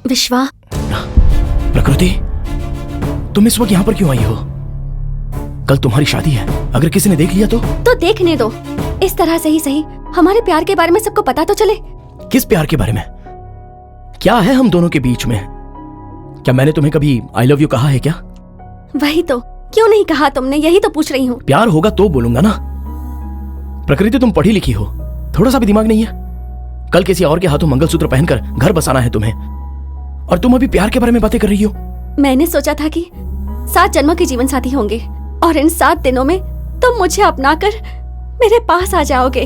विश्वा, प्रकृति, तुम इस वक्त यहाँ पर क्यों आई हो? कल तुम्हारी शादी है, अगर किसी ने देख लिया तो देखने दो. इस तरह से ही सही हमारे प्यार के बारे में सबको पता तो चले. किस प्यार के बारे में? क्या है हम दोनों के बीच में? क्या मैंने तुम्हें कभी आई लव यू कहा है क्या? वही तो, क्यों नहीं कहा तुमने, यही तो पूछ रही हूँ. प्यार होगा तो बोलूंगा ना. प्रकृति, तुम पढ़ी लिखी हो, थोड़ा सा भी दिमाग नहीं है? कल किसी और के हाथों मंगलसूत्र पहनकर घर बसाना है तुम्हें, और तुम अभी प्यार के बारे में बातें कर रही हो. मैंने सोचा था कि 7 जन्मों के जीवन साथी होंगे, और इन 7 दिनों में तुम मुझे अपनाकर मेरे पास आ जाओगे,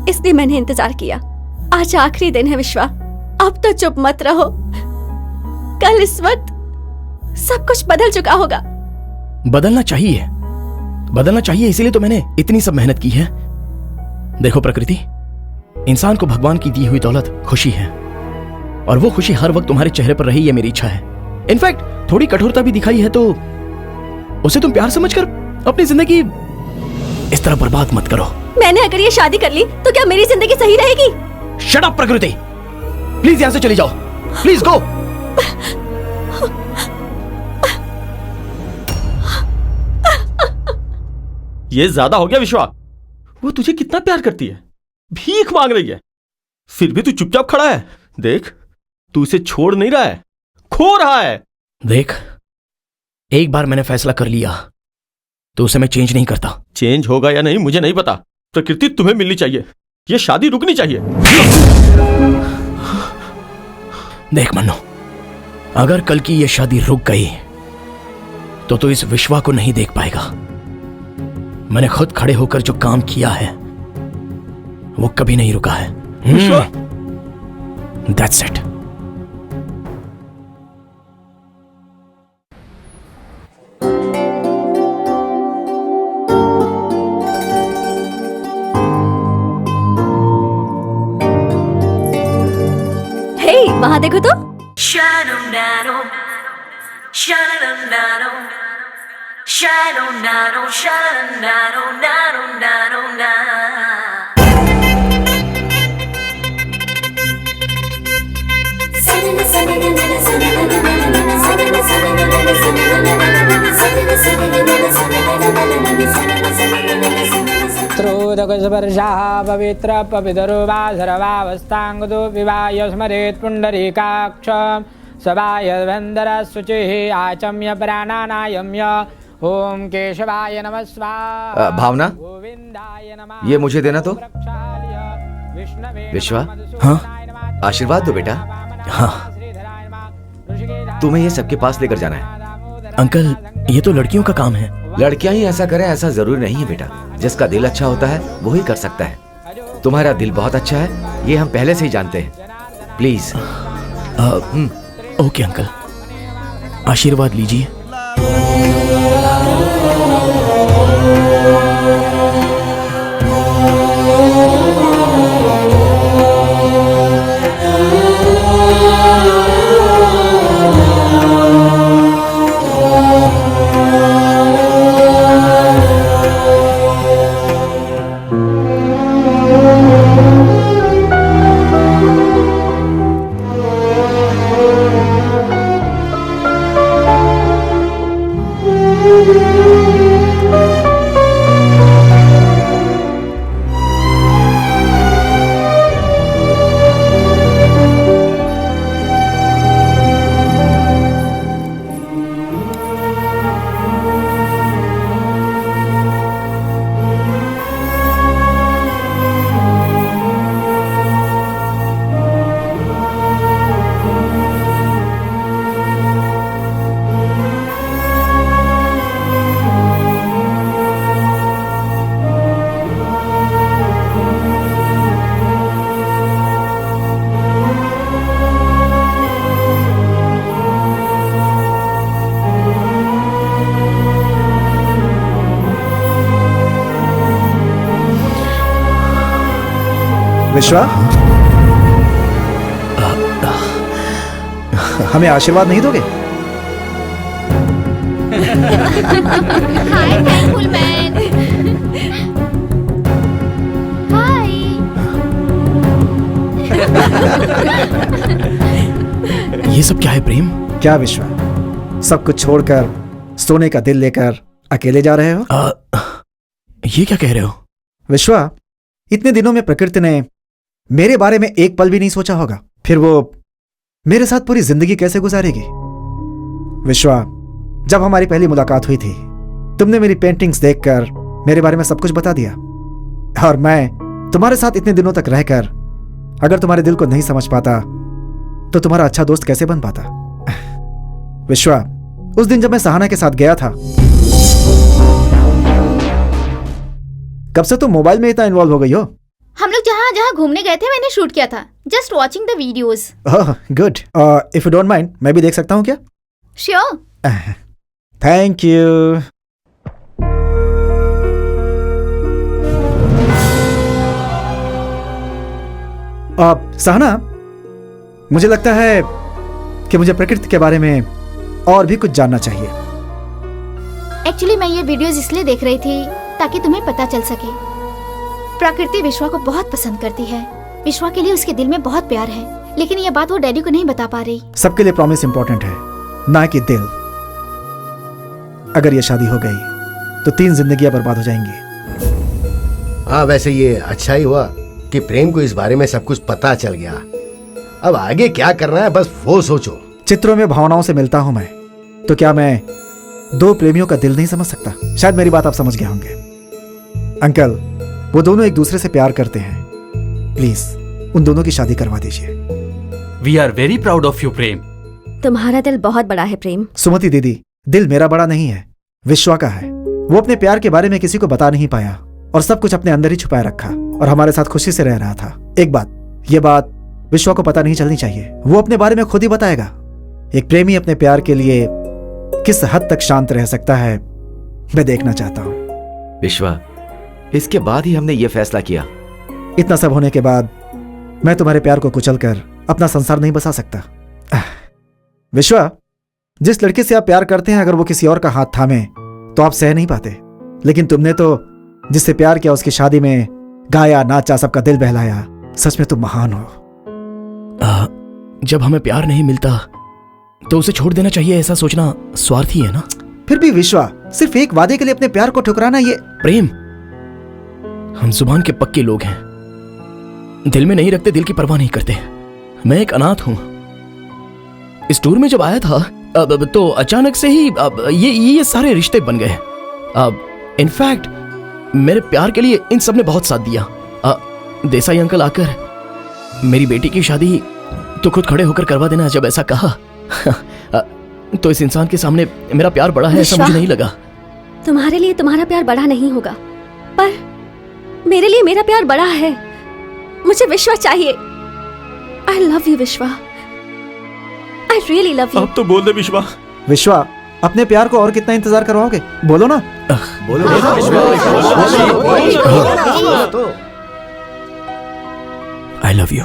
इसलिए मैंने इंतजार किया. आज आखिरी दिन है विश्वा, अब तो चुप मत रहो. कल इस वक्त सब कुछ बदल चुका होगा. बदलना चाहिए, इसीलिए तो मैंने इतनी सब मेहनत की है. देखो प्रकृति, इंसान को भगवान की दी हुई दौलत खुशी है, और वो खुशी हर वक्त तुम्हारे चेहरे पर रही, ये मेरी इच्छा है. इनफैक्ट थोड़ी कठोरता भी दिखाई है तो उसे तुम प्यार समझकर अपनी जिंदगी इस तरह बर्बाद मत करो. मैंने अगर ये शादी कर ली तो क्या मेरी जिंदगी सही रहेगी? शट अप प्रकृति, प्लीज यहां से चली जाओ, प्लीज गो. ये ज्यादा हो गया विश्वा. वो तुझे कितना प्यार करती है, भीख मांग रही है, फिर भी तू चुपचाप खड़ा है. देख, तू इसे छोड़ नहीं रहा है, खो रहा है. देख, एक बार मैंने फैसला कर लिया तो उसे मैं चेंज नहीं करता. चेंज होगा या नहीं मुझे नहीं पता. प्रकृति तुम्हें मिलनी चाहिए, ये शादी रुकनी चाहिए. देख मन्नू, अगर कल की ये शादी रुक गई तो तू इस विश्वा को नहीं देख पाएगा. मैंने खुद खड़े होकर जो काम किया है वो कभी नहीं रुका है. विश्वा, That's it. हे, वहां देखो तो. मोदकस्पर्शाः पवित्र पवितरुवा सर्वावस्थाङ्गतो विवाय स्मरेत् पुण्डरीकाक्षं सवाय वन्दरशुचिः आचम्य प्राणानायम्य ओम केशवाय नमः स्वाहा। भावना, गोविंदाय नमः। ये मुझे देना तो। विश्वा, हाँ आशीर्वाद दो बेटा। हाँ तुम्हें ये सबके पास लेकर जाना है। अंकल, ये तो लड़कियों का काम है। लड़कियां ही ऐसा करें ऐसा जरूरी नहीं है बेटा। जिसका दिल अच्छा होता है वो ही कर सकता है। तुम्हारा दिल बहुत अच्छा है, ये हम पहले से ही जानते हैं। प्लीज। ओके अंकल, आशीर्वाद लीजिए। विश्वा, हमें आशीर्वाद नहीं दोगे? हाय थैंकफुल मैन। हाय। ये सब क्या है प्रेम? क्या विश्वा, सब कुछ छोड़कर सोने का दिल लेकर अकेले जा रहे हो? ये क्या कह रहे हो? विश्वा, इतने दिनों में प्रकृति ने मेरे बारे में एक पल भी नहीं सोचा होगा, फिर वो मेरे साथ पूरी जिंदगी कैसे गुजारेगी? विश्वा, जब हमारी पहली मुलाकात हुई थी, तुमने मेरी पेंटिंग्स देखकर मेरे बारे में सब कुछ बता दिया, और मैं तुम्हारे साथ इतने दिनों तक रहकर अगर तुम्हारे दिल को नहीं समझ पाता तो तुम्हारा अच्छा दोस्त कैसे बन पाता? विश्वा, उस दिन जब मैं सहाना के साथ गया था, कब से तुम मोबाइल में इतना इन्वॉल्व हो गई हो? हम लोग जहाँ जहाँ घूमने गए थे मैंने शूट किया था। Just watching the videos. Good. If you don't mind, मैं भी देख सकता हूँ क्या? श्योर। Thank you. सहना, मुझे लगता है कि मुझे प्रकृति के बारे में और भी कुछ जानना चाहिए। एक्चुअली मैं ये वीडियोज इसलिए देख रही थी ताकि तुम्हें पता चल सके। प्रकृति विश्वा को बहुत पसंद करती है। विश्वा के लिए उसके दिल में बहुत प्यार है, लेकिन ये बात वो डैडी को नहीं बता पा रही। सबके लिए प्रॉमिस इंपॉर्टेंट है, ना कि दिल। अगर ये शादी हो गई तो 3 जिंदगियां बर्बाद हो जाएंगी। हाँ, वैसे ये अच्छा ही हुआ कि प्रेम को इस बारे में सब कुछ पता चल गया। अब आगे क्या करना है बस वो सोचो। चित्रों में भावनाओं से मिलता हूं मैं, तो क्या मैं 2 प्रेमियों का दिल नहीं समझ सकता? शायद मेरी बात आप समझ गए होंगे। अंकल, वो दोनों एक दूसरे से प्यार करते हैं, प्लीज उन दोनों की शादी करवा दीजिए। We are very proud of you Prem. तुम्हारा दिल बहुत बड़ा है प्रेम। सुमति दीदी, दिल मेरा बड़ा नहीं है, विश्वा का है। वो अपने प्यार के बारे में किसी को बता नहीं पाया और सब कुछ अपने अंदर ही छुपाए रखा, और हमारे साथ खुशी से रह रहा था। एक बात, ये बात विश्वा को पता नहीं चलनी चाहिए। वो अपने बारे में खुद ही बताएगा। एक प्रेमी अपने प्यार के लिए किस हद तक शांत रह सकता है, मैं देखना चाहता हूँ। विश्वा, इसके बाद ही हमने ये फैसला किया। इतना सब होने के बाद मैं तुम्हारे प्यार को कुचलकर अपना संसार नहीं बसा सकता। विश्वा, जिस लड़के से आप प्यार करते हैं, अगर वो किसी और का हाथ थामे तो आप सह नहीं पाते, लेकिन तुमने तो जिससे प्यार किया उसकी शादी में गाया, नाचा, सबका दिल बहलाया। सच में तुम महान हो। जब हमें प्यार नहीं मिलता तो उसे छोड़ देना चाहिए, ऐसा सोचना स्वार्थी है ना? फिर भी विश्वा, सिर्फ एक वादे के लिए अपने प्यार को ठुकराना, ये प्रेम, हम जुबान के पक्के लोग हैं, दिल में नहीं रखते, दिल की परवाह नहीं करते। मैं एक अनाथ हूं। इस टूर में जब आया था तो अचानक से ही ये सारे रिश्ते बन गए। इनफैक्ट मेरे प्यार के लिए इन सब ने बहुत साथ दिया। देसाई अंकल आकर मेरी बेटी की शादी तो खुद खड़े होकर करवा देना जब ऐसा कहा तो इस इंसान के सामने मेरा प्यार बड़ा है ऐसा मुझे नहीं लगा। तुम्हारे लिए तुम्हारा प्यार बड़ा नहीं होगा, पर मेरे लिए मेरा प्यार बड़ा है। मुझे विश्वा चाहिए। आई लव यू विश्वा, आई रियली लव यू। अब तो बोल दे विश्वा। विश्वा, अपने प्यार को और कितना इंतजार करवाओगे? बोलो ना। बोलो आई लव यू।